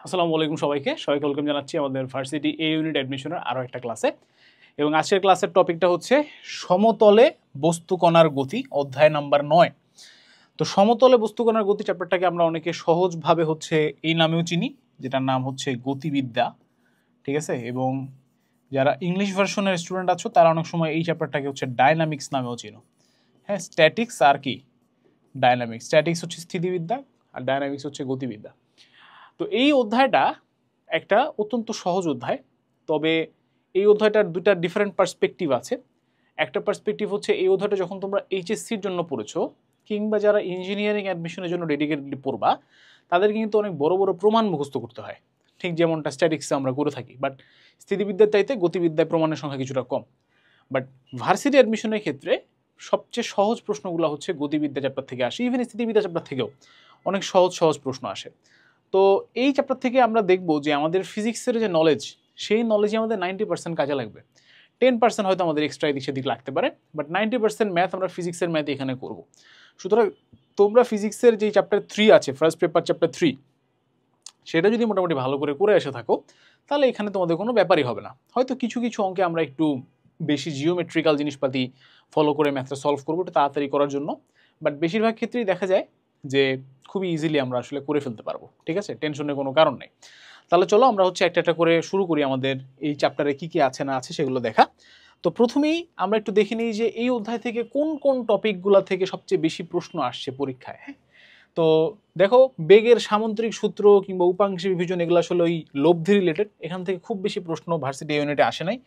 আসসালামু আলাইকুম সবাইকে ওয়েলকাম জানাচ্ছি আমাদের ভার্সিটি এ ইউনিট অ্যাডমিশনের আরও একটা ক্লাসে। এবং আজকের ক্লাসের টপিকটা হচ্ছে সমতলে বস্তুকণার গতি, অধ্যায় নাম্বার 9। তো সমতলে বস্তুকণার গতি চ্যাপ্টারটাকে আমরা অনেকে সহজভাবে হচ্ছে এই নামেও চিনি, যেটার নাম হচ্ছে গতিবিদ্যা, ঠিক আছে। এবং যারা ইংলিশ ভার্সনের স্টুডেন্ট আছো তারা অনেক সময় এই চ্যাপ্টারটাকে হচ্ছে ডায়নামিক্স নামেও চিনো। হ্যাঁ, স্ট্যাটিক্স আর কি ডায়নামিক্স, স্ট্যাটিক্স হচ্ছে স্থিতিবিদ্যা আর ডায়নামিক্স হচ্ছে গতিবিদ্যা। তো এই অধ্যায়টা একটা অত্যন্ত সহজ অধ্যায়, তবে এই অধ্যায়টার দুটা ডিফারেন্ট পার্সপেক্টিভ আছে। একটা পার্সপেক্টিভ হচ্ছে এই অধ্যায়টা যখন তোমরা এইচএসসির জন্য পড়েছো কিংবা যারা ইঞ্জিনিয়ারিং অ্যাডমিশনের জন্য ডেডিকেটেডলি পড়বা, তাদেরকে কিন্তু অনেক বড় বড় প্রমাণ মুখস্থ করতে হয়, ঠিক যেমনটা স্ট্যাটিক্সে আমরা করে থাকি। বাট স্থিতিবিদ্যার চাইতে গতিবিদ্যায় প্রমাণের সংখ্যা কিছুটা কম। বাট ভার্সিটি অ্যাডমিশনের ক্ষেত্রে সবচেয়ে সহজ প্রশ্নগুলো হচ্ছে গতিবিদ্যা চ্যাপ্টার থেকে আসে, ইভেন স্থিতিবিদ্যা চ্যাপ্টার থেকেও অনেক সহজ সহজ প্রশ্ন আসে। তো এই চ্যাপ্টার থেকে আমরা দেখব যে আমাদের ফিজিক্সের যে নলেজ, সেই নলেজে আমাদের 90% কাজে লাগবে। 10% হয়তো আমাদের এক্সট্রা এদিক সেদিক লাগতে পারে, বাট 90% ম্যাথ আমরা ফিজিক্সের ম্যাথ এখানে করব। সুতরাং তোমরা ফিজিক্সের যে চ্যাপ্টার 3 আছে, ফার্স্ট পেপার চ্যাপ্টার 3, সেটা যদি মোটামুটি ভালো করে করে এসে থাকো, তাহলে এখানে তোমাদের কোনো ব্যাপারই হবে না। হয়তো কিছু কিছু অঙ্কে আমরা একটু বেশি জিওমেট্রিক্যাল জিনিসপাতি ফলো করে ম্যাথটা সলভ করবো একটু তাড়াতাড়ি করার জন্য, বাট বেশিরভাগ ক্ষেত্রেই দেখা যায় যে খুবই ইজিলি আমরা আসলে করে ফেলতে পারবো, ঠিক আছে, টেনশনের কোনো কারণ নেই। তাহলে চলো আমরা হচ্ছে একটা একটা করে শুরু করি আমাদের এই চ্যাপ্টারে কি কি আছে না আছে সেগুলো দেখা। তো প্রথমেই আমরা একটু দেখে নিই যে এই অধ্যায় থেকে কোন কোন টপিকগুলো থেকে সবচেয়ে বেশি প্রশ্ন আসছে পরীক্ষায়। হ্যাঁ, তো দেখো, বেগের সামন্ত্রিক সূত্র কিংবা উপাংশ বিভাজন এগুলো আসলে ওই লব্ধি রিলেটেড, এখান থেকে খুব বেশি প্রশ্ন ভার্সিটি ইউনিটে আসে নাই।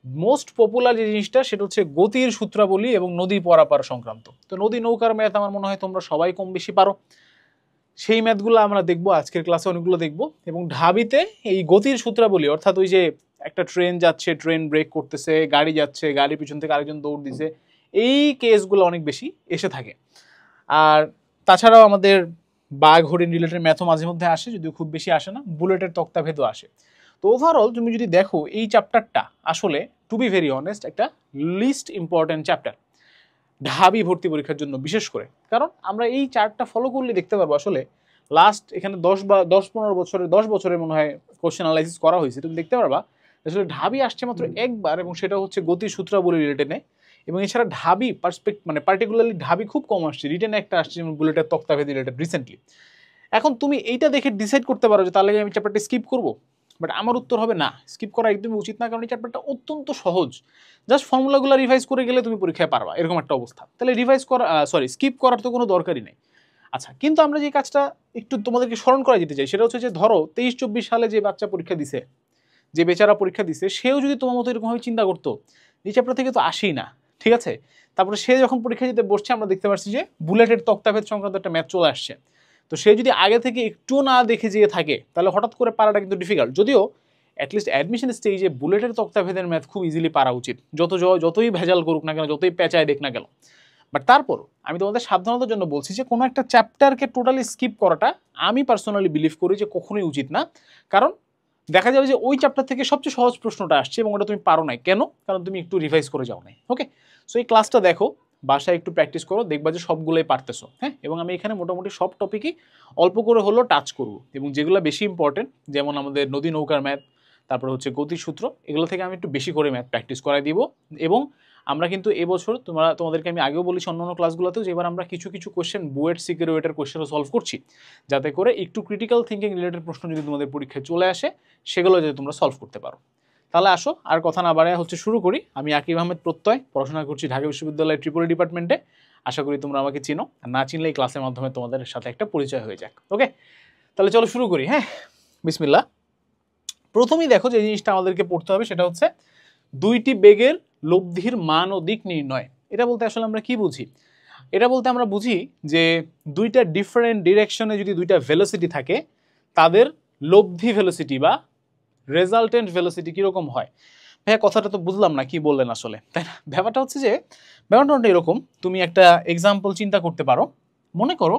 মোস্ট পপুলার যে জিনিসটা সেটা হচ্ছে গতির সূত্রাবলী এবং নদী পারাপার সংক্রান্ত। তো নদী নৌকার ম্যাথ আমার মনে হয় তোমরা সবাই কম বেশি পারো, সেই ম্যাথগুলো আমরা দেখবো আজকের ক্লাসে, অনেকগুলো দেখবো। এবং ঢাবিতে এই গতির সূত্রাবলী, অর্থাৎ ওই যে একটা ট্রেন যাচ্ছে, ট্রেন ব্রেক করতেছে, গাড়ি যাচ্ছে, গাড়ি পিছন থেকে আরেকজন দৌড় দিছে, এই কেসগুলো অনেক বেশি এসে থাকে। আর তাছাড়াও আমাদের বাঘ হরিণ রিলেটেড ম্যাথও মাঝে মধ্যে আসে, যদিও খুব বেশি আসে না, বুলেটের তক্তাভেদও আসে। তো ওভারঅল তুমি যদি দেখো এই চ্যাপ্টারটা আসলে টু বি ভেরি অনেস্ট একটা লিস্ট ইম্পর্টেন্ট চ্যাপ্টার ঢাবি ভর্তি পরীক্ষার জন্য, বিশেষ করে কারণ আমরা এই চার্টটা ফলো করলে দেখতে পারবো আসলে লাস্ট এখানে 10-15 বছরের 10 বছরের মনে হয় কোশ্চেন অ্যানালাইসিস করা হয়েছে। তুমি দেখতে পারবা আসলে ঢাবি আসছে মাত্র একবার, এবং সেটা হচ্ছে গতি সূত্রাবলী রিলেটেডে। এবং এছাড়া ঢাবি মানে পার্টিকুলারলি ঢাবি খুব কম আসছে, রিটেনে একটা আসছে যেমন বুলেটের তক্তাভেদ রিলেটেড রিসেন্টলি। এখন তুমি এইটা দেখে ডিসাইড করতে পারো যে তাহলে আমি চ্যাপ্টারটা স্কিপ করবো, বাট আমার উত্তর হবে না, স্কিপ করা একদমই উচিত না, কারণ এই চ্যাপ্টারটা অত্যন্ত সহজ। জাস্ট ফর্মুলাগুলো রিভাইজ করে গেলে তুমি পরীক্ষায় পারবা, এরকম একটা অবস্থা। তাহলে রিভাইজ করা স্কিপ করার তো কোনো দরকারই নেই। আচ্ছা, কিন্তু আমরা যে কাজটা একটু তোমাদেরকে স্মরণ করা যেতে চাই সেটা হচ্ছে যে ধরো 23-24 সালে যে বাচ্চা পরীক্ষা দিছে, যে বেচারা পরীক্ষা দিছে, সেও যদি তোমার মতো এরকমভাবে চিন্তা করতো, এই চ্যাপ্টার থেকে তো আসেই না, ঠিক আছে। তারপরে সে যখন পরীক্ষা দিতে বসছে আমরা দেখতে পাচ্ছি যে বুলেটের তক্তাভেদ সংক্রান্ত একটা ম্যাথ চলে আসছে। তো সে যদি আগে থেকে একটু না দেখে যেয়ে থাকে তাহলে হঠাৎ করে পারাটা কিন্তু ডিফিকাল্ট, যদিও অ্যাটলিস্ট অ্যাডমিশন স্টেজে বুলেটের তক্তাভেদের ম্যাথ খুব ইজিলি পারা উচিত, যতই ভেজাল করুক না কেন, যতই পেঁচায় দেখ না কেন। বাট তারপর আমি তোমাদের সাবধানতার জন্য বলছি যে কোনো একটা চ্যাপ্টারকে টোটালি স্কিপ করাটা আমি পার্সোনালি বিলিভ করি যে কখনোই উচিত না। কারণ দেখা যাবে যে ওই চ্যাপ্টার থেকে সবচেয়ে সহজ প্রশ্নটা আসছে এবং ওটা তুমি পারো নাই, কেন? কারণ তুমি একটু রিভাইজ করে যাও নাই। ওকে, সো এই ক্লাসটা দেখো, বাসায় একটু প্র্যাকটিস করো, দেখবা যে সবগুলোই পারতেছো। হ্যাঁ, এবং আমি এখানে মোটামুটি সব টপিকই অল্প করে হলেও টাচ করবো, এবং যেগুলো বেশি ইম্পর্টেন্ট যেমন আমাদের নদী নৌকার ম্যাথ, তারপর হচ্ছে গতিসূত্র, এগুলো থেকে আমি একটু বেশি করে ম্যাথ প্র্যাকটিস করাই দিব। এবং আমরা কিন্তু এবছর তোমাদেরকে আমি আগেও বলেছি অন্যান্য ক্লাসগুলোতেও যে এবার আমরা কিছু কিছু কোশ্চেন বুয়েট সিকিউরিটির কোশ্চেনও সলভ করছি, যাতে করে একটু ক্রিটিক্যাল থিঙ্কিং রিলেটেড প্রশ্ন যদি তোমাদের পরীক্ষায় চলে আসে সেগুলো যাতে তোমরা সলভ করতে পারো। তাহলে আসো আর কথা না বাড়ায় হচ্ছে শুরু করি। আমি আকিব আহমেদ প্রত্যয়, পড়াশোনা করছি ঢাকা বিশ্ববিদ্যালয়ের ট্রিপলি ডিপার্টমেন্টে। আশা করি তোমরা আমাকে চিনো, আর না চিনলে এই ক্লাসের মাধ্যমে তোমাদের সাথে একটা পরিচয় হয়ে যাক। ওকে, তাহলে চলো শুরু করি। হ্যাঁ, বিসমিল্লাহ। প্রথমেই দেখো যে জিনিসটা আমাদেরকে পড়তে হবে সেটা হচ্ছে দুইটি বেগের লব্ধির মান ও দিক নির্ণয়। এটা বলতে আসলে আমরা কি বুঝি? এটা বলতে আমরা বুঝি যে দুইটা ডিফারেন্ট ডিরেকশনে যদি দুইটা ভেলোসিটি থাকে, তাদের লব্ধি ভেলোসিটি বা রেজাল্টেন্ট ভেলোসিটি কীরকম হয়। ভাইয়া কথাটা তো বুঝলাম না, কি বললেন আসলে, তাই না? ব্যাপারটা হচ্ছে যে ব্যাপারটা এরকম, তুমি একটা এক্সাম্পল চিন্তা করতে পারো। মনে করো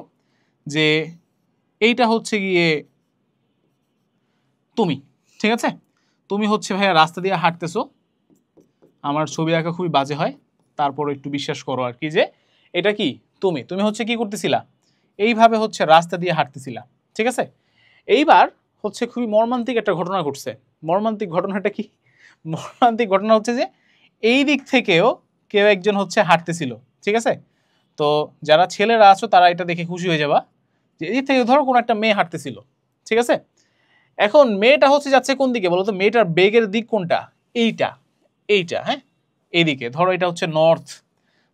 যে এইটা হচ্ছে গিয়ে তুমি, ঠিক আছে, তুমি হচ্ছে ভাইয়া রাস্তা দিয়ে হাঁটতেছো, আমার ছবি আঁকা খুবই বাজে হয়, তারপর একটু বিশ্বাস করো আর কি যে এটা কি তুমি তুমি হচ্ছে কি করতেছিলা, এইভাবে হচ্ছে রাস্তা দিয়ে হাঁটতেছিলা, ঠিক আছে। এইবার হচ্ছে খুবই মর্মান্তিক একটা ঘটনা ঘটছে। মর্মান্তিক ঘটনাটা কি? মর্মান্তিক ঘটনা হচ্ছে যে এই দিক থেকেও কেউ একজন হচ্ছে হাঁটতেছিল, ঠিক আছে? তো যারা ছেলেরা আছো তারা এটা দেখে খুশি হয়ে যাবা যে এই দিক থেকে ধরো কোনো একটা মেয়ে হাঁটতেছিল, ঠিক আছে? এখন মেয়েটা হচ্ছে যাচ্ছে কোন দিকে বলো তো? মেয়েটার বেগের দিক কোনটা? এইটা, এইটা, হ্যাঁ, এইদিকে। ধরো এটা হচ্ছে নর্থ,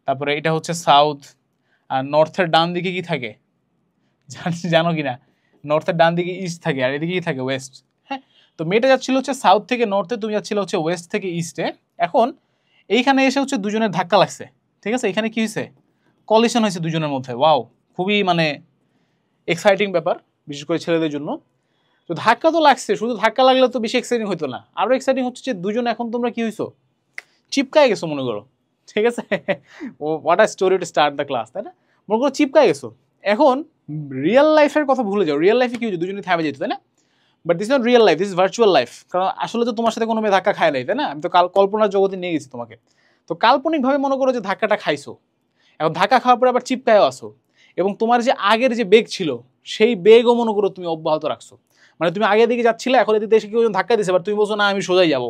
তারপরে এটা হচ্ছে সাউথ, আর নর্থের ডান দিকে কি থাকে জানো কিনা? নর্থের ডান দিকে ইস্ট থাকে, আর এদিকে কি থাকে? ওয়েস্ট। হ্যাঁ, তো মেয়েটা যাচ্ছিল হচ্ছে সাউথ থেকে নর্থে, তুমি যাচ্ছিল হচ্ছে ওয়েস্ট থেকে ইস্টে। এখন এইখানে এসে হচ্ছে দুজনের ধাক্কা লাগছে, ঠিক আছে? এখানে কি হয়েছে? কলিশন হয়েছে দুজনের মধ্যে। ওয়াও, খুবই মানে এক্সাইটিং ব্যাপার, বিশেষ করে ছেলেদের জন্য। তো ধাক্কা তো লাগছে, শুধু ধাক্কা লাগলে তো বেশি এক্সাইটিং হতো না, আরো এক্সাইটিং হচ্ছে যে দুজন এখন তোমরা কি হইছো? চিপকায় গেছো মনে করো, ঠিক আছে? Oh what a story to start the class, তাই না? মনে করো চিপকায় গেছো। এখন রিয়েল লাইফের কথা ভুলে যাও, রিয়েল লাইফে কি হয়েছে? দুজনে থামে যেত, তাই না? But this not real life, this virtual life. কারণ আসলে তো তোমার সাথে কোনো মেয়ে ধাক্কা খায় নাই, তাই না? আমি তো কল্পনার জগতে নিয়ে গেছি তোমাকে। তো কাল্পনিকভাবে মনে করো যে ধাক্কাটা খাইছো, এখন ধাক্কা খাওয়ার পরে আবার চিপকায়ও আসো, এবং তোমার যে আগের যে বেগ ছিল সেই বেগও মনে করো তুমি অব্যাহত রাখছো। মানে তুমি আগের দিকে যাচ্ছিলে, এখন এদিকে এসে কেউ ধাক্কা দিচ্ছে, বাট তুমি বলছো না আমি সোজাই যাবো।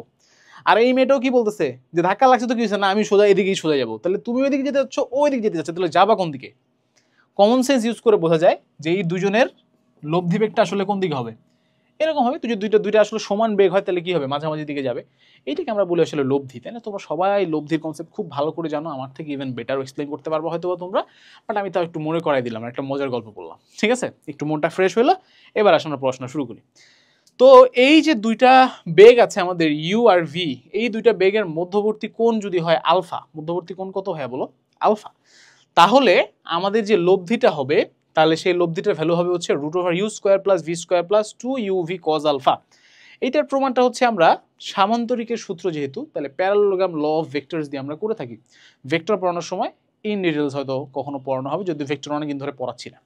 আর এই মেয়েটাও কি বলতেছে যে ধাক্কা লাগছে তো কি হয়েছে, না আমি সোজা এদিকেই সোজা যাবো। তাহলে তুমি ওইদিকে যেতে যাচ্ছ, ওই দিকে যেতে যাচ্ছে, তাহলে যাবা কোন দিকে? কমন সেন্স ইউজ করে বোঝা যায় যে এই দুজনের লব্ধি বেগটা আসলে কোন দিকে হবে। এরকম হবে, যদি দুইটা আসলে সমান বেগ হয় তাহলে কি হবে? মাঝামাঝি দিকে যাবে। এইটাকে আমরা বলি আসলে লব্ধি, তাই না? তোমরা সবাই লব্ধির কনসেপ্ট খুব ভালো করে জানো, আমার থেকে ইভেন বেটার এক্সপ্লেন করতে পারবো হয়তো তোমরা, বাট আমি তাও একটু মনে করাই দিলাম, একটা মজার গল্প বললাম, ঠিক আছে? একটু মনটা ফ্রেশ হলো। এবার আসলে আমরা পড়াশোনা শুরু করি। তো এই যে দুইটা বেগ আছে আমাদের ইউ আর ভি, এই দুইটা বেগের মধ্যবর্তী কোণ যদি হয় আলফা, মধ্যবর্তী কোণ কত হয় বলো? আলফা। তাহলে আমাদের যে লব্ধিটা হবে, তাহলে সেই লব্ধিটার ভ্যালু হবে হচ্ছে √u² + v² + 2uv cos alpha. এইটার প্রমাণটা হচ্ছে আমরা সামান্তরিকের সূত্র যেহেতু, তাহলে প্যারালোগ্রাম ল অফ ভেক্টরস দিয়ে আমরা করে থাকি। ভেক্টর পড়ানোর সময় ইন ডিটেলস হয়তো কখনো পড়ানো হবে, যদি ভেক্টর অনেকদিন ধরে পড়াচ্ছি না,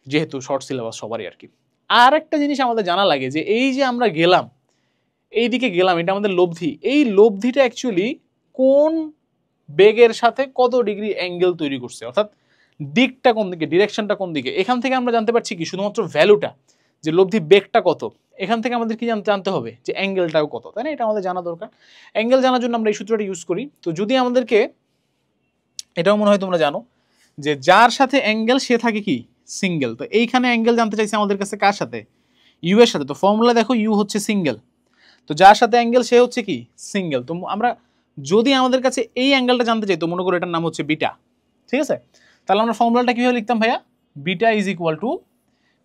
যেহেতু শর্ট সিলেবাস সবারই আর কি। আর একটা জিনিস আমাদের জানা লাগে যে এই যে আমরা গেলাম, এইদিকে গেলাম, এটা আমাদের লব্ধি। এই লব্ধিটা অ্যাকচুয়ালি কোন বেগের সাথে কত ডিগ্রি অ্যাঙ্গেল তৈরি করছে, অর্থাৎ দিকটা কোন দিকে, ডিরেকশনটা কোন দিকে। এখান থেকে আমরা জানতে পারছি কি শুধুমাত্র ভ্যালুটা, যে লব্ধি বেগটা কত। এখান থেকে আমাদের কি জানতে হবে যে অ্যাঙ্গেলটাও কত, তাই না? এটা আমাদের জানা দরকার। অ্যাঙ্গেল জানার জন্য আমরা এই সূত্রটা ইউজ করি। তো যদি আমাদেরকে, এটাও মনে হয় তোমরা জানো যে যার সাথে অ্যাঙ্গেল সে থাকে কি সিঙ্গেল। তো এইখানে অ্যাঙ্গেল জানতে চাইছে আমাদের কাছে কার সাথে? ইউ এর সাথে। তো ফর্মুলা দেখো, ইউ হচ্ছে সিঙ্গেল, তো যার সাথে অ্যাঙ্গেল সে হচ্ছে কি সিঙ্গেল। তো আমরা যদি আমাদের কাছে এই অ্যাঙ্গেলটা জানতে চাই, তো মনে করো এটার নাম হচ্ছে বিটা, ঠিক আছে? তাহলে আমরা ফর্মুলাটা কিভাবে লিখতাম ভাইয়া? বিটা ইজ ইকুয়াল টু,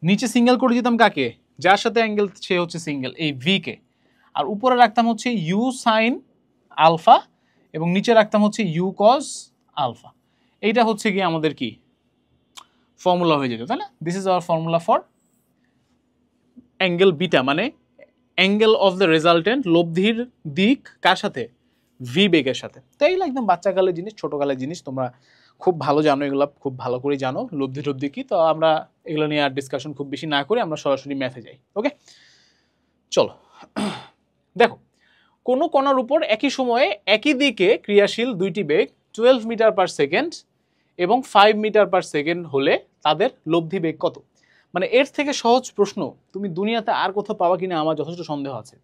নিচে সিঙ্গেল করে দিতাম কাকে? যার সাথে অ্যাঙ্গেল সে হচ্ছে সিঙ্গেল, এই ভি কে। আর উপরে রাখতাম হচ্ছে ইউ সাইন আলফা, এবং নিচে রাখতাম হচ্ছে ইউ কস আলফা। এইটা হচ্ছে কি আমাদের কি ফর্মুলা হয়ে যেত, তাই না? This is our formula for angle beta, মানে অ্যাঙ্গেল অফ দ্য রেজাল্টেন্ট, লব্ধির দিক কার সাথে? ভি বেগের সাথে। তো এইগুলো একদম বাচ্চাকালের জিনিস, ছোটকালের জিনিস, তোমরা খুব ভালো জানো, এগুলো খুব ভালো করে জানো লব্ধি টব্ধি কি। তো আমরা এগুলো নিয়ে আর ডিসকাশন খুব বেশি না করে আমরা সরাসরি ম্যাথে যাই। ওকে, চলো। দেখো, কোনো কণার উপর একই সময়ে একই দিকে ক্রিয়াশীল দুইটি বেগ 12 মিটার পার সেকেন্ড এবং 5 মিটার পার সেকেন্ড হলে তাদের লব্ধি বেগ কত? মানে এর থেকে সহজ প্রশ্ন তুমি দুনিয়াতে আর কোথাও পাওয়া কিনা আমার যথেষ্ট সন্দেহ আছে।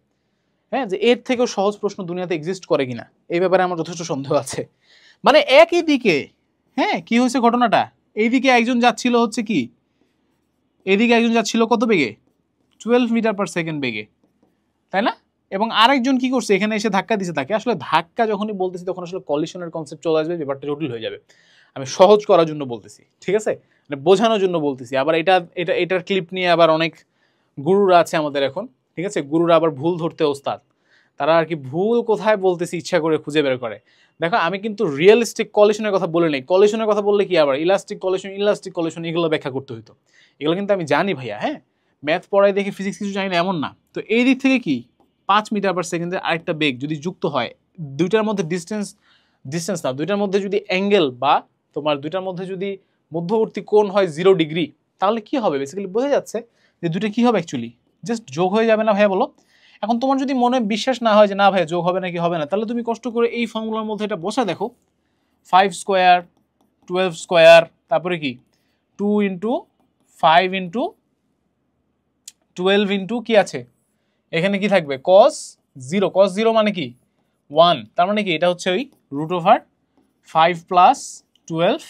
হ্যাঁ, যে এর থেকেও সহজ প্রশ্ন দুনিয়াতে এক্সিস্ট করে কিনা এই ব্যাপারে আমার যথেষ্ট সন্দেহ আছে। মানে একই দিকে, হ্যাঁ, কি হয়েছে ঘটনাটা? এইদিকে একজন যাচ্ছিল হচ্ছে কি, এদিকে একজন যাচ্ছিল কত বেগে? 12 মিটার পার সেকেন্ড বেগে, তাই না? এবং আরেকজন কি করছে, এখানে এসে ধাক্কা দিছে তাকে। আসলে ধাক্কা যখনই বলতেছি তখন আসলে কলিশনের কনসেপ্ট চলে আসবে, ব্যাপারটা জটিল হয়ে যাবে। আমি সহজ করার জন্য বলতেছি, ঠিক আছে? মানে বোঝানোর জন্য বলতেছি। আবার এটার ক্লিপ নিয়ে আবার অনেক গুরুরা আছে আমাদের এখন, ঠিক আছে? গুরুরা আবার ভুল ধরতে ওস্তাদ, তারা আর কি ভুল কোথায় বলতেছি ইচ্ছা করে খুঁজে বের করে। দেখো, আমি কিন্তু রিয়েলিস্টিক কলিশনের কথা বলে নেই। কলিশনের কথা বললে কি আবার ইলাস্টিক কলিশন এগুলো ব্যাখ্যা করতে হইতো। এগুলো কিন্তু আমি জানি ভাইয়া, হ্যাঁ, ম্যাথ পড়াই দেখি ফিজিক্স কিছু জানি না এমন না। তো এই দিক থেকে কি 5 মিটার পার সেকেন্ডের আরেকটা বেগ যদি যুক্ত হয়, দুইটার মধ্যে ডিস্টেন্স না, দুইটার মধ্যে যদি অ্যাঙ্গেল বা তোমার দুইটার মধ্যে যদি মধ্যবর্তী কোণ হয় 0 ডিগ্রি, তাহলে কি হবে? বেসিক্যালি বোঝা যাচ্ছে যে দুইটা কি হবে, অ্যাকচুয়ালি জাস্ট যোগ হয়ে যাবে না ভাইয়া, বলো? এখন তোমার যদি মনে বিশ্বাস না হয় যে না ভাই যোগ হবে নাকি হবে না, তাহলে তুমি কষ্ট করে এই ফর্মুলার মধ্যে এটা বসা দেখো। 5 স্কোয়ার 12 স্কোয়ার, তারপরে কি 2 × 5 × 12 ইন্টু কি আছে এখানে কি থাকবে cos 0, cos 0 মানে কি 1, তার মানে কি এটা হচ্ছে ওই √5 প্লাস 12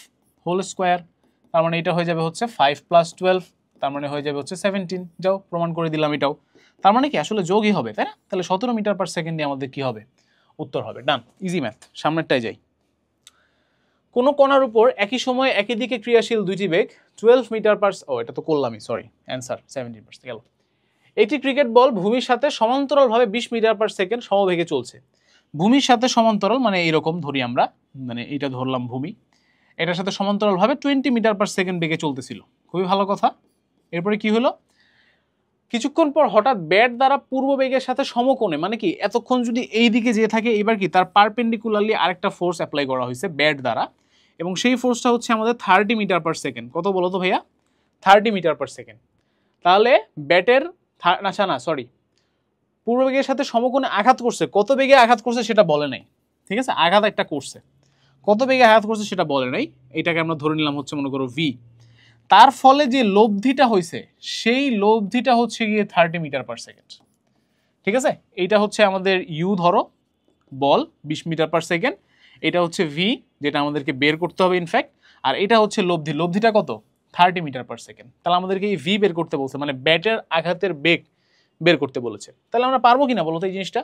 হোল স্কোয়ার, তার মানে এটা হয়ে যাবে হচ্ছে 5 প্লাস 12, তার মানে হয়ে যাবে হচ্ছে 17। যাও প্রমাণ করে দিলাম এটাও, তার মানে কি আসলে যোগই হবে, তাই না? তাহলে 17 মিটার পার সেকেন্ডে আমাদের কি হবে, উত্তর হবে। ডান, ইজি ম্যাথ। সামনেরটাই যাই। কোনো কণার উপর একই সময়ে একই দিকে ক্রিয়াশীল দুইটি বেগ 12 মিটার পার, এটা তো করলামই, সরি, অ্যান্সার 17% গেল। একটি ক্রিকেট বল ভূমির সাথে সমান্তরালভাবে 20 মিটার পার সেকেন্ড সমবেগে চলছে। ভূমির সাথে সমান্তরাল মানে এরকম ধরি আমরা, মানে এটা ধরলাম ভূমি, এটার সাথে সমান্তরালভাবে 20 মিটার পার সেকেন্ড বেগে চলতেছিল। খুবই ভালো কথা। এরপরে কি হলো, কিছুক্ষণ পর হঠাৎ ব্যাট দ্বারা পূর্ব বেগের সাথে সমকোণে, মানে কি এতক্ষণ যদি এই দিকে যেয়ে থাকে, এবার কি তার পারপেন্ডিকুলারলি আরেকটা ফোর্স অ্যাপ্লাই করা হয়েছে ব্যাট দ্বারা, এবং সেই ফোর্সটা হচ্ছে আমাদের 30 মিটার পার সেকেন্ড। কত বলো তো ভাইয়া? 30 মিটার পার সেকেন্ড। তাহলে ব্যাটের পূর্ব বেগের সাথে সমকোণে আঘাত করছে, কত বেগে আঘাত করছে সেটা বলে নাই, ঠিক আছে? আঘাত একটা করছে, কত বেগে আঘাত করছে সেটা বলে নাই, এটাকে আমরা ধরে নিলাম হচ্ছে মনে করো ভি। তার ফলে যে লব্ধিটা হয়েছে সেই লব্ধিটা হচ্ছে গিয়ে 30 মিটার পার সেকেন্ড, ঠিক আছে? এইটা হচ্ছে আমাদের ইউ ধরো, বল 20 মিটার পার সেকেন্ড, এটা হচ্ছে ভি যেটা আমাদেরকে বের করতে হবে ইনফ্যাক্ট, আর এটা হচ্ছে লব্ধি, লব্ধিটা কত 30 মিটার পার সেকেন্ড। তাহলে আমাদেরকে এই ভি বের করতে বলছে, মানে ব্যাটের আঘাতের বেগ বের করতে বলেছে। তাহলে আমরা পারবো কিনা বলো তো এই জিনিসটা?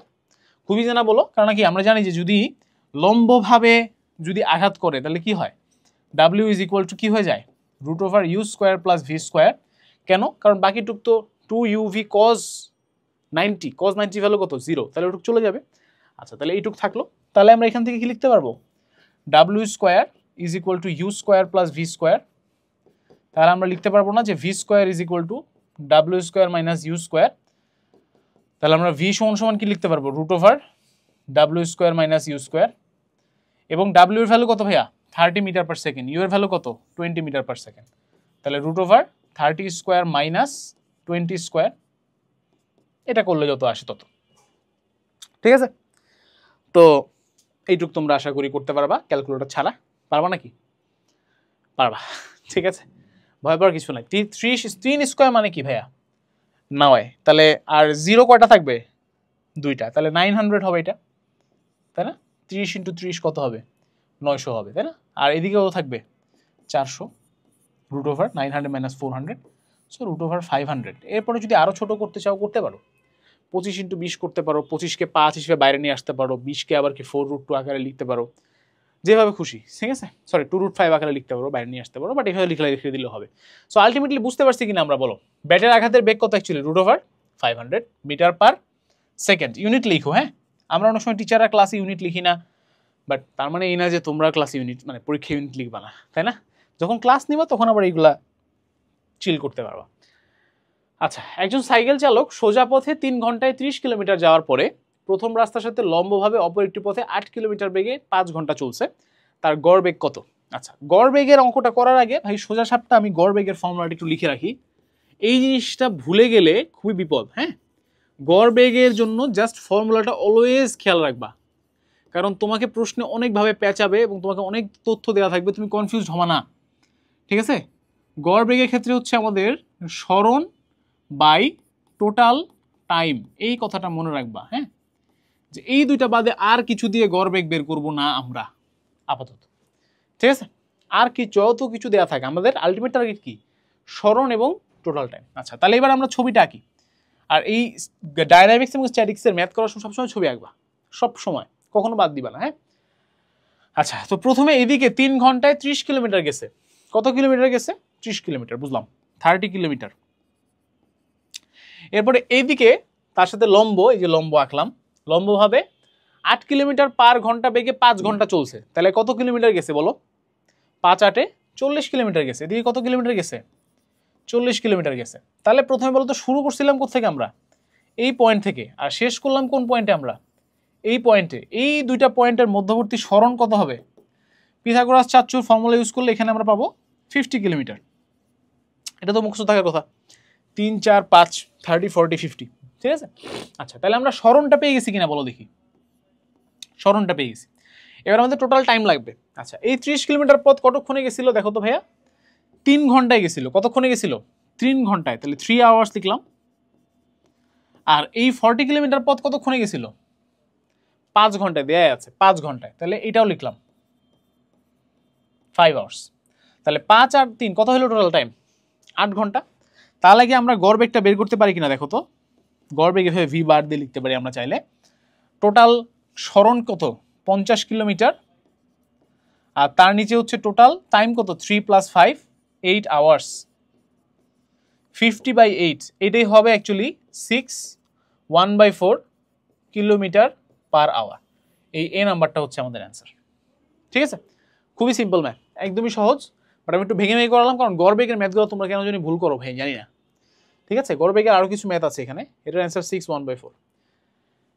খুবই জানা বলো, কারণ কি আমরা জানি যে যদি লম্বভাবে যদি আঘাত করে তাহলে কি হয়, ডাব্লিউ ইজ ইকুয়াল টু কি হয়ে যায়, √u square plus V square. কেন? কারণ বাকিটুক তো 2uv cos 90 ভ্যালু কত 0, তাহলে ওটুক চলে যাবে। আচ্ছা, তাহলে এইটুক থাকলো। তাহলে আমরা এখান থেকে কি লিখতে পারবো, W square is equal to you square plus V square. তাহলে আমরা লিখতে পারবো না যে V square is equal to W square minus you square. তাহলে আমরা ভি সমান সমান কি লিখতে পারবো, √W square minus you square. এবং ডাব্লিউ এর ভ্যালু কত ভাইয়া 30 মিটার পার সেকেন্ড, ইউ এর ভ্যালু কত 20 মিটার পার সেকেন্ড। তাহলে √30 স্কোয়ার মাইনাস 20 স্কোয়ার, এটা করলে যত আসে তত, ঠিক আছে? তো এইটুক তোমরা আশা করি করতে পারবা ক্যালকুলেটর ছাড়া। পারবা নাকি? পারবা, ঠিক আছে, ভয় পাওয়ার কিছু নাই। 3 স্কোয়ার মানে কি ভাইয়া 9, তাহলে আর 0 কয়টা থাকবে, 2টা, তাহলে 900 হবে এটা, তাই না? 30 ইন্টু 30 কত হবে, 900 হবে, তাই না? আর এদিকে কত থাকবে 400, √900 মাইনাস 400, সো √500। এরপরে যদি আরও ছোট করতে চাও করতে পারো, 25 ইন্টু 20 করতে পারো, 25কে 5 হিসেবে বাইরে নিয়ে আসতে পারো, 20কে আবার কি 4√2 আকারে লিখতে পারো, যেভাবে খুশি, ঠিক আছে? সরি 2√5 আকারে লিখতে পারো, বাইরে নিয়ে আসতে পারো, বাট এভাবে লিখে দিলেও হবে। সো আলটিমেটলি বুঝতে পারছি কিনা আমরা, বলো ব্যাটের আঘাতের বেগ কত actually, √500 meter per second. Unit লিখো, হ্যাঁ, আমরা অনেক সময় টিচাররা ক্লাসে ইউনিট লিখি না, বাট তার মানে এই না যে তোমরা ক্লাস ইউনিট মানে পরীক্ষা ইউনিট লিখবা না, তাই না? যখন ক্লাস নিবা তখন আবার এইগুলা চিল করতে পারবা। আচ্ছা, একজন সাইকেল চালক সোজা পথে 3 ঘন্টায় 30 কিলোমিটার যাওয়ার পরে প্রথম রাস্তার সাথে লম্বভাবে অপর একটি পথে 8 কিলোমিটার বেগে 5 ঘন্টা চলছে, তার গড় বেগ কত? আচ্ছা, গড় বেগের অঙ্কটা করার আগে ভাই সোজা সাপটা আমি গড় বেগের ফর্মুলাটা একটু লিখে রাখি, এই জিনিসটা ভুলে গেলে খুবই বিপদ। হ্যাঁ, গড় বেগের জন্য জাস্ট ফর্মুলাটা অলওয়েজ খেয়াল রাখবা, কারণ তোমাকে প্রশ্নে অনেকভাবে পেঁচাবে এবং তোমাকে অনেক তথ্য দেওয়া থাকবে, তুমি কনফিউজ হবা না, ঠিক আছে? গড় বেগের ক্ষেত্রে হচ্ছে আমাদের সরণ বাই টোটাল টাইম, এই কথাটা মনে রাখবা। হ্যাঁ, যে এই দুইটা বাদে আর কিছু দিয়ে গড় বেগ বের করবো না আমরা আপাতত, ঠিক আছে? আর কি যত কিছু দেওয়া থাকে আমাদের আলটিমেট টার্গেট কি, সরণ এবং টোটাল টাইম। আচ্ছা, তাহলে এবার আমরা ছবিটা আঁকি। আর এই ডায়নামিক্স এবং স্ট্যাটিক্সের ম্যাথ করার সময় সবসময় ছবি আঁকবা, সব সময়, কখনো বাদ দিবা না। হ্যাঁ, আচ্ছা, তো প্রথমে এদিকে 3 ঘন্টায় 30 কিলোমিটার গেছে, কত কিলোমিটার গেছে, 30 কিলোমিটার, বুঝলাম 30 কিলোমিটার। এরপরে এইদিকে তার সাথে লম্ব, এই যে লম্ব আঁকলাম, লম্বভাবে 8 কিলোমিটার পার ঘন্টা বেগে 5 ঘন্টা চলছে, তাহলে কত কিলোমিটার গেছে বলো, 5 8 40 কিলোমিটার গেছে। এদিকে কত কিলোমিটার গেছে, 40 কিলোমিটার গেছে। তাহলে প্রথমে বলো তো শুরু করছিলাম কোথেকে আমরা, এই পয়েন্ট থেকে, আর শেষ করলাম কোন পয়েন্টে আমরা, এই পয়েন্টে। এই দুইটা পয়েন্টের মধ্যবর্তী সরণ কত হবে, পিথাগোরাস চাচ্চুর ফর্মুলা ইউজ করলে এখানে আমরা পাবো 50 কিলোমিটার। এটা তো মুখস্থ থাকার কথা, 3 4 5 30 40 50, ঠিক আছে? আচ্ছা, তাহলে আমরা সরণটা পেয়ে গেছি কিনা বলো দেখি, সরণটা পেয়ে গেছি। এবার আমাদের টোটাল টাইম লাগবে। আচ্ছা, এই 30 কিলোমিটার পথ কতক্ষণে গেছিল দেখো তো ভাইয়া, 3 ঘন্টায় গেছিল। কতক্ষণে গেছিল, 3 ঘন্টায়, তাহলে 3 আওয়ার্স লিখলাম। আর এই 40 কিলোমিটার পথ কতক্ষণে গেছিল? 5 ঘন্টায় দেয়া আছে, 5 ঘন্টায়। তাহলে এটাও লিখলাম 5 আওয়ার্স। তাহলে 5 আর 3 কত হলো টোটাল টাইম? 8 ঘন্টা। তাহলে কি আমরা গড় বেগটা বের করতে পারি কিনা দেখো তো। গড় বেগ এভাবে ভি বার দিয়ে লিখতে পারি আমরা চাইলে। টোটাল সরণ কত? 50 কিলোমিটার। আর তার নিচে হচ্ছে টোটাল টাইম কত? 3 + 5 8 আওয়ার্স। 50/8 এটাই হবে অ্যাকচুয়ালি 6 1/4 কিলোমিটার পার আওয়ার। এই এ নাম্বারটা হচ্ছে আমাদের অ্যান্সার। ঠিক আছে, খুবই সিম্পল ম্যাথ, একদমই সহজ। বাট আমি একটু ভেঙে ভেঙে করালাম, কারণ গড় বেগের ম্যাথগুলো তোমরা কেন জানি ভুল করো ভাই, জানি না। ঠিক আছে, গড় বেগের আরও কিছু ম্যাথ আছে এখানে। এটার অ্যান্সার 6 1/4।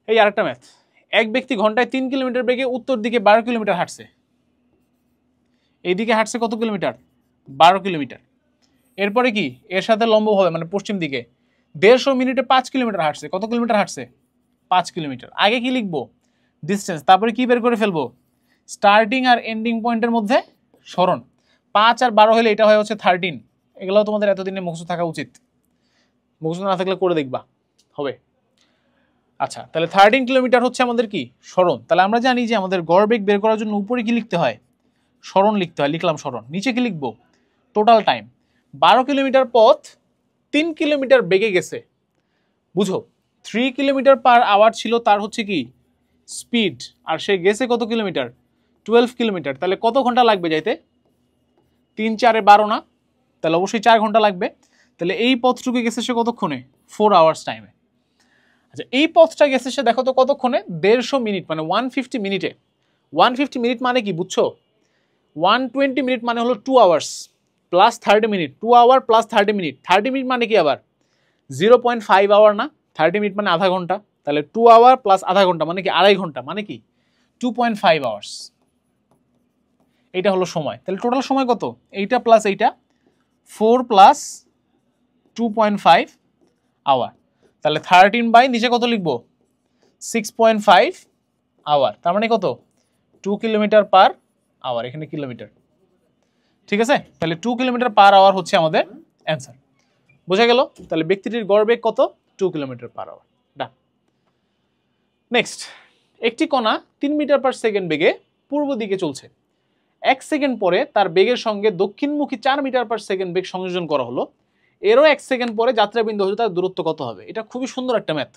এই আরেকটা ম্যাথ, এক ব্যক্তি ঘন্টায় 3 কিলোমিটার বেগে উত্তর দিকে 12 কিলোমিটার হাঁটছে। এইদিকে হাঁটছে কত কিলোমিটার? 12 কিলোমিটার। এরপরে কি এর সাথে লম্ব হবে, মানে পশ্চিম দিকে 150 মিনিটে 5 কিলোমিটার হাঁটছে। কত কিলোমিটার হাঁটছে? 5 কিলোমিটার। আগে কি লিখবো? ডিস্টেন্স। তারপরে কি বের করে ফেলবো? স্টার্টিং আর এন্ডিং পয়েন্টের মধ্যে সরণ। 5 আর 12 হলে এটা হয় হচ্ছে 13। এগুলো তোমাদের এতদিনে মুখস্থ থাকা উচিত, মুখস্থ না থাকলে করে দেখবা, হবে। আচ্ছা, তাহলে 13 কিলোমিটার হচ্ছে আমাদের কি সরণ। তাহলে আমরা জানি যে আমাদের গড় বেগ বের করার জন্য উপরে কি লিখতে হয়? সরণ লিখতে হয়, লিখলাম সরণ। নিচে কি লিখবো? Total time. 12 কিলোমিটার পথ 3 কিলোমিটার বেগে গেছে। বুঝো, 3 কিলোমিটার পার আওয়ার ছিল তার হচ্ছে কি স্পিড, আর সে গেছে কত কিলোমিটার? 12 কিলোমিটার। তাহলে কত ঘন্টা লাগবে যাইতে? 3 4 12 না? তাহলে অবশ্যই 4 ঘন্টা লাগবে। তাহলে এই পথটুকু গেছে সে কতক্ষণে? 4 আওয়ার্স টাইমে। আচ্ছা, এই পথটা গেছে সে দেখো তো কতক্ষণে? 150 মিনিট, মানে 150 মিনিটে। 150 মিনিট মানে কি বুঝছো? 120 মিনিট মানে হলো 2 hours plus 30 minute. 2 hour plus 30 minute. 30 minute মানে কি আবার 0.5 আওয়ার না? 30 মিনিট মানে আধা ঘন্টা। তাহলে 2 আওয়ার প্লাস আধা ঘন্টা মানে কি 2.5 ঘন্টা, মানে কি 2.5 আওয়ার্স। এইটা হলো সময়। তাহলে টোটাল সময় কত? এইটা প্লাস এইটা 4 প্লাস 2.5 আওয়ার। তাহলে 13 বাই নিচে কত লিখবো? 6.5 আওয়ার। তার মানে কত? 2 কিলোমিটার পার আওয়ার। এখানে কিলোমিটার, ঠিক আছে। তাহলে 2 কিলোমিটার পার আওয়ার হচ্ছে আমাদের অ্যান্সার। বোঝা গেল? তাহলে ব্যক্তিটির গড় বেগ কত? 2 কিলোমিটার পার আওয়ার। ডান। নেক্সট, একটি কণা 3 মিটার পার সেকেন্ড বেগে পূর্ব দিকে চলছে। 1 সেকেন্ড পরে তার বেগের সঙ্গে দক্ষিণমুখী 4 মিটার পার সেকেন্ড বেগ সংযোজন করা হলো। এরও 1 সেকেন্ড পরে যাত্রাবিন্দু হতে তার দূরত্ব কত হবে? এটা খুবই সুন্দর একটা ম্যাথ,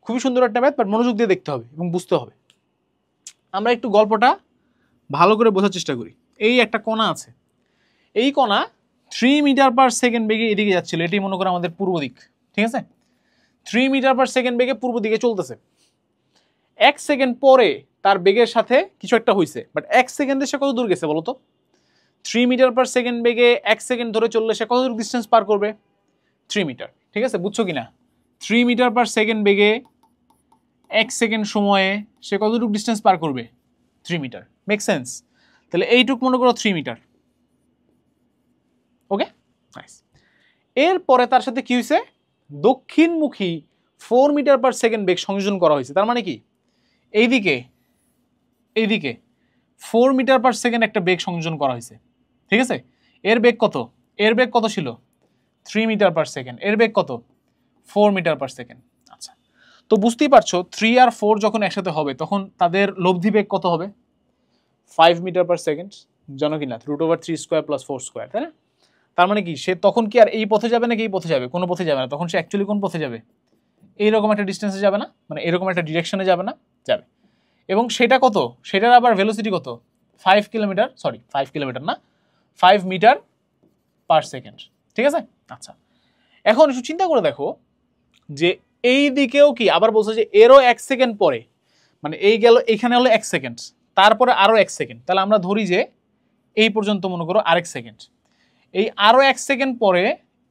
খুবই সুন্দর একটা ম্যাথ, বাট মনোযোগ দিয়ে দেখতে হবে এবং বুঝতে হবে। আমরা একটু গল্পটা ভালো করে বোঝার চেষ্টা করি। এই একটা কণা আছে, এই কণা 3 মিটার পার সেকেন্ড বেগে এদিকে যাচ্ছিল। এটি মনে করো আমাদের পূর্ব দিক, ঠিক আছে। 3 মিটার পার সেকেন্ড বেগে পূর্ব দিকে চলতেছে। 1 সেকেন্ড পরে তার বেগের সাথে কিছু একটা হয়েছে, বাট 1 সেকেন্ডে সে কত দূর গেছে বলো তো? 3 মিটার পার সেকেন্ড বেগে 1 সেকেন্ড ধরে চললে সে কত দূর ডিস্টেন্স পার করবে? 3 মিটার, ঠিক আছে। বুঝছো কিনা? 3 মিটার পার সেকেন্ড বেগে 1 সেকেন্ড সময়ে সে কতটুকু ডিস্টেন্স পার করবে? 3 মিটার। Make sense? তাহলে এইটুক মনে করো 3 মিটার। ওকে, নাইস। এরপরে তার সাথে কি হয়েছে? দক্ষিণমুখী 4 মিটার পার সেকেন্ড বেগ সংযোজন করা হয়েছে। তার মানে কি এইদিকে 4 মিটার পার সেকেন্ড একটা বেগ সংযোজন করা হয়েছে, ঠিক আছে। এর বেগ কত? এর বেগ কত ছিল? 3 মিটার পার সেকেন্ড। এর বেগ কত? 4 মিটার পার সেকেন্ড। আচ্ছা, তো বুঝতেই পারছো 3 আর 4 যখন একসাথে হবে তখন তাদের লব্ধি বেগ কত হবে? 5 মিটার পার সেকেন্ড। জানো কিনা? √3² + 4², তাই না? তার মানে কি সে তখন কি আর এই পথে যাবে নাকি এই পথে যাবে? কোনো পথে যাবে না। তখন সে অ্যাকচুয়ালি কোন পথে যাবে? এইরকম একটা ডিস্টেন্সে যাবে না, মানে এরকম একটা ডিরেকশনে যাবে না? যাবে। এবং সেটা কত? সেটার আবার ভেলোসিটি কত? 5 কিলোমিটার, সরি 5 কিলোমিটার না, 5 মিটার পার সেকেন্ড, ঠিক আছে। আচ্ছা, এখন একটু চিন্তা করে দেখো যে এই দিকেও কি আবার বলছে যে এরও 1 সেকেন্ড পরে, মানে এই গেল এখানে হলো 1 সেকেন্ড, তারপরে আরও 1 সেকেন্ড। তাহলে আমরা ধরি যে এই পর্যন্ত মনে করো আরেক সেকেন্ড। এই আরও 1 সেকেন্ড পরে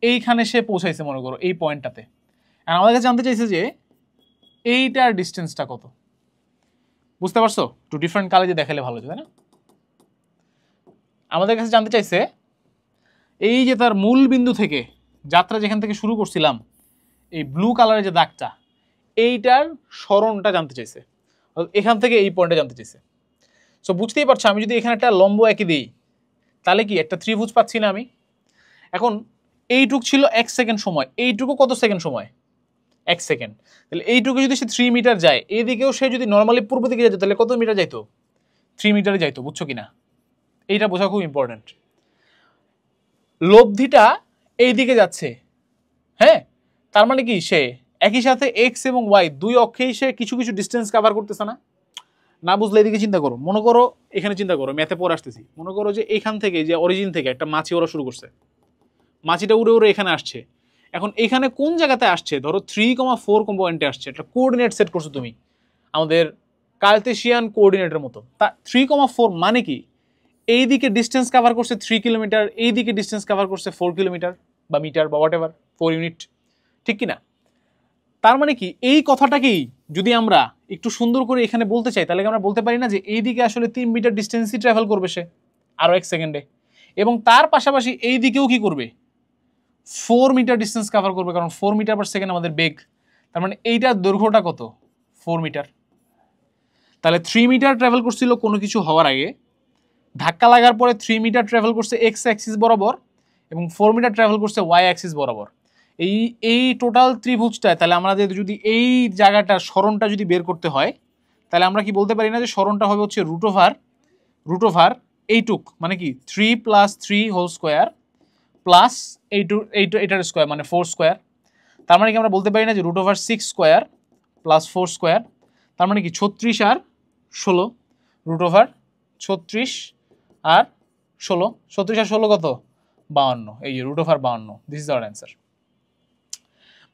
এইখানে সে পৌঁছাইছে মনে করো এই পয়েন্টটাতে। আর আমাদের কাছে জানতে চাইছে যে এইটার ডিস্টেন্সটা কত। বুঝতে পারছো? একটু ডিফারেন্ট কালারে দেখালে ভালো হতো, তাই না? আমাদের কাছে জানতে চাইছে এই যে তার মূল বিন্দু থেকে যাত্রা যেখান থেকে শুরু করছিলাম, এই ব্লু কালারের যে দাগটা, এইটার সরণটা জানতে চাইছে। এখান থেকে এই পয়েন্টটা জানতে চাইছে। সো বুঝতেই পারছো আমি যদি এখানে একটা লম্ব এঁকে দিই তাহলে কি একটা ত্রিভুজ পাচ্ছি না আমি? এখন এইটুক ছিল 1 সেকেন্ড সময়, এইটুকু কত সেকেন্ড সময়? 1 সেকেন্ড। তাহলে এইটুকু যদি সে 3 মিটার যায়, এইদিকেও সে যদি নর্মালি পূর্ব দিকে যেত তাহলে কত মিটার যাইতো? 3 মিটারে যাইতো, বুঝছো কিনা? এইটা বোঝা খুব ইম্পর্টেন্ট। লব্ধিটা এইদিকে যাচ্ছে, হ্যাঁ, তার মানে কি সে একই সাথে এক্স এবং ওয়াই দুই অক্ষেই সে কিছু কিছু ডিস্টেন্স কভার করতেছে না? না বুঝলে এদিকে চিন্তা করো, মনে করো এখানে চিন্তা করো, ম্যাথে পরে আসতেছি, মনে করো যে এখান থেকে যে অরিজিন থেকে একটা মাছি ওরা শুরু করছে, মাছিটা উড়ে উড়ে এখানে আসছে। এখন এখানে কোন জায়গাতে আসছে, ধরো 3,4 পয়েন্টে আসছে, একটা কোঅর্ডিনেট সেট করছো তুমি আমাদের কার্তেশিয়ান কোঅর্ডিনেটের মতো। তা 3,4 মানে কি, এইদিকে ডিস্টেন্স কভার করছে 3 কিলোমিটার, এইদিকে ডিস্টেন্স কভার করছে 4 কিলোমিটার বা মিটার বা হোয়াট এভার 4 ইউনিট, ঠিক কিনা? তার মানে কি এই কথাটাকেই যদি আমরা একটু সুন্দর করে এখানে বলতে চাই, তাহলে আমরা বলতে পারি না যে এইদিকে আসলে 3 মিটার ডিস্টেন্সই ট্রাভেল করবে সে আরো 1 সেকেন্ডে, এবং তার পাশাপাশি এই দিকেও কি করবে, 4 মিটার ডিস্টেন্স কভার করবে, কারণ 4 মিটার পার সেকেন্ড আমাদের বেগ। তার মানে এইটার দৈর্ঘ্যটা কত, 4 মিটার। তাহলে 3 মিটার ট্রাভেল করছিল কোনো কিছু হওয়ার আগে, ধাক্কা লাগার পরে 3 মিটার ট্রাভেল করছে এক্স অ্যাক্সিস বরাবর এবং 4 মিটার ট্রাভেল করছে ওয়াই অ্যাক্সিস বরাবর। এই টোটাল ত্রিভুজটায় তাহলে আমাদের যদি এই জায়গাটার সরণটা যদি বের করতে হয়, তাহলে আমরা কি বলতে পারি না যে সরণটা হবে হচ্ছে রুট ওভার এইটুক, মানে কি 3 + 3 হোল স্কোয়ার প্লাস এইটার স্কোয়ার মানে 4 স্কোয়ার। তার মানে কি আমরা বলতে পারি না যে √6 স্কোয়ার প্লাস 4 স্কোয়ার, তার মানে কি 36 আর 16, √36 আর 16, 36 আর 16 কত, 52, এই যে √52, দিস ইজ আওয়ার অ্যান্সার।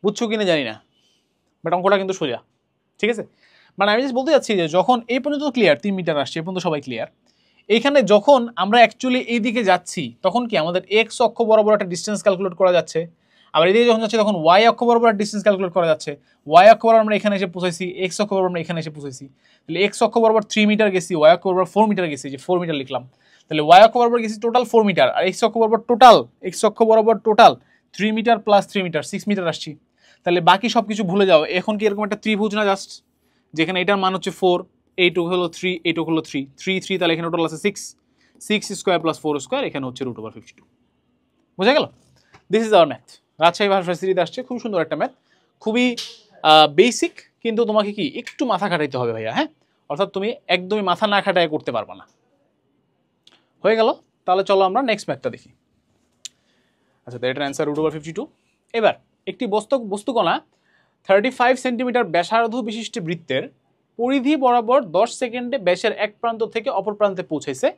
বুঝছো কিনা জানি না, বাট অঙ্কটা কিন্তু সোজা, ঠিক আছে? মানে আমি জাস্ট বলতে যাচ্ছি যে যখন এই পর্যন্ত ক্লিয়ার, 3 মিটার আসছে এই পর্যন্ত সবাই ক্লিয়ার, এইখানে যখন আমরা অ্যাকচুয়ালি এই দিকে যাচ্ছি তখন কি আমাদের এক্স অক্ষ বরাবর একটা ডিস্টেন্স ক্যালকুলেট করা যাচ্ছে, আবার এদিকে যখন যাচ্ছে তখন ওয়াই অক্ষ বরাবর ডিস্টেন্স ক্যালকুলেট করা যাচ্ছে। ওয়াই অক্ষ বরাবর আমরা এখানে এসে পৌঁছাইছি, এক্স অক্ষ বরাবর আমরা এখানে এসে পৌঁছাইছি। তাহলে এক্স অক্ষ বরাবর 3 মিটার গেছি, ওয়াই অক্ষ বরাবর 4 মিটার গেছি, যে 4 মিটার লিখলাম। তাহলে ওয়াই অক্ষ বরাবর গেছি টোটাল 4 মিটার, আর এক্স অক্ষ বরাবর total 3 meter plus 3 meter 6 meter আসছি। তাহলে বাকি সব কিছু ভুলে যাও, এখন কি এরকম একটা ত্রিভুজ না জাস্ট, যেখানে এটার মান হচ্ছে 4, এইটুক হলো 3, এইটুক হলো 3, 3 3, তাহলে এখানে টোটাল আছে 6 স্কোয়ার প্লাস 4 স্কোয়ার, এখানে হচ্ছে √52। বুঝা গেল? This is our math. Rajshahi ভার্সিটিতে আসছে, খুব সুন্দর একটা ম্যাথ, খুবই বেসিক, কিন্তু তোমাকে কি একটু মাথা খাটাইতে হবে ভাইয়া, হ্যাঁ, অর্থাৎ তুমি একদমই মাথা না খাটায় করতে পারবা না। হয়ে গেল? তাহলে চলো আমরা নেক্সট ম্যাথটা দেখি। আচ্ছা, এটার অ্যান্সার √52। এবার একটি বস্তুকণা 35 সেন্টিমিটার ব্যাসার্ধ বিশিষ্ট বৃত্তের পরিধি বরাবর 10 সেকেন্ডে ব্যাসের এক প্রান্ত থেকে অপর প্রান্তে পৌঁছাইছে,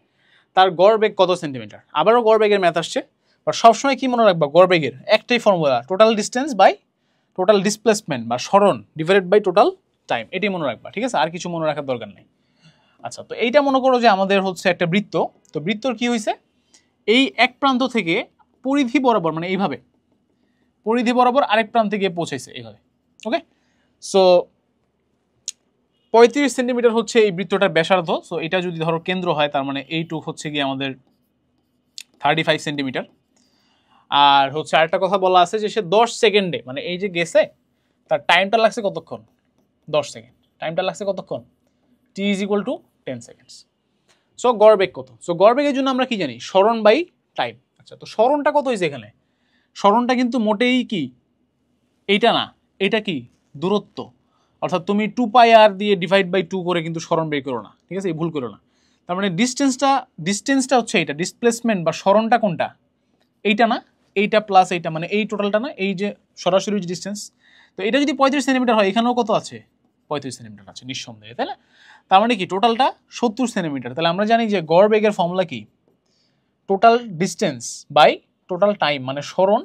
তার গড় বেগ কত সেন্টিমিটার? আবারও গড় বেগের ম্যাথ আসছে, বা সবসময় কি মনে রাখবা, গড় বেগের একটাই formula, total distance by total displacement বা সরণ ডিভাইডেড বাই টোটাল টাইম, এটাই মনে রাখবা, ঠিক আছে? আর কিছু মনে রাখার দরকার নেই। আচ্ছা, তো এইটা মনে করো যে আমাদের হচ্ছে একটা বৃত্ত, তো বৃত্তর কি হয়েছে, এই এক প্রান্ত থেকে পরিধি বরাবর, মানে এইভাবে পরিধি বরাবর আরেক প্রান্তে গিয়ে পৌঁছাইছে এইভাবে, ওকে? সো 35 সেন্টিমিটার হচ্ছে এই বৃত্তটার ব্যাসার্ধ। সো এটা যদি ধরো কেন্দ্র হয়, তার মানে এইটুক হচ্ছে গিয়ে আমাদের 35 সেন্টিমিটার। আর হচ্ছে আরেকটা কথা বলা আছে যে সে 10 সেকেন্ডে, মানে এই যে গেছে তার টাইমটা লাগছে কতক্ষণ, 10 সেকেন্ড, টাইমটা লাগছে কতক্ষণ, t = 10 সেকেন্ডস। সো গড় বেগ কত? সো গড় বেগের জন্য আমরা কি জানি, সরণ বাই টাইম। আচ্ছা, তো সরণটা কত হয়েছে এখানে? সরণটা কিন্তু মোটেই কি এইটা না, এটা কি দূরত্ব, অর্থাৎ তুমি 2πr দিয়ে ডিভাইড বাই 2 করে কিন্তু সরণ বের করো না, ঠিক আছে? এই ভুল করো না। তার মানে ডিস্টেন্সটা হচ্ছে এইটা, ডিসপ্লেসমেন্ট বা সরণটা কোনটা, এইটা না, এইটা প্লাস এইটা, মানে এই টোটালটা না, এই যে সরাসরি যে ডিস্টেন্স। তো এটা যদি 35 সেন্টিমিটার হয়, এখানেও কত আছে, 35 সেন্টিমিটার আছে নিঃসন্দেহে, তাই না? তার মানে কি টোটালটা 70 সেন্টিমিটার। তাহলে আমরা জানি যে গড় বেগের ফর্মুলা কি, total distance by total time, মানে সরণ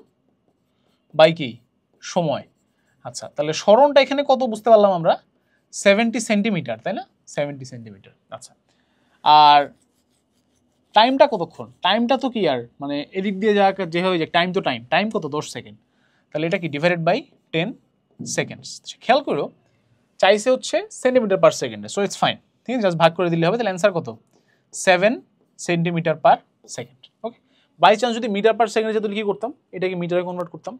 বাই কি সময়। আচ্ছা, তাহলে সরণটা এখানে কত বুঝতে পারলাম আমরা, 70 সেন্টিমিটার, তাই না? 70 সেন্টিমিটার। আচ্ছা, আর টাইমটা কতক্ষণ, টাইমটা তো কি আর মানে এদিক দিয়ে যা যেভাবে যে টাইম তো টাইম কত, 10 সেকেন্ড। তাহলে এটা কি ডিভাইডেড বাই 10 সেকেন্ডস। খেয়াল করো, চাইছে হচ্ছে সেন্টিমিটার পার সেকেন্ডে, সো ইটস ফাইন, ঠিক আছে? জাস্ট ভাগ করে দিলে হবে। তাহলে অ্যান্সার কত, 7 centimeter per second. Okay, by chance যদি মিটার পার সেকেন্ডে যেত কি করতাম, এটাকে মিটারে কনভার্ট করতাম,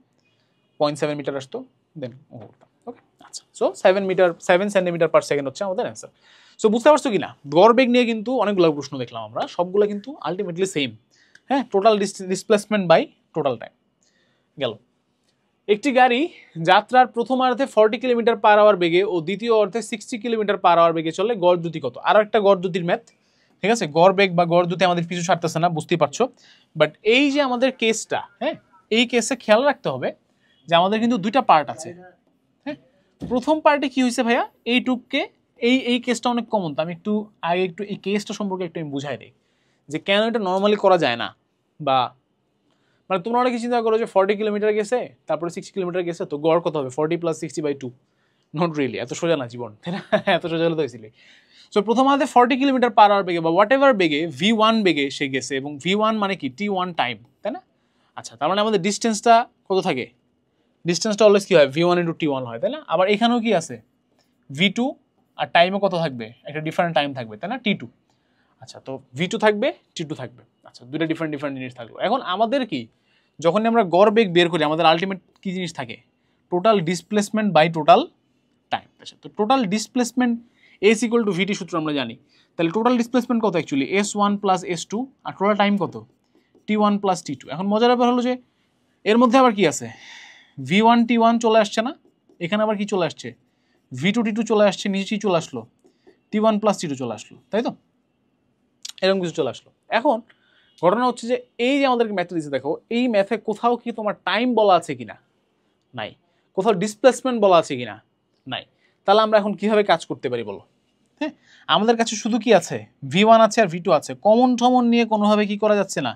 0.7 মিটার আসতো, দেন করতাম। ওকে, আচ্ছা, সো 7 সেন্টিমিটার পার সেকেন্ড হচ্ছে আমাদের অ্যান্সার। সো বুঝতে পারছো কিনা, গড় বেগ নিয়ে কিন্তু অনেকগুলো প্রশ্ন দেখলাম আমরা, সবগুলো কিন্তু আলটিমেটলি সেম, হ্যাঁ, total displacement by total time. গেল। একটি গাড়ি যাত্রার প্রথমার্ধে 40 কিলোমিটার পার আওয়ার বেগে ও দ্বিতীয় অর্ধে 60 কিলোমিটার পার আওয়ার বেগে চলে, গড় দ্রুতি কত? আরও একটা গড় দ্রুতির ম্যাথ, ঠিক আছে? গড় বেগ বা গড় দ্রুতি আমাদের পিছু ছাড়তেছে না, বুঝতেই পারছো। বাট এই যে আমাদের কেসটা, হ্যাঁ, এই কেসে খেয়াল রাখতে হবে যে আমাদের কিন্তু দুইটা পার্ট আছে, হ্যাঁ। প্রথম পার্টে কি হয়েছে ভাইয়া, এইটুককে এই কেসটা অনেক কমন, তো আমি একটু আগে একটু এই কেসটা সম্পর্কে একটু আমি বুঝাই দিই যে কেন এটা নর্মালি করা যায় না। বা মানে তোমরা অনেকে চিন্তা করো যে 40 কিলোমিটার গেছে তারপরে 60 কিলোমিটার গেছে, তো গড় কত হবে? 40 + 60/2। নট রিয়েলি, এত সোজা না জীবন, তাই না? এত সোজা হলে তো হয়েছিলি। সো প্রথম হাতে 40 কিলোমিটার পার আওয়ার বেগে বা হোয়াট এভার বেগে V1 বেগে সে গেছে, এবং V1 মানে কি T1 টাইম, তাই না? আচ্ছা, তার মানে আমাদের ডিস্টেন্সটা কত থাকে? ডিস্টেন্সটা অলওয়েজ কি হয়? V1 × T1 হয়, তাই না? আবার এখানেও কি আছে? V2, আর টাইমও কত থাকবে? একটা ডিফারেন্ট টাইম থাকবে, তাই না? T2। আচ্ছা, তো V2 থাকবে, T2 থাকবে। আচ্ছা, দুটো ডিফারেন্ট ডিফারেন্ট জিনিস থাকলো। এখন আমাদের কি, যখন আমরা গড় বেগ বের করি আমাদের আলটিমেট কি জিনিস থাকে? Total displacement by total time. আচ্ছা, তো টোটাল ডিসপ্লেসমেন্ট S = VT সূত্র আমরা জানি। তাহলে টোটাল ডিসপ্লেসমেন্ট কত অ্যাকচুয়ালি? S1 + S2, আর টোটাল টাইম কত? T1 + T2। এখন মজার ব্যাপার হলো যে এর মধ্যে আবার কি আছে? V1 T1 চলে আসছে না, এখানে আবার কি চলে আসছে? V2 T2 চলে আসছে, নিচেই চলে আসলো T1 + T2 চলে আসলো, তাই তো? এরকম কিছু চলে আসলো। এখন ঘটনা হচ্ছে যে এই যে আমাদেরকে ম্যাথ দিচ্ছে, দেখো এই ম্যাথে কোথাও কি তোমার টাইম বলা আছে কিনা? নাই। কোথাও ডিসপ্লেসমেন্ট বলা আছে কিনা? নাই। তাহলে আমরা এখন কিভাবে কাজ করতে পারি বলো? হ্যাঁ, আমাদের কাছে শুধু কি আছে? V1 আছে আর V2 আছে। কমন টমন নিয়ে কোনোভাবে কি করা যাচ্ছে না?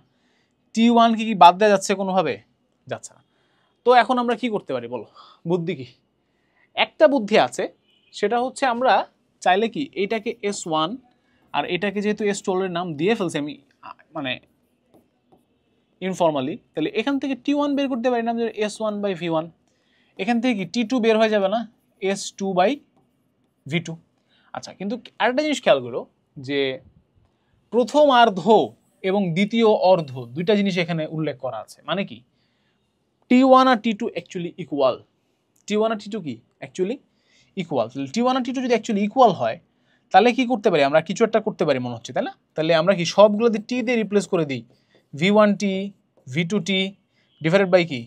T1 কি বাদ দেওয়া যাচ্ছে কোনোভাবে? যাচ্ছে না। তো এখন আমরা কি করতে পারি বলো? বুদ্ধি কি? একটা বুদ্ধি আছে, সেটা হচ্ছে আমরা চাইলে কি এইটাকে S1 আর এটাকে যেহেতু S2 এর নাম দিয়ে ফেলছি আমি মানে ইনফর্মালি, তাহলে এখান থেকে T1 বের করতে পারি না, S1/V1। এখান থেকে কি T2 বের হয়ে যাবে না? S2/V2। আচ্ছা, কিন্তু আরেকটা জিনিস খেয়াল করো যে প্রথম অর্ধ এবং দ্বিতীয় অর্ধ দুইটা জিনিস এখানে উল্লেখ করা আছে। মানে কি T1 আর T2 অ্যাকচুয়ালি ইকুয়াল। T1 আর T2 কি অ্যাকচুয়ালি ইকুয়াল। T1 আর T2 যদি অ্যাকচুয়ালি ইকুয়াল হয় তাহলে কি করতে পারি? আমরা কিছু একটা করতে পারি মনে হচ্ছে, তাই না? তাহলে আমরা কি সবগুলো দিয়ে T দিয়ে রিপ্লেস করে দিই। V1T V2T ডিভাইডেড বাই কি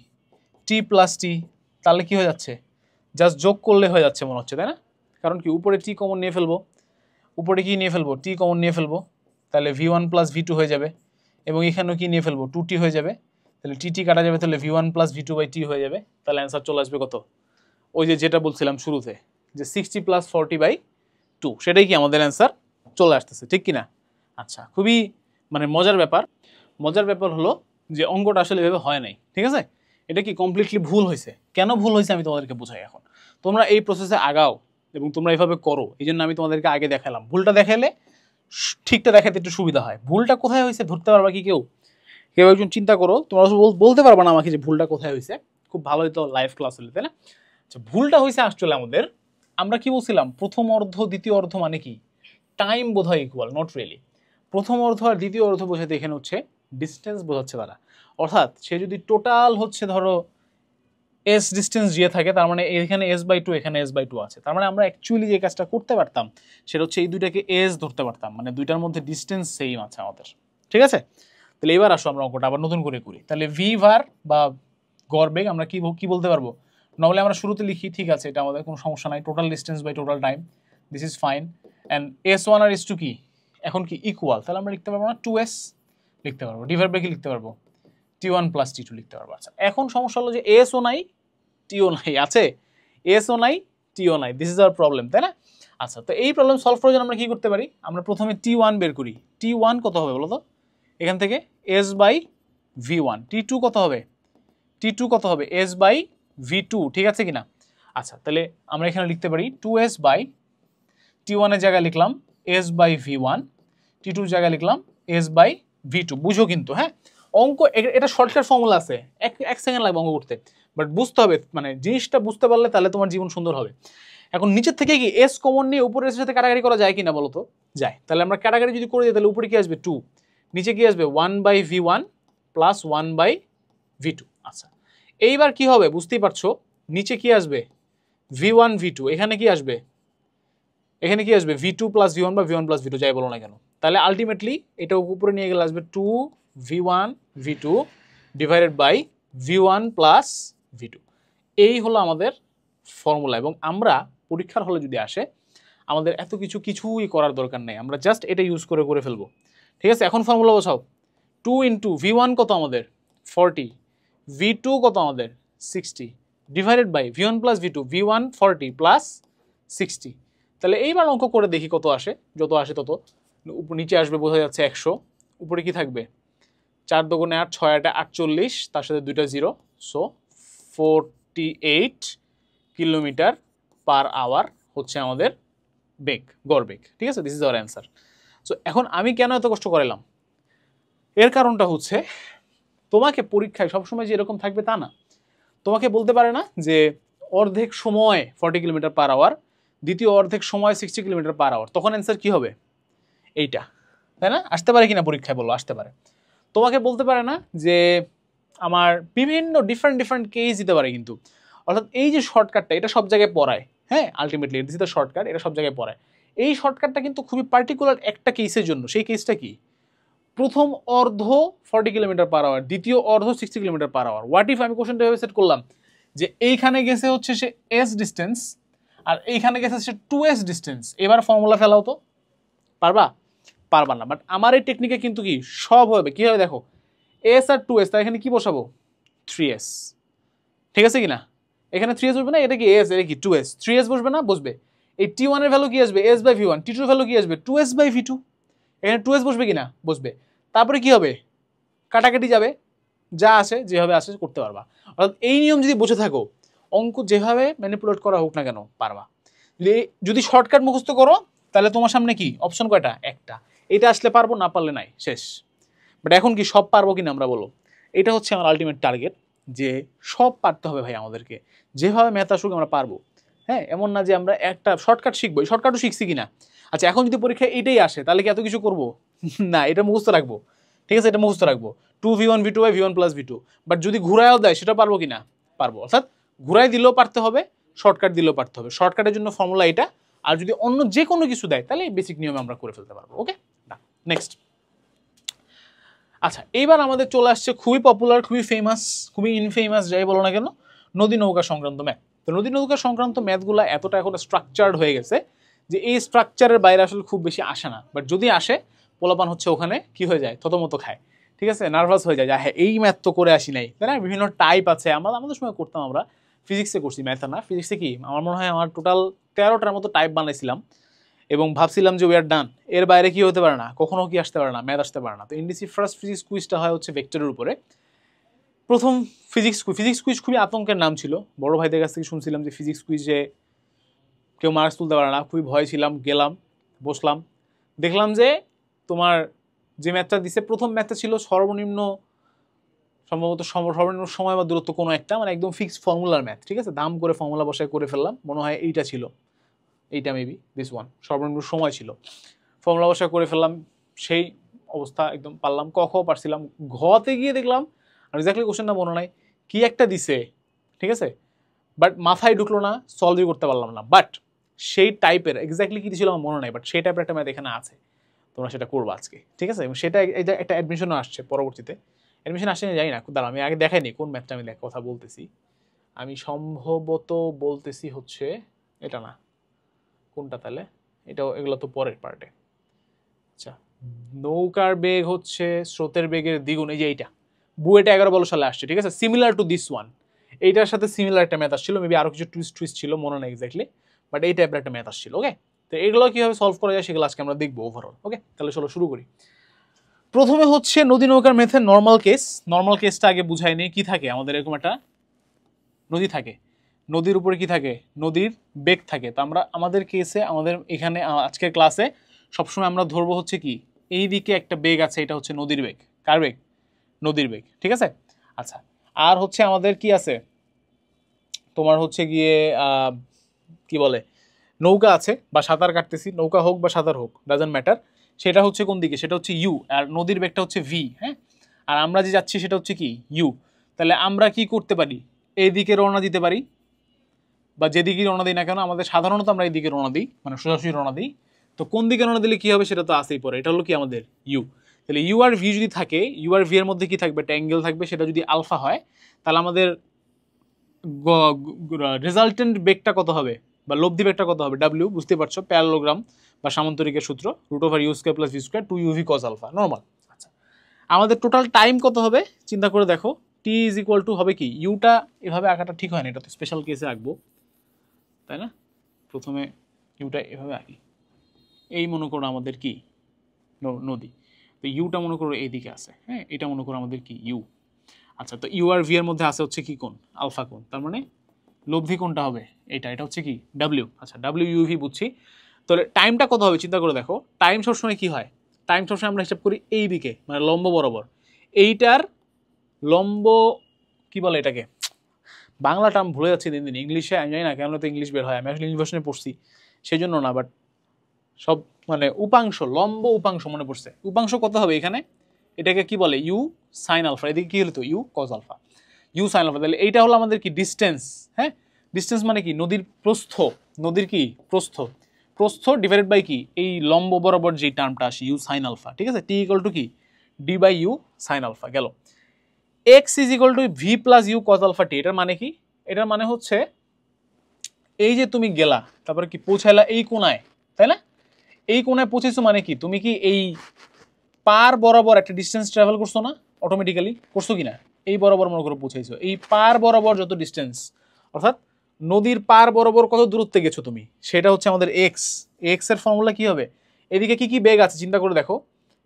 T + T। তাহলে কি হয়ে যাচ্ছে? জাস্ট যোগ করলে হয়ে যাচ্ছে মনে হচ্ছে, তাই না? কারণ কি উপরে T কমন নিয়ে ফেলবো, উপরে কি নিয়ে ফেলবো? T কমন নিয়ে ফেলবো, তাহলে V1 + V2 হয়ে যাবে, এবং এখানেও কি নিয়ে ফেলবো? 2T হয়ে যাবে, তাহলে T কাটা যাবে, তাহলে V1 + V2/T হয়ে যাবে। তাহলে অ্যান্সার চলে আসবে কত? ওই যেটা বলছিলাম শুরুতে যে 60 + 40/2, সেটাই কি আমাদের অ্যান্সার চলে আসতেছে, ঠিক কি না? আচ্ছা, খুবই মানে মজার ব্যাপার। মজার ব্যাপার হলো যে অঙ্কটা আসলে এভাবে হয় নাই, ঠিক আছে? এটা কি কমপ্লিটলি ভুল হয়েছে। কেন ভুল হয়েছে আমি তোমাদেরকে বোঝাই। এখন তোমরা এই প্রসেসে আগাও এবং তোমরা এইভাবে করো, এই জন্য আমি তোমাদেরকে আগে দেখালাম। ভুলটা দেখালে ঠিকটা দেখাতে একটু সুবিধা হয়। ভুলটা কোথায় হয়েছে ধরতে পারবা কি কেউ? কেউ একজন চিন্তা করো, তোমরা বলতে পারবা না আমাকে যে ভুলটা কোথায় হয়েছে? খুব ভালোই তো লাইভ ক্লাস হলে, তাই না? আচ্ছা, ভুলটা হয়েছে আসলে আমাদের, আমরা কি বলছিলাম প্রথম অর্ধ দ্বিতীয় অর্ধ মানে কি টাইম বোধহয় ইকুয়াল। Not really. প্রথম অর্ধ আর দ্বিতীয় অর্ধ বোঝাতে এখানে হচ্ছে ডিস্টেন্স বোঝাচ্ছে তারা। অর্থাৎ সে যদি টোটাল হচ্ছে ধরো S ডিস্টেন্স দিয়ে থাকে, তার মানে এখানে S/2 এখানে S/2 আছে, তার মানে আমরা অ্যাকচুয়ালি যে কাজটা করতে পারতাম সেটা হচ্ছে এই দুইটাকে S ধরতে পারতাম, মানে দুইটার মধ্যে ডিস্টেন্স সেম আছে আমাদের, ঠিক আছে? তাহলে এবার আসো আমরা অঙ্কটা আবার নতুন করে করি। তাহলে V var বা গড় বেগ আমরা কি বলতে পারবো? নর্মালি আমরা শুরুতে লিখি, ঠিক আছে, এটা আমাদের কোনো সমস্যা নাই। Total distance by total time, this is fine. And S1 আর S2 কি এখন কি ইকুয়াল, তাহলে আমরা লিখতে পারবো না 2S লিখতে পারবো, ডিভাইড বাই কি লিখতে পারবো? T1 + T2 লিখতে পারবো। আচ্ছা, এখন সমস্যা হলো যে এসও নাই টিও নাই, আছে এসও নাই টিও নাই, দিস ইজ আওয়ার প্রবলেম, তাই না? আচ্ছা, তো এই প্রবলেম সলভ করার জন্য আমরা কি করতে পারি? আমরা প্রথমে T1 বের করি। T1 কত হবে বলো তো? এখান থেকে S/V1। T2 কত হবে? T2 কত হবে? S/V2, ঠিক আছে কিনা? আচ্ছা, তাহলে আমরা এখানে লিখতে পারি 2S/T1 এর জায়গায় লিখলাম S/V1, T2 এর জায়গায় লিখলাম S/V2। বুঝো কিন্তু, হ্যাঁ, অঙ্ক এটা শর্টকাট ফর্মুলা আছে, এক সেকেন্ড লাগবে অঙ্ক করতে, বাট বুঝতে হবে, মানে জিনিসটা বুঝতে পারলে তাহলে তোমার জীবন সুন্দর হবে। এখন নিচের থেকে কি S কমন নিয়ে উপরের সাথে কাটাকাটি করা যায় কিনা বলো তো? যায়। তাহলে আমরা কাটাকাটি যদি করে দিই তাহলে উপরে কি আসবে? 2, নিচে কি আসবে? 1/V1 + 1/V2। আচ্ছা, এইবার কি হবে বুঝতেই পারছো, নিচে কি আসবে? V1 V2, এখানে কি আসবে? এখানে কি আসবে? V2 + V1 বা V1 + V2, যাই বলো না কেন। তাহলে আলটিমেটলি এটা উপরে নিয়ে গেলে আসবে 2V1 V2 divided by V1 + V2। এই হলো আমাদের ফর্মুলা। এবং আমরা পরীক্ষার হলে যদি আসে আমাদের এত কিছুই করার দরকার নেই, আমরা জাস্ট এটা ইউজ করে ফেলবো। ঠিক আছে, এখন ফর্মুলা বসাও। 2 ইন্টু V1 কত আমাদের 40, V2 কত আমাদের 60, divided by V1 plus V2, V1 40 plus 60। তাহলে এইবার অঙ্ক করে দেখি কত আসে, যত আসে তত। নিচে আসবে বোঝা যাচ্ছে 100, উপরে কি থাকবে 4 দুগুণে 8, 6 8 48, তার সাথে 2টা 0, সো 48 কিলোমিটার পার আওয়ার হচ্ছে আমাদের বেগ, গড় বেগ। ঠিক আছে, this is our answer. So এখন আমি কেন এত কষ্ট করালাম, এর কারণটা হচ্ছে তোমাকে পরীক্ষায় সবসময় যে এরকম থাকবে তা না। তোমাকে বলতে পারে না যে অর্ধেক সময় 40 কিলোমিটার পার আওয়ার, দ্বিতীয় অর্ধেক সময় 60 কিলোমিটার পার আওয়ার, তখন অ্যান্সার কি হবে এইটা, তাই না? আসতে পারে কিনা পরীক্ষায়, বলো আসতে পারে। তোমাকে বলতে পারে না যে আমার বিভিন্ন ডিফারেন্ট কেস দিতে পারে, কিন্তু অর্থাৎ এই যে শর্টকাটটা এটা সব জায়গায় পড়ায়, হ্যাঁ ultimately this is the shortcut, এটা সব জায়গায় পড়ায়। এই শর্টকাটটা কিন্তু খুবই পার্টিকুলার একটা কেসের জন্য। সেই কেসটা কি, প্রথম অর্ধ 40 কিলোমিটার পার আওয়ার, দ্বিতীয় অর্ধ 60 kilometer per hour. What if আমি কোশ্চেনটা এভাবে সেট করলাম যে এইখানে গেছে হচ্ছে সে এস ডিস্টেন্স আর এইখানে গেছে সে 2s ডিস্টেন্স, এবার ফর্মুলা ফেলাও তো, পারবা? পারবা না। বাট আমার এই টেকনিকে কিন্তু কি সব হবে, কি হবে দেখো, এস আর 2s, তাই এখানে কি বসাবো 3s। ঠিক আছে কিনা, এখানে 3s বসবে না, এটা কি এস, এটা কি 2s, 3s বসবে না, বসবে। এই t1 এর ভ্যালু কি আসবে s বাই v1, t2 এর ভ্যালু কি আসবে 2s বাই v2, এখানে 2s বসবে কিনা, বসবে। তারপরে কি হবে, কাটাকাটি যাবে, যা আসে যেভাবে আসে করতে পারবা। অর্থাৎ এই নিয়ম যদি বুঝে থাকো, অঙ্ক যেভাবে ম্যানিপুলেট করা হোক না কেন পারবা। যদি শর্টকাট মুখস্থ করো তাহলে তোমার সামনে কি অপশন কয়টা, একটা, এটা আসলে পারবো, না পারলে নাই, শেষ। বাট এখন কি সব পারবো কিনা আমরা বলো, এটা হচ্ছে আমার আলটিমেট টার্গেট, যে সব পারতে হবে ভাই আমাদেরকে, যেভাবে ম্যাথ আসুক আমরা পারবো। হ্যাঁ, এমন না যে আমরা একটা শর্টকাট শিখবো, এই শর্টকাটও শিখছি কিনা। আচ্ছা এখন যদি পরীক্ষায় এটাই আসে তাহলে কি এত কিছু করবো না, এটা মুখস্থ রাখবো। ঠিক আছে, এটা মুখস্থ রাখবো 2v1 v2 by v1 plus v2। But যদি ঘুরায়ও দেয় সেটা পারবো কিনা, পারবো। অর্থাৎ ঘুরাই দিলেও পারতে হবে, শর্টকাট দিলেও পারতে হবে। শর্টকাটের জন্য ফর্মুলা এটা, আর যদি অন্য যে কোনো কিছু দেয় তাহলে এই বেসিক নিয়মে আমরা করে ফেলতে পারবো। ওকে, নেক্সট। আচ্ছা এইবার আমাদের চলে আসছে খুবই পপুলার, খুবই ফেমাস, খুবই ইনফেমাস যাই বলো না কেন, নদী নৌকা সংক্রান্ত ম্যাথ। তো নদী নৌকা সংক্রান্ত ম্যাথগুলো এতটা এখন স্ট্রাকচার্ড হয়ে গেছে যে এই স্ট্রাকচারের বাইরে আসলে খুব বেশি আসে না। বাট যদি আসে পোলাপান হচ্ছে ওখানে কি হয়ে যায়, থতমত খায়। ঠিক আছে, নার্ভাস হয়ে যায় যে হ্যাঁ এই ম্যাথ তো করে আসি নাই, তাই না? বিভিন্ন টাইপ আছে, আমাদের সময় করতাম, আমরা ফিজিক্সে করছি, ম্যাথে না। ফিজিক্সে কি আমার মনে হয় আমার টোটাল 13টার মতো টাইপ বানাইছিলাম এবং ভাবছিলাম যে উই আর ডান, এর বাইরে কি হতে পারে না, কখনো কি আসতে পারে না, ম্যাথ আসতে পারে না। তো ইন্ডিসি ফার্স্ট ফিজিক্স কুইজটা হয় হচ্ছে ভেক্টরের উপরে। প্রথম ফিজিক্স কুইজ খুবই আতঙ্কের নাম ছিল, বড় ভাইদের কাছ থেকে শুনছিলাম যে ফিজিক্স কুইজে কেউ মার্কস তুলতে পারে না, খুবই ভয় ছিলাম। গেলাম, বসলাম, দেখলাম যে তোমার যে ম্যাথটা দিছে, প্রথম ম্যাথটা ছিল সর্বনিম্ন, সম্ভবত সর্বনিম্ন সময় বা দূরত্ব কোনো একটা, মানে একদম ফিক্সড ফর্মুলার ম্যাথ। ঠিক আছে, দাম করে ফর্মুলা বসায় করে ফেললাম, মনে হয় এইটা ছিল, এইটা মেবি দিস ওয়ান, সর্বনিম্ন সময় ছিল, ফর্মুলা বসায় করে ফেললাম, সেই অবস্থা একদম পারলাম। ক খ পারছিলাম, ঘতে গিয়ে দেখলাম আর এক্স্যাক্টলি কোশ্চেনটা মনে নাই, কি একটা দিছে, ঠিক আছে, বাট মাথায় ঢুকলো না, সলভই করতে পারলাম না। বাট সেই টাইপের এক্স্যাক্টলি কী ছিল আমার মনে নাই, বাট সেই টাইপের একটা ম্যাথ এখানে আছে, তোমরা সেটা করবো আজকে। ঠিক আছে, এবং সেটা একটা অ্যাডমিশনও আসছে পরবর্তীতে, অ্যাডমিশন আসছে না জানি না, দাঁড়া আমি আগে দেখাইনি কোন ম্যাথটা আমি কথা বলতেছি। আমি সম্ভবত বলতেছি হচ্ছে এটা না, কোনটা তাহলে, এটাও, এগুলো তো পরের পার্টে। আচ্ছা, নৌকার বেগ হচ্ছে স্রোতের বেগের দ্বিগুণ, এই যে এইটা বুয়েটে 11-12 সালে আসছে। ঠিক আছে, সিমিলার টু দিস ওয়ান, এইটার সাথে সিমিলার একটা ম্যাথ আসছিল, মেবি আরো কিছু টুইস্ট ছিল, মনে নেই এক্স্যাক্টলি, বাট এই টাইপের একটা ম্যাথ আসছিল। ওকে, তো এগুলো কিভাবে সলভ করা যায় সেগুলো আজকে আমরা দেখবো ওভারঅল। ওকে, তাহলে চলো শুরু করি। প্রথমে হচ্ছে নদী নৌকার ম্যাথের নর্মাল কেস। নর্মাল কেসটা আগে বুঝাই নেই। কি থাকে আমাদের, এরকম একটা নদী থাকে, নদীর উপরে কি থাকে, নদীর বেগ থাকে। তো আমরা আমাদের কেসে, আমাদের এখানে আজকের ক্লাসে সবসময় আমরা ধরবো হচ্ছে কি, এই দিকে একটা বেগ আছে, এটা হচ্ছে নদীর বেগ। কার বেগ, নদীর বেগ। ঠিক আছে, আচ্ছা আর হচ্ছে আমাদের কি আছে, তোমার হচ্ছে গিয়ে কি বলে, নৌকা আছে বা সাঁতার কাটতেছি, নৌকা হোক বা সাঁতার হোক ডাজন্ট ম্যাটার, সেটা হচ্ছে কোন দিকে, সেটা হচ্ছে ইউ, আর নদীর বেগটা হচ্ছে ভি। হ্যাঁ, আর আমরা যে যাচ্ছি সেটা হচ্ছে কি ইউ। তাহলে আমরা কি করতে পারি, এই দিকে রওনা দিতে পারি, বা যেদিকে রওনা দিই না কেন, আমাদের সাধারণত আমরা এইদিকে রওনা দিই, মানে সোজাসুজি রওনা দিই। তো কোন দিকে রওনা দিলে কি হবে সেটা তো আসেই পরে, এটা হলো কি আমাদের ইউ। তাহলে ইউ আর ভি যদি থাকে, ইউ আর ভি এর মধ্যে কি থাকবে, একটা অ্যাঙ্গেল থাকবে, সেটা যদি আলফা হয় তাহলে আমাদের রেজাল্টেন্ট বেগটা কত হবে বা লব্ধি বেগটা কত হবে, ডাব্লিউ বুঝতে পারছো, প্যারালোগ্রাম বা সামান্তরিকের সূত্র √/u² + v² 2uv cos alpha normal. আচ্ছা, আমাদের টোটাল টাইম কত হবে চিন্তা করে দেখো, t = হবে কি, ইউটা এভাবে আঁকাটা ঠিক হয় না, এটা তো স্পেশাল কেসে আঁকবো তাই না, প্রথমে ইউটা এভাবে আঁকি, এই মনে করো আমাদের কি নদী, তো ইউটা মনে করো এইদিকে আছে, হ্যাঁ এটা মনে করো আমাদের কি ইউ। আচ্ছা, তো ইউ আর ভি এর মধ্যে আছে হচ্ছে কি কোণ, আলফা কোণ, তার মানে লব্ধি কোণটা হবে এটা হচ্ছে কি ডাব্লিউ। আচ্ছা, ডাব্লিউ ইউভি বুঝছি, তাহলে টাইমটা কত হবে চিন্তা করে দেখো, টাইম সবসময় কি হয়, টাইম সবসময় আমরা হিসাব করি এই দিকে মানে লম্ব বরাবর, এইটার লম্ব কি বলে এটাকে, বাংলা টার্ম ভুলে যাচ্ছি দিন দিন, ইংলিশে আমি জানি না কেন তো ইংলিশ বের হয়, আমি আসলে ইংলিশ পড়ছি সেই জন্য না, বাট সব মানে উপাংশ, লম্ব উপাংশ মনে পড়ছে, উপাংশ কত হবে এখানে, এটাকে কি বলে ইউ সাইন আলফা, এদিকে কি হলো তো U cos alpha, U sine alpha, তাহলে এইটা হলো আমাদের কি ডিস্টেন্স, হ্যাঁ ডিস্টেন্স মানে কি নদীর প্রস্থ, নদীর কি প্রস্থ, প্রস্থ ডিভাইডেড বাই কি এই লম্ব বরাবর যে টার্মটা আসে ইউ সাইন আলফা, ঠিক আছে, টি ইকুয়াল টু কি d/u সাইন আলফা গেল, x = v + u cos alpha টি, এটার মানে কি, এটার মানে হচ্ছে এই যে তুমি গেলা তারপরে কি পৌঁছাইলা এই কোণায় তাই না, এই কোণায় পৌঁছেছো মানে কি তুমি কি এই পার বরাবর একটা ডিস্টেন্স ট্রাভেল করছো না, অটোমেটিক্যালি করছো কিনা, এই বরাবর মনে করে পৌঁছাইছো, এই পার বরাবর যত ডিস্টেন্স অর্থাৎ নদীর পার বরাবর কত দূরত্বে গেছো তুমি, সেটা হচ্ছে আমাদের এক্স, এক্স এর ফর্মুলা কি হবে, এদিকে কি কি বেগ আছে চিন্তা করে দেখো,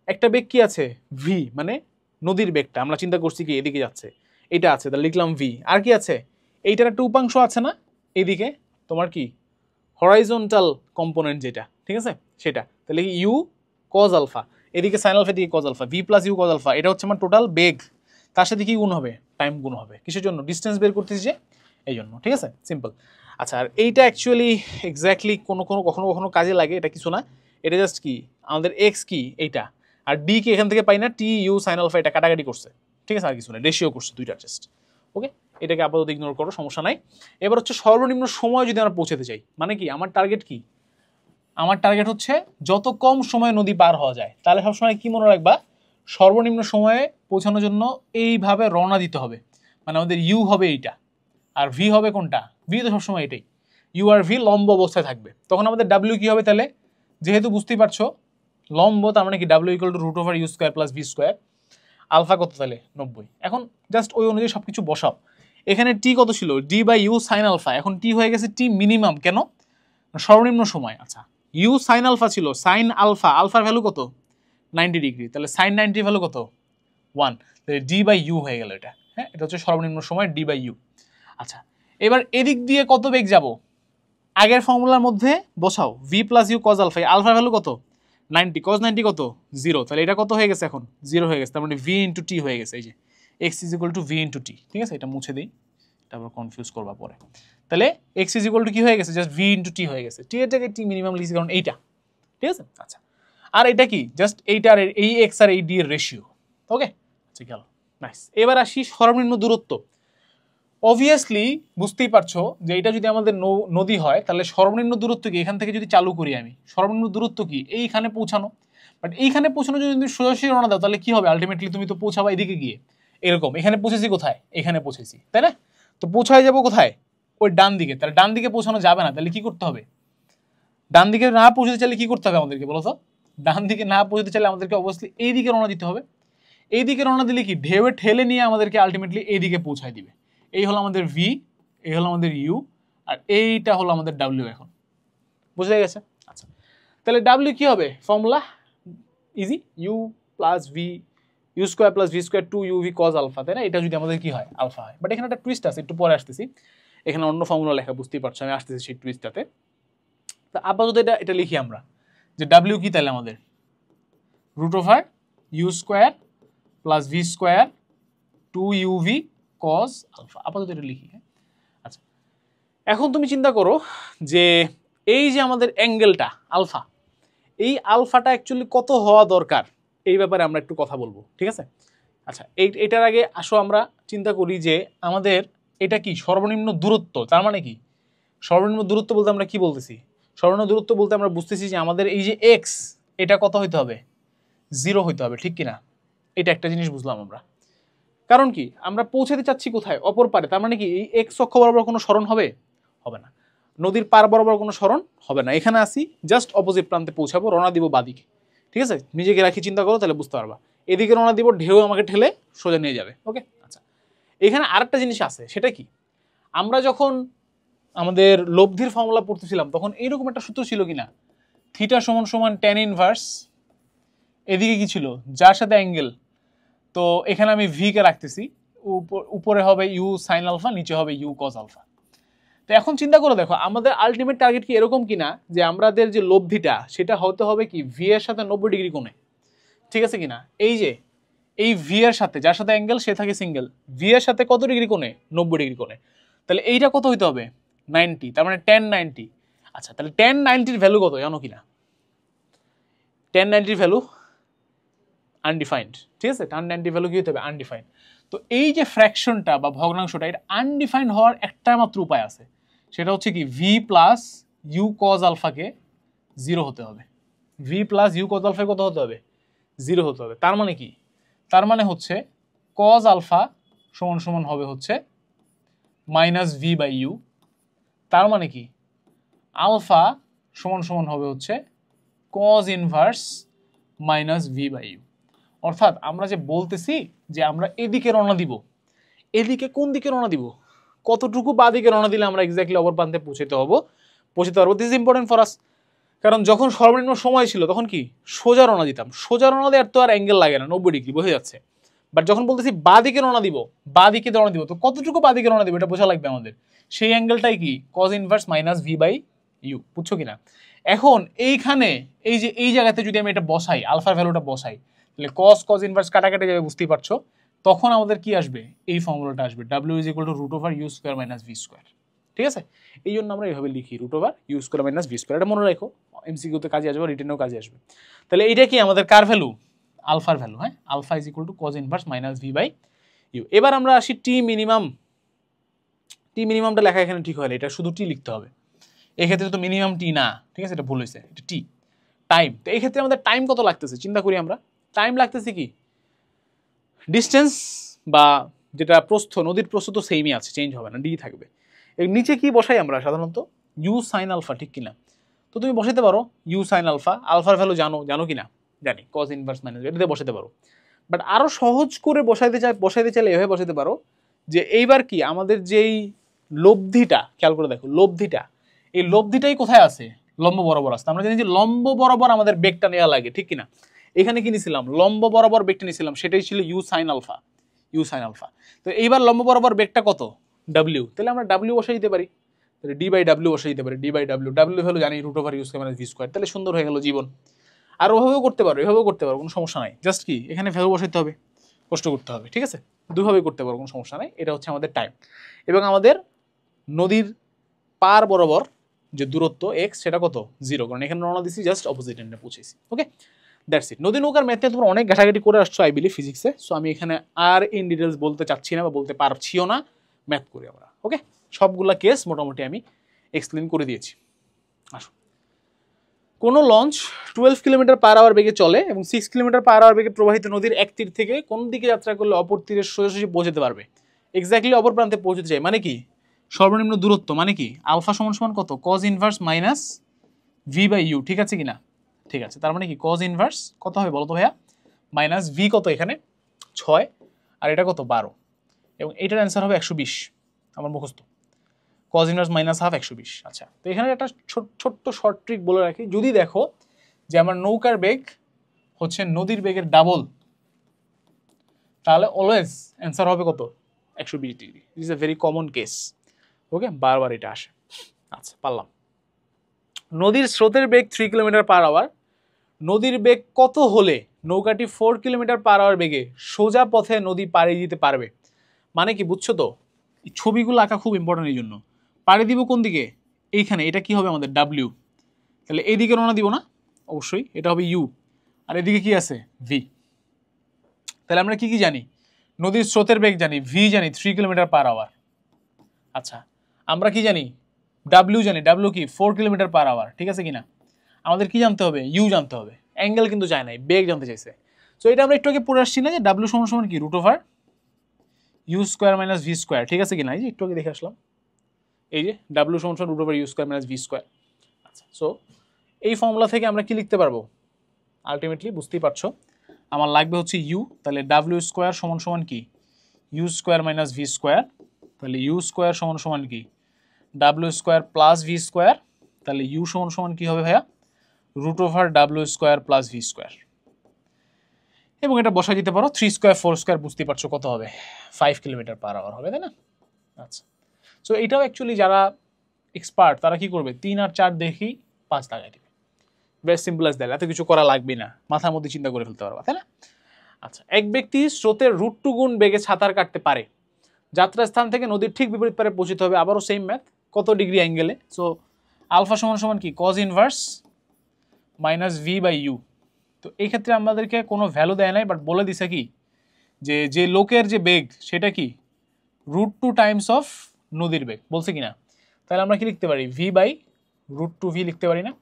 একটা বেগ কি আছে ভি, মানে নদীর বেগটা আমরা চিন্তা করছি কি এদিকে যাচ্ছে, এটা আছে তাহলে লিখলাম ভি, আর কি আছে এইটার একটা উপাংশ আছে না এদিকে তোমার কি হরাইজন্টাল কম্পোনেন্ট যেটা, ঠিক আছে সেটা, তাহলে ইউ কজ আলফা, এদিকে সাইন আলফা, এদিকে cos alpha, V + U cos alpha, এটা হচ্ছে আমার টোটাল বেগ, তার সাথে কি গুণ হবে, টাইম গুণ হবে, কিসের জন্য, ডিস্টেন্স বের করতেছি যে এই জন্য, ঠিক আছে সিম্পল। আচ্ছা, আর এইটা অ্যাকচুয়ালি এক্স্যাক্টলি কখনো কখনো কাজে লাগে, এটা কিছু না, এটা জাস্ট কি আমাদের এক্স কি এইটা, আর ডি কি এখান থেকে পাই না, টি ইউ সাইন আলফা এটা কাটাকাটি করছে, ঠিক আছে আর কিছু না, রেশিও করছে দুইটার জাস্ট, ওকে এটাকে আপাতত ইগনোর করো সমস্যা নাই। এবার হচ্ছে সর্বনিম্ন সময় যদি আমরা পৌঁছাতে চাই, মানে কি আমার টার্গেট কি, আমার টার্গেট হচ্ছে যত কম সময়ে নদী পার হওয়া যায়, তাহলে সবসময় কি মনে রাখবা, সর্বনিম্ন সময়ে পৌঁছানোর জন্য এইভাবে রওনা দিতে হবে, মানে আমাদের ইউ হবে এইটা আর ভি হবে কোনটা, ভি তো সবসময় এটাই, ইউ আর ভি লম্ব অবস্থায় থাকবে, তখন আমাদের ডাব্লিউ কি হবে তাহলে, যেহেতু বুঝতেই পারছো লম্ব তার মানে কি ডাব্লিউ = √/u² + v², আলফা কত তাহলে 90, এখন জাস্ট ওই অনুযায়ী সব কিছু বসাও, এখানে টি কত ছিল d/u সাইন আলফা, এখন টি হয়ে গেছে টি মিনিমাম, কেন সর্বনিম্ন সময়, আচ্ছা ইউ সাইন আলফা ছিল, সাইন আলফা, আলফার ভ্যালু কত 90 ডিগ্রি, তাহলে সাইন 90 ভ্যালু কত 1, তাহলে d/u হয়ে গেল এটা, হ্যাঁ এটা হচ্ছে সর্বনিম্ন সময় d/u। আচ্ছা, এবার এদিক দিয়ে কত বেগ যাব, আগের ফর্মুলার মধ্যে বসাও v + u cos আলফা, আলফার ভ্যালু কত 90, cos 90 কত 0, তাহলে এটা কত হয়ে গেছে এখন 0 হয়ে গেছে, তার মানে v × t হয়ে গেছে, এই যে x = v × t, ঠিক আছে এটা মুছে দিই, তারপর কনফিউজ করবা পরে, তাহলে x কি হয়ে গেছে জাস্ট v × t হয়ে গেছে, t এর জায়গায় t মিনিমাম লিখছি কারণ এইটা, ঠিক আছে আচ্ছা, আর এটা কি জাস্ট এইটা আর এই x আর এই d এর রেশিও, ওকে আচ্ছা গেল নাইস। এবার আসি সর্বনিম্ন দূরত্ব, অবভিয়াসলি বুঝতেই পারছো যে এটা যদি আমাদের নদী হয় তাহলে সর্বনিম্ন দূরত্ব কি, এখান থেকে যদি চালু করি আমি সর্বনিম্ন দূরত্ব কি এইখানে পৌঁছানো, বাট এইখানে পৌঁছানো যদি তুমি সোজাসুজি রওনা দাও তাহলে কি হবে, আলটিমেটলি তুমি তো পৌঁছাবা এদিকে গিয়ে, এরকম এখানে পৌঁছেছি কোথায়, এখানে পৌঁছেছি তাই না, তো পৌঁছায় যাবো কোথায় ওই ডান দিকে, তাহলে ডান দিকে পৌঁছানো যাবে না, তাহলে কি করতে হবে, ডান দিকে না পৌঁছতে চাইলে কি করতে হবে আমাদেরকে বলো তো, ডান দিকে না পৌঁছতে চাইলে আমাদেরকে অবশ্যই এই দিকে রওনা দিতে হবে, এই দিকে রওনা দিলে কি ঢেউয়ে ঠেলে নিয়ে আমাদেরকে আলটিমেটলি এই দিকে পৌঁছায় দিবে, এই হলো আমাদের ভি, এই হলো আমাদের ইউ, আর এইটা হলো আমাদের ডাব্লিউ, এখন বুঝে গেছে। আচ্ছা, তাহলে ডাব্লিউ কি হবে formula easy, U + V u² + v² 2uv cos alpha, তাই না, এটা যদি আমাদের কি হয় আলফা হয়, বাট এখানে একটা টুইস্ট আছে, একটু পরে আসতেছি, এখানে অন্য ফর্মুলা লেখা বুঝতেই পারছো, আমি আসতেছি সেই টুইস্টটাতে, তা আপাতত এটা লিখি আমরা যে ডাব্লিউ কি তাহলে আমাদের √u² + v² 2uv cos alpha, আপাতত এটা লিখি, হ্যাঁ আচ্ছা, এখন তুমি চিন্তা করো যে এই যে আমাদের অ্যাঙ্গেলটা আলফা, এই আলফাটা অ্যাকচুয়ালি কত হওয়া দরকার এই ব্যাপারে আমরা একটু কথা বলবো, ঠিক আছে আচ্ছা, এটার আগে আসো আমরা চিন্তা করি যে আমাদের এটা কি সর্বনিম্ন দূরত্ব, তার মানে কি সর্বনিম্ন দূরত্ব বলতে আমরা কি বলতেছি, সর্বনিম্ন দূরত্ব বলতে আমরা বুঝতেছি যে আমাদের এই যে এক্স এটা কত হইতে হবে 0 হইতে হবে, ঠিক কিনা, এটা একটা জিনিস বুঝলাম আমরা, কারণ কি আমরা পৌঁছাতে চাচ্ছি কোথায়, অপর পারে, তার মানে কি এই এক্স অক্ষ বরাবর কোনো সরণ হবে, হবে না। নদীর পার বরাবর কোনো সরণ হবে না। এখানে আসি জাস্ট অপোজিট প্রান্তে পৌঁছাবো, রওনা দিব বাদিকে, ঠিক আছে? নিজেকে রাখি চিন্তা করো, তাহলে বুঝতে পারবা। এদিকে রওনা দিব, ঢেউ আমাকে ঠেলে সোজা নিয়ে যাবে। ওকে, আচ্ছা, এখানে আরেকটা জিনিস আছে, সেটা কি, আমরা যখন আমাদের লব্ধির ফর্মুলা পড়তেছিলাম তখন এইরকম একটা সূত্র ছিল কিনা, থিটা সমান সমান ট্যান ইনভার্স, এদিকে কি ছিল, যার সাথে অ্যাঙ্গেল, তো এখানে আমি ভি কে রাখতেছি, উপরে হবে ইউ সাইন আলফা, নিচে হবে ইউ কজ আলফা। তো এখন চিন্তা করে দেখো আমাদের আলটিমেট টার্গেট কি এরকম কিনা যে আমাদের যে লব্ধিটা সেটা হতে হবে কি ভি এর সাথে 90 ডিগ্রি কোণে, ঠিক আছে কিনা? এই যে এই ভি এর সাথে, যার সাথে অ্যাঙ্গেল সে থাকে সিঙ্গেল, ভি এর সাথে কত ডিগ্রি কোণে, 90 ডিগ্রি কোণে। তাহলে এইটা কত হইতে হবে, 90, তার মানে tan 90। আচ্ছা, তাহলে tan 90 এর ভ্যালু কত জানো কিনা? tan 90 এর ভ্যালু আনডিফাইন্ড, ঠিক আছে? tan 90 ভ্যালু কি হতে হবে, আনডিফাইন্ড। তো এই যে ফ্র্যাকশনটা বা ভগ্নাংশটা, এটা আনডিফাইন্ড হওয়ার একটা মাত্র উপায় আছে, সেটা হচ্ছে কি ভি প্লাস ইউ কজ আলফাকে 0 হতে হবে। V plus U cos alpha কত হতে হবে, 0 হতে হবে। তার মানে কি, তার মানে হচ্ছে কজ আলফা সমান সমান হবে হচ্ছে মাইনাস ভি বাই ইউ। তার মানে কি আলফা সমান সমান হবে হচ্ছে cos inverse minus V by U. অর্থাৎ আমরা যে বলতেছি যে আমরা এদিকে রওনা দিব, এদিকে কোন দিকে রওনা দিব, কতটুকু বা দিকে রওনা দিলে আমরা এক্স্যাক্টলি অপর প্রান্তে পৌঁছাতে পারবো। This is important for us. কারণ যখন সর্বনিম্ন সময় ছিল তখন কি সোজা রওনা দিতাম, সোজা রওনা দেওয়ার তো আর অ্যাঙ্গেল লাগে না, 90 ডিগ্রি বোঝা যাচ্ছে। বাট যখন বলতেছি বা দিকে রওনা দিব, বা দিকে রওনা দিব, তো কতটুকু বা দিকে রওনা দিব এটা বোঝা লাগবে আমাদের। সেই অ্যাঙ্গেলটাই কি cos inverse minus V by U, বুঝছো কিনা? এখন এইখানে এই যে এই জায়গাতে যদি আমি এটা বসাই, আলফার ভ্যালুটা বসাই, তাহলে কজ ইনভার্স কাটাকাটি যাবে, বুঝতেই পারছো। তখন আমাদের কি আসবে, এই ফর্মুলাটা আসবে, W is equal to root over U square minus V square, ঠিক আছে? এই জন্য আমরা এইভাবে লিখি, root over U square minus V square. এটা মনে রাখো, এমসিকিউতে কাজে আসবে, রিটেনেও কাজে আসবে। তাহলে এইটা কি আমাদের কার ভ্যালু, আলফার ভ্যালু। হ্যাঁ, alpha is equal to cos inverse minus V by U. এবার আমরা আসি টি মিনিমাম। টি মিনিমামটা লেখা এখানে ঠিক হয় না, এটা শুধু টি লিখতে হবে। এক্ষেত্রে তো মিনিমাম টি না, ঠিক আছে, এটা ভুল হয়েছে, এটা টি টাইম। তো এই ক্ষেত্রে আমাদের টাইম কত লাগতেছে চিন্তা করি আমরা। টাইম লাগতেছে কি, ডিস্টেন্স বা যেটা প্রস্থ, নদীর প্রস্থ তো সেমই আছে, চেঞ্জ হবে না, ডি থাকবে। এর নিচে কি বসাই আমরা সাধারণত, ইউ সাইন আলফা, ঠিক কিনা? তো তুমি বসাতে পারো ইউ সাইন আলফা, আলফার ভ্যালু জানো কিনা, জানি, কজ ইনভার্স মাইনাস, এটা দিয়ে বসাতে পারো। বাট আরো সহজ করে বসাইতে চাইলে এভাবে বসাতে পারো যে এইবার কি আমাদের যেই লব্ধিটা, খেয়াল করে দেখো লব্ধিটা, এই লব্ধিটাই কোথায় আছে, লম্ব বরাবর আছে। আমরা জানি যে লম্ব বরাবর আমাদের বেগটা নেওয়া লাগে, ঠিক কিনা? এখানে কি নিছিলাম, লম্ব বরাবর বেগটা নিছিলাম, সেটাই ছিল U sine alpha, U sine alpha. তো এইবার লম্ব বরাবর বেগটা কত, ডাব্লিউ, তাহলে আমরা ডাব্লিউ বসাই দিতে পারি, তাহলে ডি বাই ডাব্লিউ বসাই দিতে পারি, D by W, W value জানি root over U square minus V square. তাহলে সুন্দর হয়ে গেল জীবন। আর ওভাবেও করতে পারো, এভাবেও করতে পারো, কোনো সমস্যা নাই। জাস্ট কি এখানে ভ্যালু বসাইতে হবে, কষ্ট করতে হবে, ঠিক আছে? দুইভাবেই করতে পারো, কোনো সমস্যা নাই। এটা হচ্ছে আমাদের টাইম, এবং আমাদের নদীর পার বরাবর যে দূরত্ব এক্স, সেটা কত, 0, কারণ এখানে রওনা দিছি জাস্ট অপোজিট এন্ডে পৌঁছেছি। ওকে, দ্যাটস ইট। নদী নৌকার ম্যাথে তোমরা অনেক ঘাটাঘাটি করে আসছো আই বিলিভ ফিজিক্সে, সো আমি এখানে আর ইন ডিটেলস বলতে চাচ্ছি না বা বলতে পারছিও না, ম্যাথ করি আমরা। ওকে, সবগুলা কেস মোটামুটি আমি এক্সপ্লেন করে দিয়েছি। আসো, কোনো লঞ্চ 12 কিলোমিটার পার আওয়ার বেগে চলে এবং 6 কিলোমিটার পার আওয়ার বেগে প্রবাহিত নদীর এক তীর থেকে কোন দিকে যাত্রা করলে অপর তীরে সোজাসুজি পৌঁছতে পারবে, এক্স্যাক্টলি অপর প্রান্তে পৌঁছতে চাই, মানে কি সর্বনিম্ন দূরত্ব, মানে কি আলফা সমান সমান কত, cos inverse minus V by U, ঠিক আছে কিনা? ঠিক আছে, তার মানে কি কজ ইনভার্স কত হবে বলো তো ভাইয়া, মাইনাস ভি কত এখানে 6 আর এটা কত 12, এবং এটার অ্যান্সার হবে 120, আমার মুখস্থ, কজ ইনভার্স মাইনাস হাফ 120। আচ্ছা, তো এখানে একটা ছোট্ট শর্ট ট্রিক বলে রাখি, যদি দেখো যে আমার নৌকার বেগ হচ্ছে নদীর বেগের ডাবল, তাহলে অলওয়েজ অ্যান্সার হবে কত, 120 ডিগ্রি। This is a very common case. Okay, বারবার এটা আসে। আচ্ছা, পারলাম। নদীর স্রোতের বেগ 3 কিলোমিটার পার আওয়ার, নদীর বেগ কত হলে নৌকাটি 4 কিলোমিটার পার আওয়ার বেগে সোজা পথে নদী পাড়ি দিতে পারবে, মানে কি বুঝছো তো? এই ছবিগুলো আঁকা খুব ইম্পর্টেন্ট, এই জন্য পাড়ি দিব কোন দিকে, এইখানে, এটা কি হবে আমাদের ডাব্লিউ, তাহলে এইদিকে রওনা দিব না, অবশ্যই এটা হবে ইউ, আর এদিকে কি আছে ভি। তাহলে আমরা কি কি জানি, নদীর স্রোতের বেগ জানি, ভি জানি 3 কিলোমিটার পার আওয়ার। আচ্ছা, আমরা কি জানি, ডাব্লিউ জানি, ডাব্লিউ কি 4 কিলোমিটার পার আওয়ার, ঠিক আছে কিনা? আমাদের কি জানতে হবে, ইউ জানতে হবে, অ্যাঙ্গেল কিন্তু চায় নাই, বেগ জানতে চাইছে। সো এটা আমরা একটু আগে পড়ে আসছি না যে ডাব্লিউ সমান সমান কি root over U square minus V square, ঠিক আছে কিনা? এই যে একটু আগে দেখে আসলাম, এই যে ডাব্লিউ সমান root over U square minus V square. আচ্ছা, সো এই ফর্মুলা থেকে আমরা কি লিখতে পারবো? আলটিমেটলি বুঝতেই পারছো আমার লাগবে হচ্ছে ইউ, তাহলে ডাব্লিউ স্কোয়ার সমান সমান কি? U square minus V square, তাহলে ইউ স্কোয়ার সমান সমান কি? W square plus V square, তাহলে ইউ সমান সমান কি হবে ভাইয়া? Root over W square plus V square. এবং এটা বসাই দিতে পারো, 3 স্কোয়ার 4 স্কোয়ার, বুঝতেই পারছো কত হবে? 5 কিলোমিটার পার আওয়ার হবে, তাই না? আচ্ছা, সো এটাও অ্যাকচুয়ালি যারা এক্সপার্ট তারা কি করবে? 3 আর 4 দেখেই 5 লাগাই দিবে। বেশ সিম্পল অ্যাজ দ্যাট, এত কিছু করা লাগবে না, মাথার মধ্যে চিন্তা করে ফেলতে পারবা, তাই না? আচ্ছা, এক ব্যক্তি স্রোতের √2 গুণ বেগে সাঁতার কাটতে পারে, যাত্রাস্থান থেকে নদীর ঠিক বিপরীত পারে পৌঁছতে হবে, আবারও সেম ম্যাথ, কত ডিগ্রি অ্যাঙ্গেলে? সো আলফা সমান সমান কি? Cos inverse minus V by U. তো এই ক্ষেত্রে আমাদেরকে কোনো ভ্যালু দেয় নাই, বাট বলে দিছে কি যে যে লোকের যে বেগ সেটা কি √2 টাইমস অফ নদীর বেগ, বলছে কিনা? তাহলে আমরা কি লিখতে পারি? ভি বাই √2 ভি লিখতে পারি না?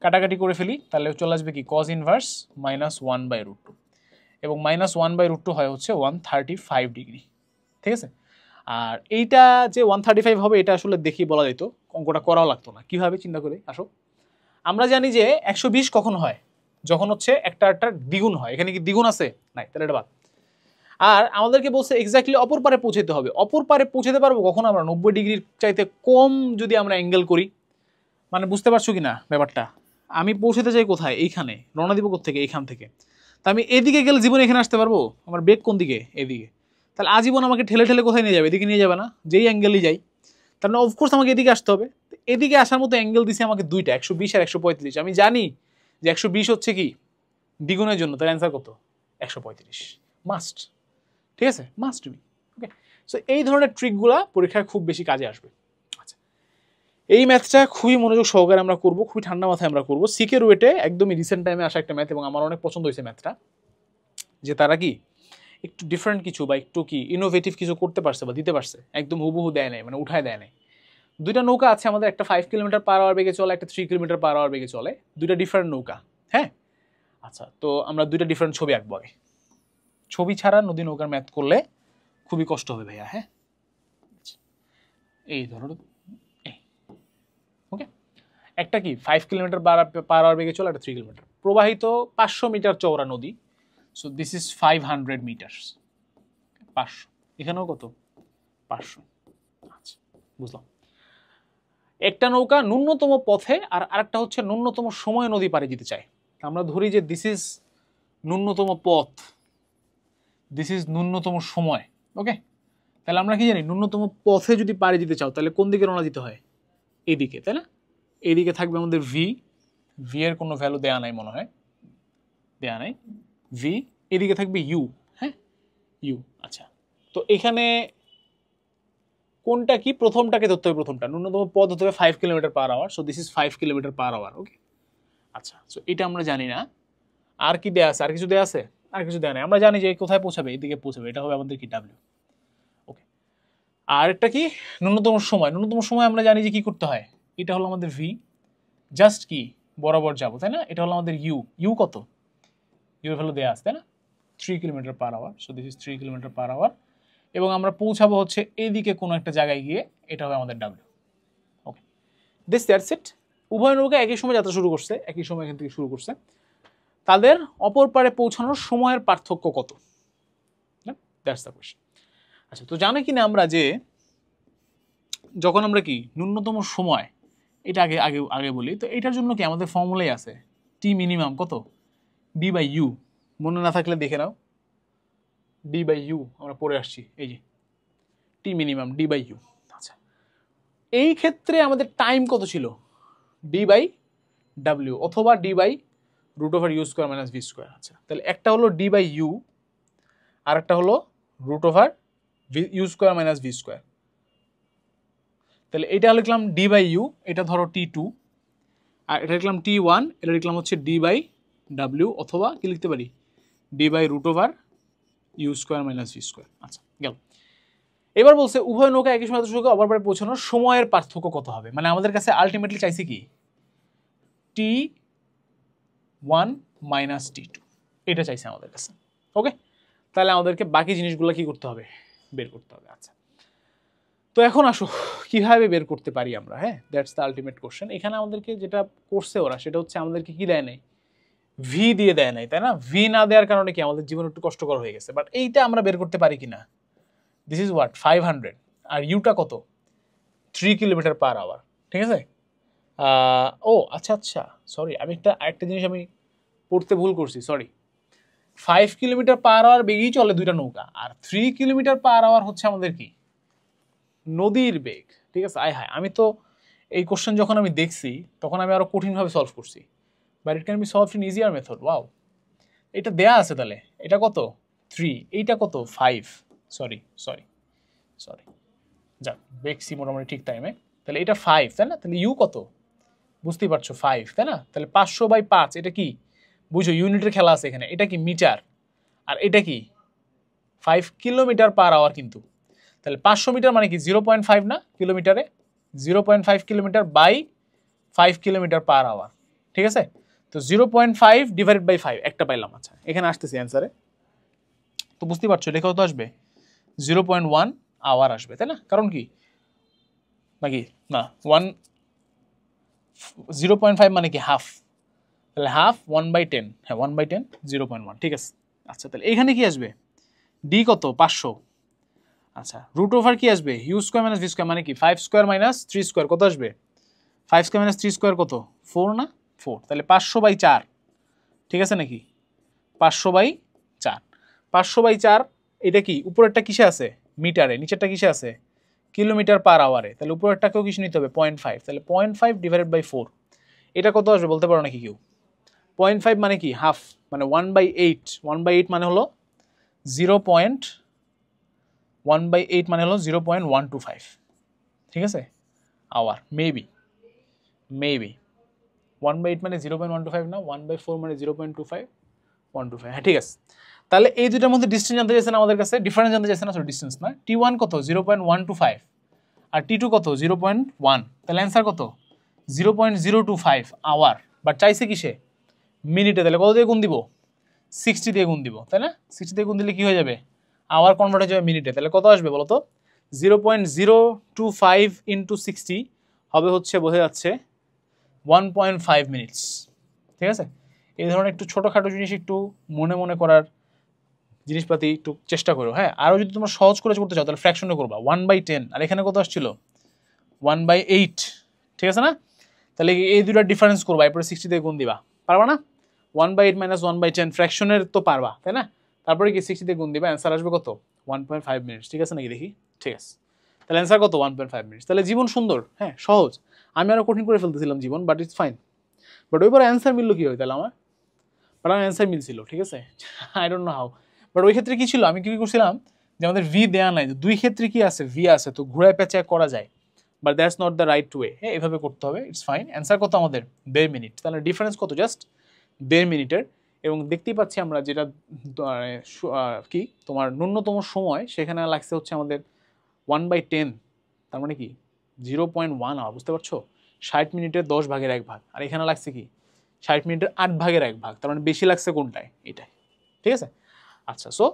কাটাকাটি করে ফেলি, তাহলে চলে আসবে কি? কজ ইনভার্স মাইনাস 1 বাই √2, এবং মাইনাস 1 বাই √2 হয় হচ্ছে 135 ডিগ্রি, ঠিক আছে? আর এইটা যে 135 হবে এটা আসলে দেখি বলা যেত, অঙ্কটা করাও লাগতো না। কিভাবে চিন্তা করে আসো, আমরা জানি যে 120 কখন হয়? যখন হচ্ছে একটা দ্বিগুণ হয়। এখানে কি দ্বিগুণ আছে? নাই, তাহলে এটা বাদ। আর আমাদেরকে বলছে এক্স্যাক্টলি অপর পারে পৌঁছতে হবে। অপর পারে পৌঁছতে পারবো কখন? আমরা 90 ডিগ্রির চাইতে কম যদি আমরা অ্যাঙ্গেল করি, মানে বুঝতে পারছো কি না ব্যাপারটা? আমি পৌঁছতে চাই কোথায়? এইখানে। রওনা দিব কোত্থেকে? এইখান থেকে। তা আমি এদিকে গেলে জীবনে এখানে আসতে পারবো? আমার বেগ কোন দিকে? এদিকে। তাহলে আজীবন আমাকে ঠেলে ঠেলে কোথায় নিয়ে যাবে? এদিকে নিয়ে যাবে না, যেই অ্যাঙ্গেলই যাই। তার মানে অফকোর্স আমাকে এদিকে আসতে হবে। এদিকে আসার মতো অ্যাঙ্গেল দিছে আমাকে দুইটা, 120 আর 135। আমি জানি যে 120 হচ্ছে কি দ্বিগুণের জন্য, তার অ্যান্সার কত? 135 মাস্ট, ঠিক আছে? Must be. ওকে, সো এই ধরনের ট্রিকগুলা পরীক্ষায় খুব বেশি কাজে আসবে। আচ্ছা, এই ম্যাথটা খুবই মনোযোগ সহকারে আমরা করবো, খুবই ঠান্ডা মাথায় আমরা করবো। সিকের ওয়েটে একদমই রিসেন্ট টাইমে আসা একটা ম্যাথ, এবং আমার অনেক পছন্দ হয়েছে ম্যাথটা, যে তারা কি একটু ডিফারেন্ট কিছু বা একটু কি ইনোভেটিভ কিছু করতে পারছে বা দিতে পারছে, একদম হুবহু দেয় নাই, মানে উঠায় দেয় নাই। দুইটা নৌকা আছে আমাদের, একটা 5 কিলোমিটার পার আওয়ার বেগে চলে, একটা 3 কিলোমিটার পার আওয়ার বেগে চলে, দুইটা ডিফারেন্ট নৌকা। হ্যাঁ, আচ্ছা, তো আমরা দুইটা ডিফারেন্ট ছবি আঁকবো আগে। ছবি ছাড়া নদী নৌকার ম্যাথ করলে খুবই কষ্ট হবে ভাইয়া। হ্যাঁ, এই ধরো, ওকে, একটা কি 5 কিলোমিটার পার আওয়ার বেগে চলে, একটা 3 কিলোমিটার, প্রবাহিত 500 মিটার চওড়া নদী। সো দিস ইজ 500 মিটার্স, 500, এখানেও কত? 500। আচ্ছা, বুঝলাম। একটা নৌকা ন্যূনতম পথে আর আরেকটা হচ্ছে ন্যূনতম সময় নদী পাড়ি দিতে চায়। আমরা ধরি যে দিস ইজ ন্যূনতম পথ, দিস ইজ ন্যূনতম সময়। ওকে, তাহলে আমরা কি জানি? ন্যূনতম পথে যদি পাড়ি দিতে চাও তাহলে কোন দিকে রওনা দিতে হয়? এদিকে, তাই না? এদিকে থাকবে আমাদের ভি, ভি এর কোনো ভ্যালু দেয়া নাই মনে হয়, দেয়া নাই ভি। এদিকে থাকবে ইউ, হ্যাঁ, ইউ। আচ্ছা, তো এখানে কোনটা কি? প্রথমটাকে ধরতে হবে, প্রথমটা ন্যূনতম পথ হতে হবে 5 kilometre per hour. So this is 5 kilometre per hour. Okay, আচ্ছা, সো এটা আমরা জানি না। আর কি দেয়া আছে? আর কিছু দেয়া আছে? আর কিছু দেয়া নেই। আমরা জানি যে কোথায় পৌঁছাবে, এদিকে পৌঁছাবে, এটা হবে আমাদের কি? ডাব্লিউ। ওকে, আর একটা কি? ন্যূনতম সময়। ন্যূনতম সময় আমরা জানি যে কি করতে হয়, এটা হলো আমাদের ভি, জাস্ট কি বরাবর যাবো, তাই না? এটা হলো আমাদের ইউ। ইউ কত? ইউর ভ্যালু দেয়া আছে, তাই না? 3 kilometer per hour. So this is 3 kilometer per hour, এবং আমরা পৌঁছাবো হচ্ছে এইদিকে কোনো একটা জায়গায় গিয়ে, এটা হবে আমাদের W. Okay, this that's it. উভয় নৌকা একই সময় যাত্রা শুরু করছে, একই সময় এখান থেকে শুরু করছে। তাদের অপর পারে পৌঁছানোর সময়ের পার্থক্য কত? That's the question. আচ্ছা, তো জানি কিনা আমরা যে যখন আমরা কি ন্যূনতম সময়, এটা আগে আগে আগে বলি, তো এটার জন্য কি আমাদের ফর্মুলাই আছে, টি মিনিমাম কত? D by U. মনে না থাকলে দেখে নাও, ডি বাই ইউ আমরা পড়ে আসছি, এই যে T minimum D by U. আচ্ছা, এই ক্ষেত্রে আমাদের টাইম কত ছিল? ডি বাই ডাব্লিউ অথবা D by root over U square minus V square. আচ্ছা, তাহলে একটা হলো ডি বাই ইউ, আর একটা হলো root over U square minus V square. তাহলে এটা লিখলাম ডি বাই ইউ, এটা ধরো T2, আর এটা লিখলাম T1, এটা লিখলাম হচ্ছে ডি বাই ডাব্লিউ, অথবা কি লিখতে পারি? D by root over U square minus V square. আচ্ছা, গেল। এবার বলছে উভয় নৌকা একই সময় সূচকে অপর পারে পৌঁছানোর সময়ের পার্থক্য কত হবে? মানে আমাদের কাছে আলটিমেটলি চাইছি কি? T1 মাইনাস T2, এটা চাইছে আমাদের কাছে। ওকে, তাহলে আমাদেরকে বাকি জিনিসগুলো কি করতে হবে? বের করতে হবে। আচ্ছা, তো এখন আসো কিভাবে বের করতে পারি আমরা, হ্যাঁ, দ্যাটস দ্য আলটিমেট কোশ্চেন। এখানে আমাদেরকে যেটা করছে ওরা সেটা হচ্ছে আমাদেরকে কি দেয় নাই, ভি দিয়ে দেয় নাই, তাই না? ভি না দেওয়ার কারণে কি আমাদের জীবন একটু কষ্টকর হয়ে গেছে, বাট এইটা আমরা বের করতে পারি কিনা। দিস ইজ হোয়াট 500, আর ইউটা কত 3 কিলোমিটার পার আওয়ার, ঠিক আছে? ও আচ্ছা আচ্ছা, সরি, আমি আরেকটা জিনিস আমি পড়তে ভুল করছি, সরি। 5 কিলোমিটার পার আওয়ার বেগেই চলে দুইটা নৌকা, আর 3 কিলোমিটার পার আওয়ার হচ্ছে আমাদের কি নদীর বেগ, ঠিক আছে? আয় হায়, আমি তো এই কোশ্চেন যখন আমি দেখছি তখন আমি আরো কঠিনভাবে সলভ করছি, but it can be solved in easier method. Wow, এটা দেয়া আছে তাহলে, এটা কত 3, এইটা কত 5, সরি সরি সরি, যাক দেখছি মোটামুটি ঠিক টাইমে। তাহলে এটা 5, তাই না? তাহলে ইউ কত বুঝতেই পারছো 5, তাই না? তাহলে 500/5, এটা কি বুঝো, ইউনিটের খেলা আছে এখানে, এটা কি মিটার, আর এটা কি 5 কিলোমিটার পার আওয়ার কিন্তু। তাহলে 500 মিটার মানে কি 0.5 না কিলোমিটারে, 0.5 kilometer by 5 kilometre per hour, ঠিক আছে? তো 0.5 ডিভাইডেড বাই 5 একটা পাইলাম। আচ্ছা, এখানে আসতেছি অ্যান্সারে, তো বুঝতেই পারছো এটা কত আসবে, 0.1 আওয়ার আসবে, তাই না? কারণ কি নাকি না 0.5 মানে কি হাফ, তাহলে হাফ 1/10, হ্যাঁ 1/10, 0.1, ঠিক আছে। আচ্ছা, তাহলে এখানে কি আসবে, ডি কত 500। আচ্ছা, রুট ওভার কি আসবে, U square minus V square মানে কি 5 স্কোয়ার মাইনাস 3 স্কোয়ার, কত আসবে 5 স্কোয়ার মাইনাস 3 স্কোয়ার কত 4 না, 4, তাহলে 500/4, ঠিক আছে নাকি 500/4, 500/4, এটা কি উপরেরটা কিসে আছে মিটারে, নিচেরটা কিসে আছে কিলোমিটার পার আওয়ারে, তাহলে উপরেরটাকেও কিছু নিতে হবে 0.5, তাহলে 0.5 ডিভাইডেড বাই 4, এটা কত আসবে বলতে পারো নাকি কেউ? 0.5 মানে কি হাফ, মানে 1/8, 1/8 মানে হলো 1/8 মানে হলো 0.125, ঠিক আছে আওয়ার, মেবি 1/8 মানে 0.125 না, 1/4 মানে 0.25, হ্যাঁ ঠিক আছে। তাহলে এই দুইটার মধ্যে ডিস্টেন্স জানতে চাইছেন আমাদের কাছে, ডিফারেন্স জানতে চাইছেন, আসলে ডিস্টেন্স না। T1 কত 0.125 আর T2 কত 0.1, তাহলে অ্যান্সার কত 0.025 আওয়ার, বাট চাইছে কিসে মিনিটে, তাহলে কত দিয়ে গুণ দিব 60 দিয়ে গুণ দিব, তাই না? 60 দিয়ে গুণ দিলে কি হয়ে যাবে, আওয়ার কনভার্ট হয়ে যাবে মিনিটে, তাহলে কত আসবে বলো তো 0.025 ইন্টু 60 হবে হচ্ছে বোঝা যাচ্ছে 1.5 মিনিটস, ঠিক আছে? এই ধরনের একটু ছোটোখাটো জিনিস একটু মনে মনে করার জিনিসপাতি একটু চেষ্টা করো, হ্যাঁ। আরও যদি তোমরা সহজ করে করতে চাও তাহলে ফ্র্যাকশনে করবা 1/10, আর এখানে কত আসছিল 1/8, ঠিক আছে না? তাহলে এই দুটার ডিফারেন্স করবা, এরপরে 60 দিয়ে গুণ দিবা, পারবা না? 1/8 মাইনাস 1/10 ফ্র্যাকশনের তো পারবা, তাই না? তারপরে কি 60 দিয়ে গুণ দিবা, অ্যান্সার আসবে কত 1.5 মিনিটস, ঠিক আছে নাকি দেখি, ঠিক আছে। তাহলে অ্যান্সার কত 1.5 মিনিটস। তাহলে জীবন সুন্দর, হ্যাঁ সহজ, আমি আরও কঠিন করে ফেলতেছিলাম জীবন, বাট ইটস ফাইন। বাট ওইবার অ্যান্সার মিললো কি হয় তাহলে আমার, বাট আমার অ্যান্সার মিলছিল, ঠিক আছে, I don't know how. But ওই ক্ষেত্রে কি ছিল, আমি কি করছিলাম যে আমাদের ভি দেয়া নাই, দুই ক্ষেত্রে কি আছে ভি আছে, তো ঘুরায় পেঁচায় করা যায়, but that's not the right way, হ্যাঁ এভাবে করতে হবে, ইটস ফাইন। অ্যান্সার কত আমাদের 1.5 মিনিট, তাহলে ডিফারেন্স কত জাস্ট 1.5 মিনিটের। এবং দেখতেই পাচ্ছি আমরা যেটা কি তোমার ন্যূনতম সময় সেখানে লাগছে হচ্ছে আমাদের 1/10, তার মানে কি 0.1 আওয়ার, বুঝতে পারছো 60 মিনিটের 10 ভাগের 1 ভাগ, আর এখানে লাগছে কি 60 মিনিটের 8 ভাগের 1 ভাগ, তার মানে বেশি লাগছে কোনটায়, এটাই, ঠিক আছে। আচ্ছা, so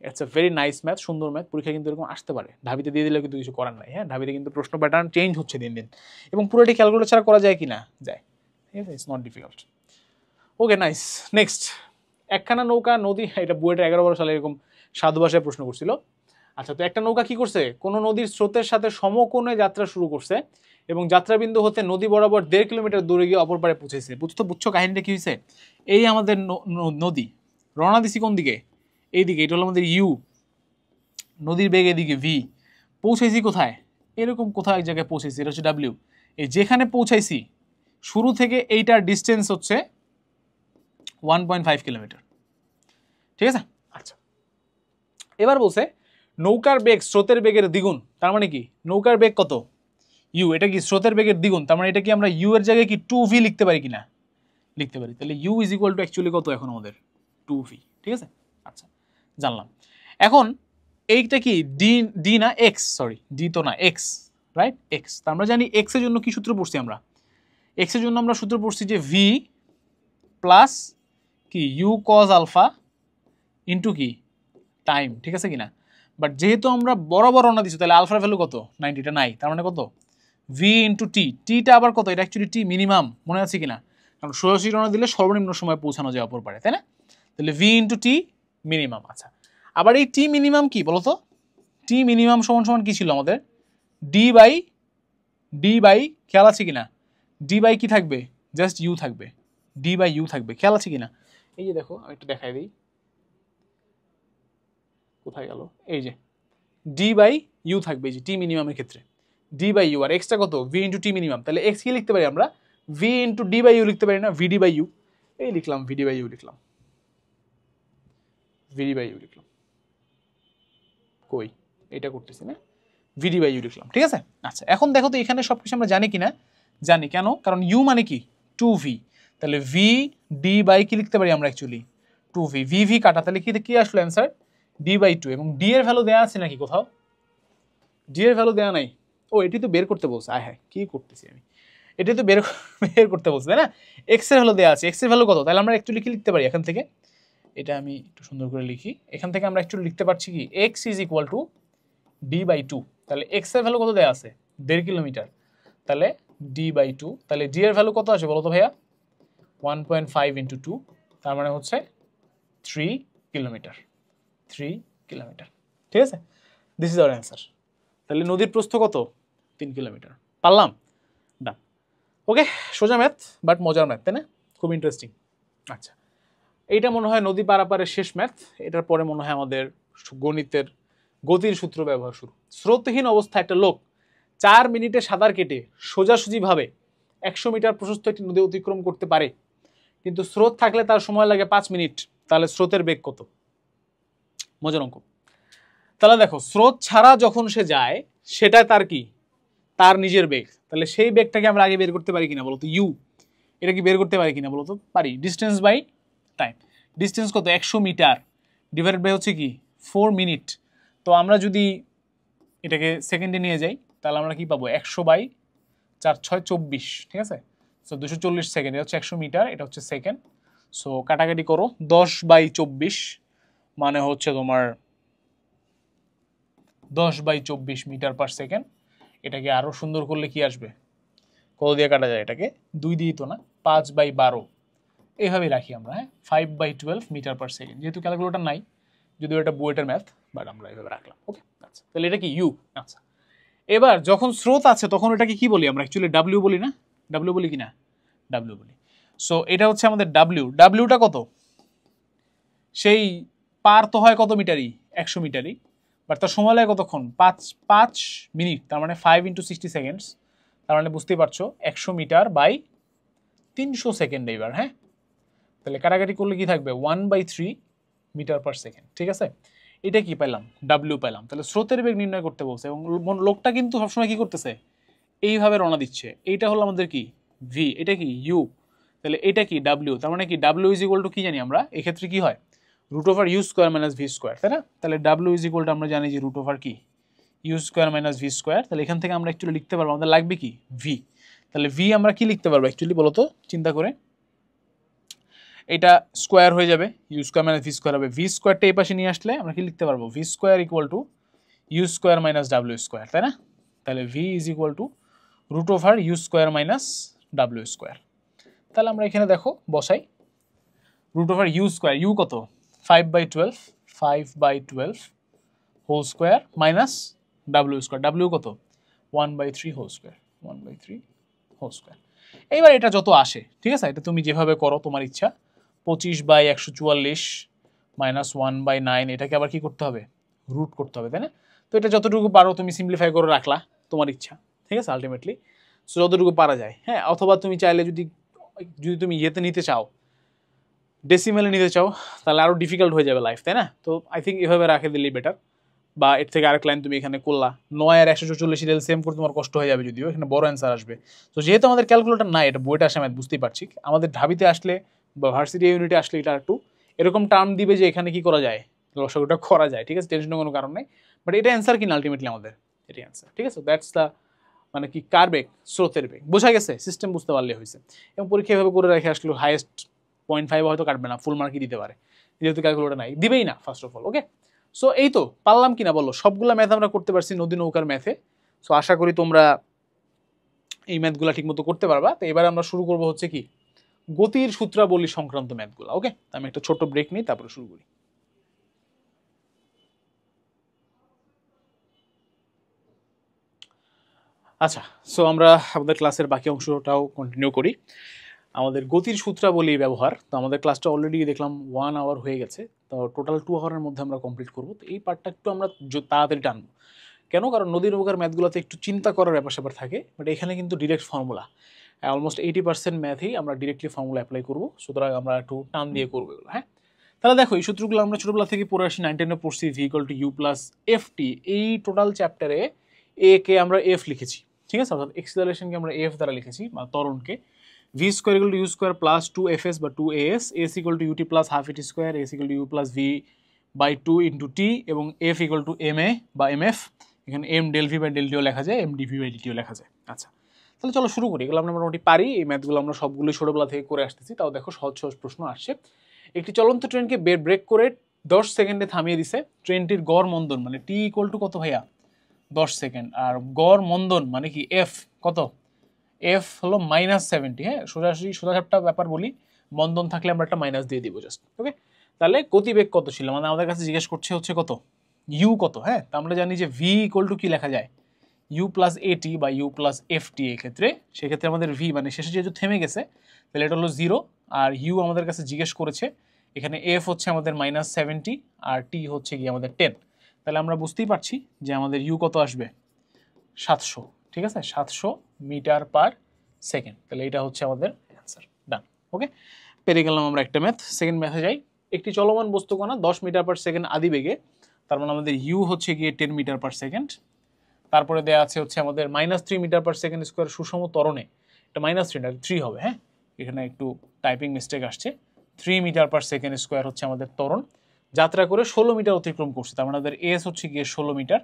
it's a very nice math, সুন্দর ম্যাথ, পরীক্ষা কিন্তু এরকম আসতে পারে, ঢাবিতে দিয়ে দিলে কিন্তু কিছু করার নাই, হ্যাঁ ঢাবিতে কিন্তু প্রশ্ন প্যাটার্ন চেঞ্জ হচ্ছে দিন দিন, এবং পুরোটি ক্যালকুলেটর ছাড়া করা যায় কি না যায়, ঠিক আছে, it's not difficult. Okay nice, next, একখানা নৌকা নদী, এটা বুয়েটের 11 সালে এরকম সাধু ভাষায় প্রশ্ন করছিল। আচ্ছা, তো একটা নৌকা কি করছে, কোনো নদীর স্রোতের সাথে সমকোণে যাত্রা শুরু করছে এবং যাত্রাবিন্দু হতে নদী বরাবর 1.5 কিলোমিটার দূরে গিয়ে অপর পারে পৌঁছেছে। বুঝছো কাহিনীটা কি হয়েছে, এই আমাদের নদী রওনা দিছি কোন দিকে, এইদিকে, এটা হলো আমাদের ইউ, নদীর বেগ এদিকে ভি, পৌঁছাইছি কোথায়, এরকম কোথাও এক জায়গায় পৌঁছেছি, এটা হচ্ছে ডাব্লিউ। এই যেখানে পৌঁছাইছি শুরু থেকে এইটার ডিস্টেন্স হচ্ছে 1.5 কিলোমিটার, ঠিক আছে। আচ্ছা, এবার বলছে নৌকার বেগ স্রোতের বেগের দ্বিগুণ, তার মানে কি নৌকার বেগ কত ইউ, এটা কি স্রোতের বেগের দ্বিগুণ, তার মানে এটা কি আমরা ইউ এর জায়গায় কি 2v লিখতে পারি কিনা, লিখতে পারি। তাহলে U is equal to actually কত এখন আমাদের 2v, ঠিক আছে। আচ্ছা, জানলাম। এখন এইটা কি ডি, ডি না এক্স, সরি ডি তো না এক্স, রাইট এক্স, তা আমরা জানি এক্স এর জন্য কি সূত্র পড়ছি আমরা, এক্স এর জন্য আমরা সূত্র পড়ছি যে ভি প্লাস কি ইউ কজ আলফা ইন্টু কি টাইম, ঠিক আছে কিনা, বাট যেহেতু আমরা বরাবর রওনা দিচ্ছি তাহলে আলফার ভ্যালু কত 90, এটা নাই, তার মানে কত ভি ইন্টু টি, টিটা আবার কত, এটা অ্যাকচুয়ালি টি মিনিমাম, মনে আছে কিনা, কারণ সোজাসুজি রওনা দিলে সর্বনিম্ন সময় পৌঁছানো যায় অপর পারে, তাই না? তাহলে ভি ইন্টু টি মিনিমাম। আচ্ছা, আবার এই টি মিনিমাম কি বলতো, টি মিনিমাম সমান সমান কি ছিল আমাদের, ডি বাই খেয়াল আছে কিনা, ডি বাই কি থাকবে, জাস্ট ইউ থাকবে, ডি বাই ইউ থাকবে, খেয়াল আছে কিনা? এই যে দেখো আমি একটু দেখাই দিই, কোথায় গেল, এই যে ডি বাই ইউ থাকবে, এই যে টি মিনিমামের ক্ষেত্রে ডি বাই ইউ, আর এক্সট্রা কত ভি ইন্টু টি মিনিমাম, তাহলে এক্স কি লিখতে পারি আমরা, V into D by U লিখতে পারি না, ভিডি বাই ইউ, এই লিখলাম ভিডি বাই ইউ লিখলাম, ভিডি বাই ইউ লিখলাম, কই এটা করতেছি না, ভিডি বাই ইউ লিখলাম, ঠিক আছে? আচ্ছা, এখন দেখো তো এখানে সবকিছু আমরা জানি কিনা, জানি, কেন, কারণ ইউ মানে কি 2v, তাহলে ভি ডি বাই কি লিখতে পারি আমরা অ্যাকচুয়ালি 2v, ভি ভি কাটা, তাহলে কি আসলো অ্যান্সার ডি বাই 2, এবং ডি এর ভ্যালু দেওয়া আছে নাকি কোথাও, ডি এর ভ্যালু দেওয়া নাই, ও এটি তো বের করতে বলছে, আয় হ্যাঁ কি করতেছি আমি, এটি তো বের করতে বলছে, তাই না? এক্স এর ভ্যালু দেওয়া আছে, এক্স এর ভ্যালু কত, তাহলে আমরা অ্যাকচুয়ালি কি লিখতে পারি এখান থেকে, এটা আমি একটু সুন্দর করে লিখি, এখান থেকে আমরা অ্যাকচুয়ালি লিখতে পারছি কি X is equal to D by 2, তাহলে এক্স এর ভ্যালু কত দেওয়া আছে 1.5 কিলোমিটার, তাহলে ডি বাই 2, তাহলে ডি এর ভ্যালু কত আছে বলো তো ভাইয়া, 1.5 ইন্টু 2, তার মানে হচ্ছে 3 কিলোমিটার, 3 কিলোমিটার, ঠিক আছে? This is our answer. তাহলে নদীর প্রস্থ কত 3 কিলোমিটার, পারলাম, ডান। ওকে, সোজা ম্যাথ বাট মজার ম্যাথ, তাই না? খুব ইন্টারেস্টিং। আচ্ছা, এইটা মনে হয় নদী পারাপারের শেষ ম্যাথ, এটার পরে মনে হয় আমাদের গণিতের গতির সূত্র ব্যবহার শুরু। স্রোতহীন অবস্থায় একটা লোক 4 মিনিটে সাঁতার কেটে সোজাসুজিভাবে 100 মিটার প্রশস্ত একটি নদী অতিক্রম করতে পারে, কিন্তু স্রোত থাকলে তার সময় লাগে 5 মিনিট, তাহলে স্রোতের বেগ কত? মজার অঙ্ক। তাহলে দেখো, স্রোত ছাড়া যখন সে যায় সেটা তার কি, তার নিজের বেগ, তাহলে সেই বেগটাকে আমরা আগে বের করতে পারি কিনা বলতো, ইউ, এটা কি বের করতে পারি কিনা বলতো, পারি, ডিস্টেন্স বাই টাইম, ডিস্টেন্স কত 100 মিটার ডিভাইডেড বাই হচ্ছে কি 4 মিনিট, তো আমরা যদি এটাকে সেকেন্ডে নিয়ে যাই তাহলে আমরা কি পাবো 100 বাই 4 6 24, ঠিক আছে? সো 240 সেকেন্ড, এটা হচ্ছে 100 মিটার, এটা হচ্ছে সেকেন্ড, সো কাটাকাটি করো 10 বাই 24 মানে হচ্ছে তোমার 10 বাই 24 মিটার পার সেকেন্ড। এটাকে আরও সুন্দর করলে কি আসবে, কত দিয়ে কাটা যায় এটাকে, 2 দিয়ে তো না, 5 বাই 12 এইভাবেই রাখি আমরা, হ্যাঁ 5 বাই 12 মিটার পার সেকেন্ড, যেহেতু ক্যালকুলেটর নাই, যদিও এটা বুয়েটের ম্যাথ, বাট আমরা এইভাবে রাখলাম। ওকে, আচ্ছা, তাহলে এটা কি ইউ। আচ্ছা, এবার যখন স্রোত আছে তখন এটাকে কি বলি আমরা, অ্যাকচুয়ালি ডাব্লিউ বলি না, ডাব্লিউ বলি কি না, ডাব্লিউ বলি। সো এটা হচ্ছে আমাদের ডাব্লিউ, ডাব্লিউটা কত, সেই পার তো হয় কত মিটারই, 100 মিটারই, বাট তার সময় লাগে কতক্ষণ, 5 মিনিট, তার মানে 5 ইন্টু 60 সেকেন্ডস, তার মানে বুঝতেই পারছো 100 মিটার বাই 300 সেকেন্ড এইবার, হ্যাঁ, তাহলে কাটাকাটি করলে কি থাকবে 1/3 মিটার পার সেকেন্ড, ঠিক আছে? এটা কি পাইলাম, ডাব্লিউ পাইলাম। তাহলে স্রোতের বেগ নির্ণয় করতে বলছে, এবং লোকটা কিন্তু সবসময় কি করতেছে, এইভাবে রওনা দিচ্ছে, এইটা হলো আমাদের কি ভি, এটা কি ইউ, তাহলে এটা কি ডাব্লিউ, তার মানে কি ডাব্লিউ ইজ ইকুয়াল টু কি জানি আমরা, এক্ষেত্রে কি হয় root over U square minus V square, তাই না? তাহলে ডাব্লিউ ইজ ইকুয়াল টু আমরা জানি যে রুট ওভার কি U square minus V square, তাহলে এখান থেকে আমরা অ্যাকচুয়ালি লিখতে পারবো, আমাদের লাগবে কি ভি, তাহলে ভি আমরা কি লিখতে পারবো অ্যাকচুয়ালি বলো তো, চিন্তা করে, এটা স্কোয়ার হয়ে যাবে, U square minus V square হবে, ভি স্কোয়ারটা এই পাশে নিয়ে আসলে আমরা কি লিখতে পারবো, V square equal to you square minus W square, তাই না? তাহলে V is equal to root over U square minus W square. তাহলে আমরা এখানে দেখো বসাই, root over U square, U কত 5/12 whole square minus W square, W কত 1/3 হোল স্কোয়ার, 1/3 হোল স্কোয়ার। এইবার এটা যত আসে, ঠিক আছে, এটা তুমি যেভাবে করো তোমার ইচ্ছা, 25/144 মাইনাস 1/9, এটাকে আবার কি করতে হবে, রুট করতে হবে, তাই না? তো এটা যতটুকু পারো তুমি সিম্পলিফাই করে রাখলা, তোমার ইচ্ছা, ঠিক আছে, আলটিমেটলি সো যতটুকু পারা যায়, হ্যাঁ, অথবা তুমি চাইলে যদি তুমি ইয়েতে নিতে চাও, ডেসিমেলে নিতে চাও, তাহলে আরও ডিফিকাল্ট হয়ে যাবে লাইফ, তাই না? তো আই থিঙ্ক এভাবে রাখে দিলেই বেটার, বা এর থেকে আরেক লাইন তুমি এখানে করলা, 9 আর 144 সেম করে তোমার কষ্ট হয়ে যাবে, যদিও এখানে বড় অ্যান্সার আসবে। তো যেহেতু আমাদের ক্যালকুলেটর নাই, এটা বইটা আসে আমি বুঝতেই পারছি, আমাদের ঢাবিতে আসলে বা ভার্সিটি ইউনিটে আসলে এটা একটু এরকম টার্ম দিবে যে এখানে কি করা যায়, লসাগুটা করা যায়, ঠিক আছে, টেনশনের কোনো কারণ নেই, বাট এটা অ্যান্সার কিনা আলটিমেটলি আমাদের এটাই অ্যান্সার, ঠিক আছে? দ্যাটস দ্য মানে কি কার বেগ, স্রোতের বেগ, বোঝা গেছে, সিস্টেম বুঝতে পারলে হয়েছে। এবং পরীক্ষা এভাবে করে রেখে আসলে হাইয়েস্ট 0.5 হয়তো কাটবে না, ফুল মার্কই দিতে পারে, যেহেতু ক্যালকুলেটর নাই, দিবেই না first of all. Okay, so এই তো পারলাম কিনা বলো, সবগুলা ম্যাথ আমরা করতে পারছি নদী নৌকার ম্যাথে। সো আশা করি তোমরা এই ম্যাথগুলা ঠিকমতো করতে পারবা। তো এবার আমরা শুরু করবো হচ্ছে কি গতির সূত্রাবলী সংক্রান্ত ম্যাথগুলো। ওকে, আমি একটা ছোট ব্রেক নিই, তারপরে শুরু করি। আচ্ছা, সো আমরা আমাদের ক্লাসের বাকি অংশটাও কন্টিনিউ করি। আমাদের গতির সূত্রাবলী ব্যবহার, তো আমাদের ক্লাসটা অলরেডি দেখলাম 1 আওয়ার হয়ে গেছে, তো টোটাল 2 আওয়ারের মধ্যে আমরা কমপ্লিট করবো। তো এই পার্টটা একটু আমরা তাড়াতাড়ি টানবো। কেন? কারণ নদী নৌকার ম্যাথগুলোতে একটু চিন্তা করার ব্যাপার স্যাপার থাকে, বাট এখানে কিন্তু ডিরেক্ট ফর্মুলা, অলমোস্ট 80% ম্যাথই আমরা ডিরেক্টলি ফর্মুলা অ্যাপ্লাই করবো, সুতরাং আমরা একটু টান দিয়ে করবো এগুলো। হ্যাঁ, তাহলে দেখো এই সূত্রগুলো আমরা ছোটবেলা থেকে পড়ে আসি, 9-10 পড়ছি। V equal to U plus F T, এই টোটাল চ্যাপ্টারে এ কে আমরা এফ লিখেছি, ঠিক আছে, অর্থাৎ এক্সিলারেশনকে আমরা এফ দ্বারা লিখেছি, বা ত্বরণকে। V square equal to you square plus 2fs বা 2as, S equal to UT plus half AT square, S equal to U plus V by 2 into T, এবং F equal to M A বা M F, এখানে M del V by del টিও লেখা যায়, M DV by ডিটিও লেখা যায়। আচ্ছা, তাহলে চলো শুরু করি। এগুলো আমরা মোটামুটি পারি, এই ম্যাথগুলো আমরা সবগুলোই ছোটোবেলা থেকে করে আসতেছি। তাও দেখো সহজ সহজ প্রশ্ন আসছে। একটি চলন্ত ট্রেনকে ব্রেক করে 10 সেকেন্ডে থামিয়ে দিছে। ট্রেনটির গড় মন্দন মানে টি ইকুয়াল টু কত ভাইয়া? 10 সেকেন্ড। আর গড় মন্দন মানে কি? এফ কত? এফ হলো -70। হ্যাঁ, সোজাসাপটা ব্যাপার বলি, মন্দন থাকলে আমরা একটা মাইনাস দিয়ে দিব জাস্ট। ওকে, তাহলে গতিবেগ কত ছিল মানে আমাদের কাছে জিজ্ঞেস করছে হচ্ছে কত? ইউ কত? হ্যাঁ, তা আমরা জানি যে ভি ইকুয়াল টু কি লেখা যায়? ইউ প্লাস এটি বা ইউ প্লাস এফ টি। এক্ষেত্রে সেক্ষেত্রে আমাদের ভি মানে শেষে যেহেতু থেমে গেছে, তাহলে এটা হলো 0। আর ইউ আমাদের কাছে জিজ্ঞেস করেছে, এখানে এফ হচ্ছে আমাদের -70 আর টি হচ্ছে কি আমাদের 10। তাহলে আমরা বুঝতেই পারছি যে আমাদের ইউ কত আসবে? 700। ঠিক আছে, 700 মিটার পার সেকেন্ড। তাহলে এটা হচ্ছে আমাদের অ্যান্সার। ডান। ওকে, পেরে গেলাম আমরা একটা ম্যাথ। সেকেন্ড ম্যাথে যাই। একটি চলমান বস্তুকণা 10 মিটার পার সেকেন্ড আদি বেগে, তার মানে আমাদের ইউ হচ্ছে গিয়ে 10 মিটার পার সেকেন্ড। তারপরে দেওয়া আছে হচ্ছে আমাদের -3 মিটার পার সেকেন্ড স্কোয়ার সুষম ত্বরণে, এটা -3 না 3 হবে। হ্যাঁ, এখানে একটু টাইপিং মিস্টেক আসছে। 3 মিটার পার সেকেন্ড স্কোয়ার হচ্ছে আমাদের ত্বরণ, যাত্রা করে 16 মিটার অতিক্রম করছে, তার মানে আমাদের এস হচ্ছে গিয়ে 16 মিটার।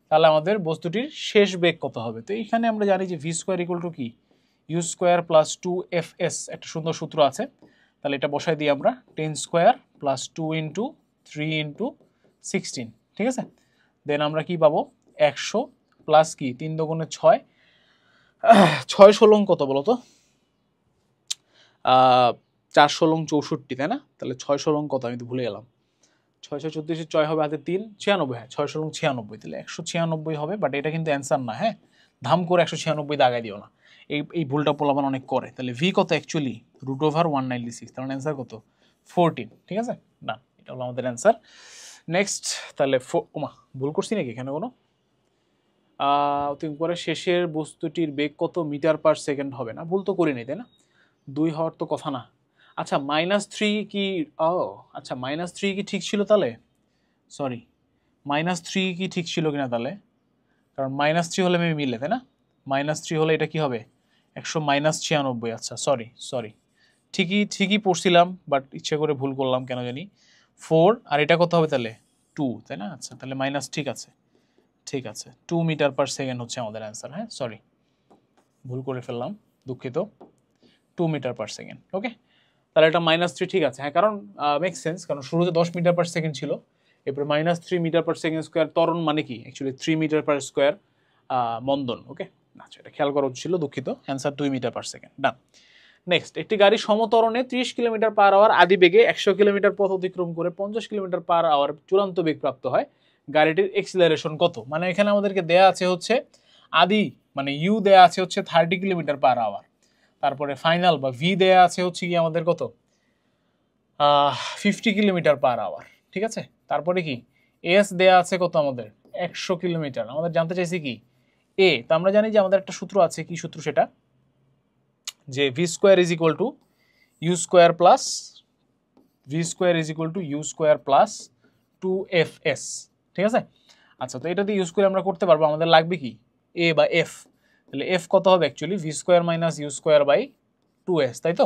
তাহলে আমাদের বস্তুটির শেষ বেগ কত হবে? তো এইখানে আমরা জানি যে ভি স্কোয়ার ইকুয়াল টু কি? ইউ স্কোয়ার প্লাস 2fs, একটা সুন্দর সূত্র আছে। তাহলে এটা বসাই দিই আমরা, 10 স্কোয়ার প্লাস 2 ইন্টু 3 ইন্টু 16। ঠিক আছে, দেন আমরা কি পাবো? 100 প্লাস কি 3 দুগুণে 6, 6 ষোলং কত বলো তো? 4 ষোলং 64, তাই না? তাহলে 6 ষোলং কত? আমি তো ভুলে গেলাম। 6 6 14 6 হবে হাতে 3, 96। হ্যাঁ, 6 ষোলং 96, তাহলে 196 হবে। বাট এটা কিন্তু অ্যান্সার না। হ্যাঁ, ধাম করে 196 দাগাই দিও না, এই ভুলটা পোলাপান অনেক করে। তাহলে ভি কত অ্যাকচুয়ালি? √196, তার মানে অ্যান্সার কত? 14। ঠিক আছে, না এটা হলো আমাদের অ্যান্সার। নেক্সট, তাহলে ওমা ভুল করছি নাকি এখানে কোনো? করে শেষের বস্তুটির বেগ কত মিটার পার সেকেন্ড হবে? না, ভুল তো করিনি, তাই না? 2 হওয়ার তো কথা না। আচ্ছা, -3 কি? ও আচ্ছা, -3 কি ঠিক ছিল তাহলে? সরি, -3 কি ঠিক ছিল কিনা তাহলে? কারণ -3 হলে মেবি মিলে, তাই না? -3 হলে এটা কি হবে? 100 - 96। আচ্ছা, সরি, ঠিকই পড়ছিলাম, বাট ইচ্ছে করে ভুল করলাম কেন জানি। 4 আর এটা কত হবে তাহলে? 2, তাই না? আচ্ছা, তাহলে মাইনাস ঠিক আছে 2 মিটার পার সেকেন্ড হচ্ছে আমাদের অ্যান্সার। হ্যাঁ, সরি, ভুল করে ফেললাম, দুঃখিত। 2 মিটার পার সেকেন্ড। ওকে, তাহলে এটা -3 ঠিক আছে। হ্যাঁ, কারণ মেক সেন্স, কারণ শুরুতে 10 মিটার পার সেকেন্ড ছিল, এরপরে -3 মিটার পার সেকেন্ড স্কোয়ার ত্বরণ মানে কি অ্যাকচুয়ালি 3 মিটার পার স্কোয়ার মন্দন। ওকে, আচ্ছা, এটা খেয়াল করা ছিল, দুঃখিত। Answer 2 metre per second. Done. Next, একটি গাড়ি সমত্বরণে 30 কিলোমিটার পার আওয়ার আদি বেগে 100 কিলোমিটার পথ অতিক্রম করে 50 কিলোমিটার পার আওয়ার চূড়ান্ত বেগ প্রাপ্ত হয়, গাড়িটির এক্সিলারেশন কত? মানে এখানে আমাদেরকে দেয়া আছে হচ্ছে আদি মানে ইউ দেয়া আছে হচ্ছে 30 কিলোমিটার পার আওয়ার, তারপরে ফাইনাল বা ভি দেয়া আছে হচ্ছে কি আমাদের কত? 50 কিলোমিটার পার আওয়ার। ঠিক আছে, তারপরে কি এস দেয়া আছে কত আমাদের? 100 কিলোমিটার। আমাদের জানতে চাইছি কি এ। তো আমরা জানি যে আমাদের একটা সূত্র আছে, কি সূত্র সেটা? যে V square is equal to you square plus U square plus 2fs। ঠিক আছে, আচ্ছা, তো এটা দিয়ে ইউজ করে আমরা করতে পারবো। আমাদের লাগবে কি এ বা এফ। তাহলে এফ কত হবে actually? V square minus you square by 2s, তাই তো?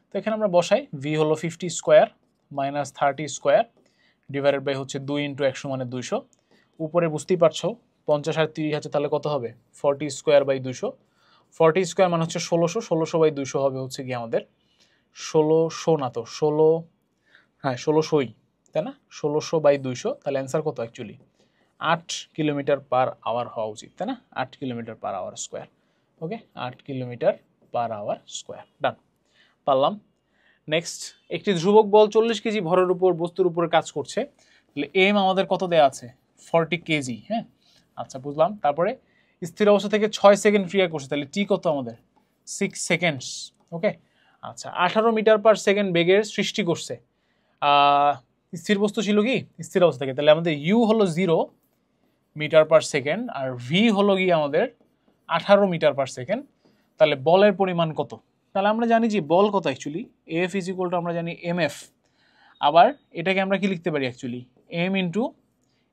তো এখানে আমরা বসাই, ভি হলো 50 square minus 30 square divided by হচ্ছে 2 ইন্টু 100 মানে 200। উপরে বুঝতেই পারছো 50 আর 30 আছে, তাহলে কত হবে? 40 স্কোয়ার বাই 200। 40 স্কোয়ার মানে হচ্ছে 1600 বাই 200 হবে হচ্ছে কি আমাদের 1600, না তো 16, হ্যাঁ 1600ই, তাই না, 1600/200, তাহলে অ্যান্সার কত অ্যাকচুয়ালি 8 কিলোমিটার পার আওয়ার হওয়া উচিত, তাই না, 8 কিলোমিটার পার আওয়ার স্কোয়ার। ওকে, 8 কিলোমিটার পার আওয়ার স্কোয়ার, ডান, পারলাম। নেক্সট, একটি ধ্রুবক বল 40 কেজি ভরের উপর বস্তুর উপরে কাজ করছে, তাহলে এম আমাদের কত দেয়া আছে 40 কেজি, হ্যাঁ, আচ্ছা বুঝলাম। তারপরে স্থির অবস্থা থেকে 6 সেকেন্ড ক্রিয়া করছে, তাহলে টি কত আমাদের 6 সেকেন্ডস। ওকে, আচ্ছা 18 মিটার পার সেকেন্ড বেগের সৃষ্টি করছে, স্থির বস্তু ছিল কি স্থির অবস্থা থেকে, তাহলে আমাদের ইউ হলো 0 মিটার পার সেকেন্ড আর ভি হলো গিয়ে আমাদের 18 মিটার পার সেকেন্ড, তাহলে বলের পরিমাণ কত? তাহলে আমরা জানি যে বল কত actually F is equal two আমরা জানি এম এফ, আবার এটাকে আমরা কি লিখতে পারি অ্যাকচুয়ালি এম ইন্টু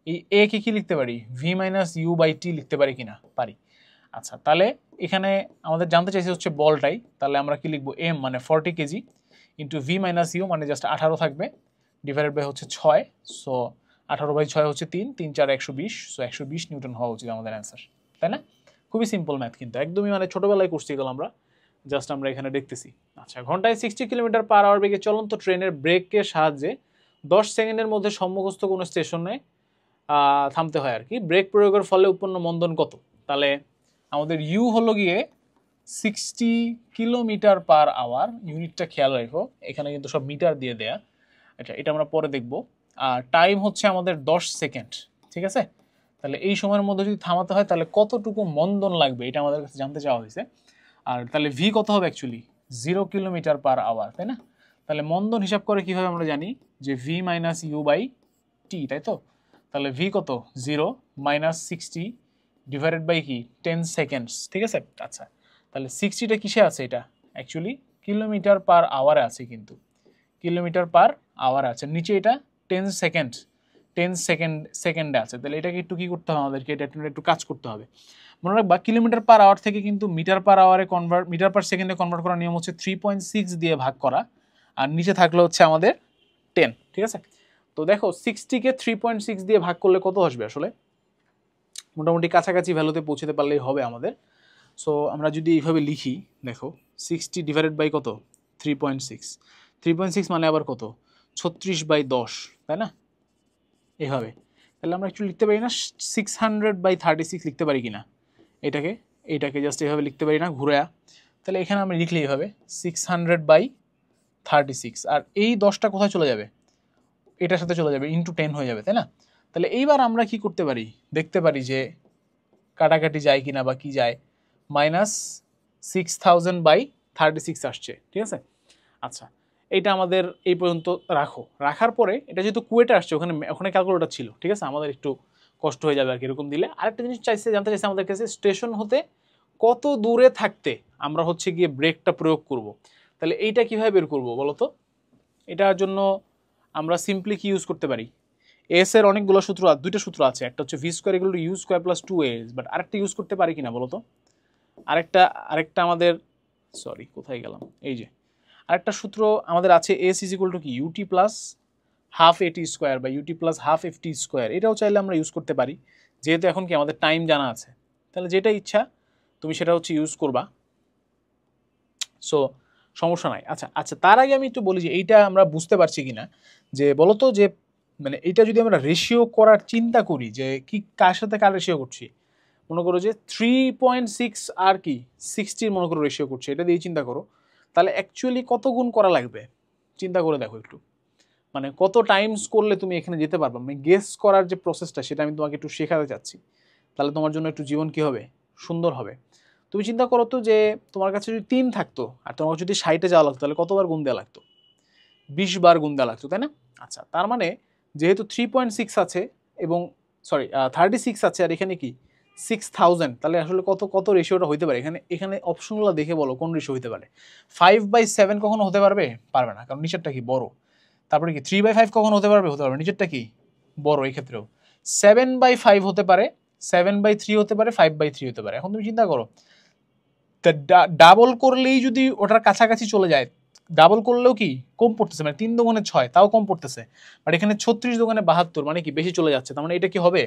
এই এ কে কি লিখতে পারি V minus you by T লিখতে পারি কিনা, পারি। আচ্ছা তাহলে এখানে আমাদের জানতে চাইছে হচ্ছে বলটাই, তাহলে আমরা কি লিখবো এম মানে 40 kg into V minus u মানে জাস্ট 18 থাকবে, ডিভাইডেড বাই হচ্ছে 6, সো 18/6 হচ্ছে 3, 3 4 120, সো 120 নিউটন হওয়া উচিত আমাদের অ্যান্সার, তাই না? খুবই সিম্পল ম্যাথ, কিন্তু একদমই মানে ছোটবেলায় করছি এগুলো আমরা, জাস্ট আমরা এখানে দেখতেছি। আচ্ছা, ঘন্টায় 60 কিলোমিটার পার আওয়ার বেগে চলন্ত ট্রেনের ব্রেকের সাহায্যে 10 সেকেন্ডের মধ্যে সম্মুখস্থ কোনো স্টেশনে থামতে হয় আর কি, ব্রেক প্রয়োগের ফলে উৎপন্ন মন্দন কত? তাহলে আমাদের ইউ হলো গিয়ে 60 কিলোমিটার পার আওয়ার, ইউনিটটা খেয়াল রাখো, এখানে কিন্তু সব মিটার দিয়ে দেয়া, আচ্ছা এটা আমরা পরে দেখব। আর টাইম হচ্ছে আমাদের 10 সেকেন্ড, ঠিক আছে? তাহলে এই সময়ের মধ্যে যদি থামাতে হয় তাহলে কতটুকু মন্দন লাগবে এটা আমাদের কাছে জানতে চাওয়া হয়েছে। আর তাহলে ভি কত হবে অ্যাকচুয়ালি 0 কিলোমিটার পার আওয়ার, তাই না? তাহলে মন্দন হিসাব করে কীভাবে আমরা জানি যে V minus you by T, তাই তো? তাহলে ভি কত 0 মাইনাস 60 ডিভাইডেড বাই কি 10 সেকেন্ডস, ঠিক আছে? আচ্ছা তাহলে 60টা কিসে আছে, এটা অ্যাকচুয়ালি কিলোমিটার পার আওয়ারে আছে, কিন্তু কিলোমিটার পার আওয়ারে আছে, নিচে এটা 10 সেকেন্ড, 10 সেকেন্ডে আছে, তাহলে এটাকে একটু কী করতে হবে আমাদেরকে, এটা একটু কাজ করতে হবে। মনে রাখবা কিলোমিটার পার আওয়ার থেকে কিন্তু মিটার পার আওয়ারে মিটার পার সেকেন্ডে কনভার্ট করার নিয়ম হচ্ছে 3.6 দিয়ে ভাগ করা, আর নিচে থাকলে হচ্ছে আমাদের 10, ঠিক আছে? তো দেখো 60কে 3.6 দিয়ে ভাগ করলে কত আসবে আসলে, মোটামুটি কাছাকাছি ভ্যালুতে পৌঁছতে পারলেই হবে আমাদের। সো আমরা যদি এইভাবে লিখি, দেখো 60 ডিভাইডেড বাই কত 3.6, 3.6 মানে আবার কত 36/10, তাই না? এইভাবে তাহলে আমরা একটু লিখতে পারি না 600/36 লিখতে পারি কিনা, এটাকে জাস্ট এইভাবে লিখতে পারি না ঘুরে, তাহলে এখানে আমরা লিখলে এইভাবে 600/36, আর এই 10টা কোথায় চলে যাবে, এটার সাথে চলে যাবে, ইন্টু 10 হয়ে যাবে, তাই না? তাহলে এইবার আমরা কি করতে পারি, দেখতে পারি যে কাটাকাটি যায় কিনা বা কি যায়, মাইনাস 6000/36 আসছে, ঠিক আছে? আচ্ছা এইটা আমাদের এই পর্যন্ত রাখার পরে এটা যেহেতু কুয়েটে আসছে, ওখানে ক্যালকুলেটর ছিল, ঠিক আছে, আমাদের একটু কষ্ট হয়ে যাবে আর কি এরকম দিলে। আরেকটা জিনিস জানতে চাইছে আমাদের কাছে, স্টেশন হতে কত দূরে থাকতে আমরা হচ্ছে গিয়ে ব্রেকটা প্রয়োগ করব, তাহলে এইটা কিভাবে বের করব বলো তো? এটার জন্য আমরা সিম্পলি কি ইউজ করতে পারি, এস এর অনেকগুলো সূত্র, দুইটা সূত্র আছে, একটা হচ্ছে v square equal to you square plus 2as, but আরেকটা ইউজ করতে পারি কিনা বলো তো? আরেকটা আমাদের, সরি কোথায় গেলাম, এই যে আরেকটা সূত্র আমাদের আছে, এস ইজ ইকুয়াল টু কি u t plus half a t square বা u t plus half f t square, এটাও চাইলে আমরা ইউজ করতে পারি, যেহেতু এখন কি আমাদের টাইম জানা আছে, তাহলে যেটা ইচ্ছা তুমি সেটা হচ্ছে ইউজ করবা, সো সমস্যা নাই। আচ্ছা তার আগে আমি একটু বলি যে এইটা আমরা বুঝতে পারছি কিনা, যে বলতো যে মানে এটা যদি আমরা রেশিও করার চিন্তা করি, যে কি কার সাথে কার রেশিও করছি, মনে করো যে 3.6 আর কি 60 মনে করো রেশিও করছে, এটা দিয়ে চিন্তা করো, তাহলে অ্যাকচুয়ালি কত গুণ করা লাগবে চিন্তা করে দেখো একটু, মানে কত টাইমস করলে তুমি এখানে যেতে পারবে, মানে গেস করার যে প্রসেসটা সেটা আমি তোমাকে একটু শেখাতে চাচ্ছি, তাহলে তোমার জন্য একটু জীবন কি হবে, সুন্দর হবে। তুমি চিন্তা করো তো যে তোমার কাছে যদি 3 থাকতো আর তোমার যদি 60-এ যাওয়া লাগতো, তাহলে কতবার গুণ দেওয়া লাগতো, 20 বার গুণ দেওয়া লাগতো, তাই না? আচ্ছা তার মানে যেহেতু 3.6 আছে এবং 36 আছে, আর এখানে কি 6000, তাহলে আসলে কত রেশিওটা হইতে পারে, এখানে অপশনগুলো দেখে বলো কোন রেশিও হতে পারে। 5/7 কখনো হতে পারবে না, কারণ নিচেরটা কি বড়। তারপরে কি 3/5 কখনো হতে পারবে নিচেরটা কি বড়, এই ক্ষেত্রেও 7/5 হতে পারে, 7/3 হতে পারে, 5/3 হতে পারে। এখন তুমি চিন্তা করো ডাবল করলেই যদি ওটার কাছাকাছি চলে যায়, ডাবল করলেও কি কম পড়তেছে, মানে 3 দোকানে 6 তাও কম পড়তেছে, বাট এখানে 36 দোকানে 72, মানে কি বেশি চলে যাচ্ছে, তার মানে এটা কি হবে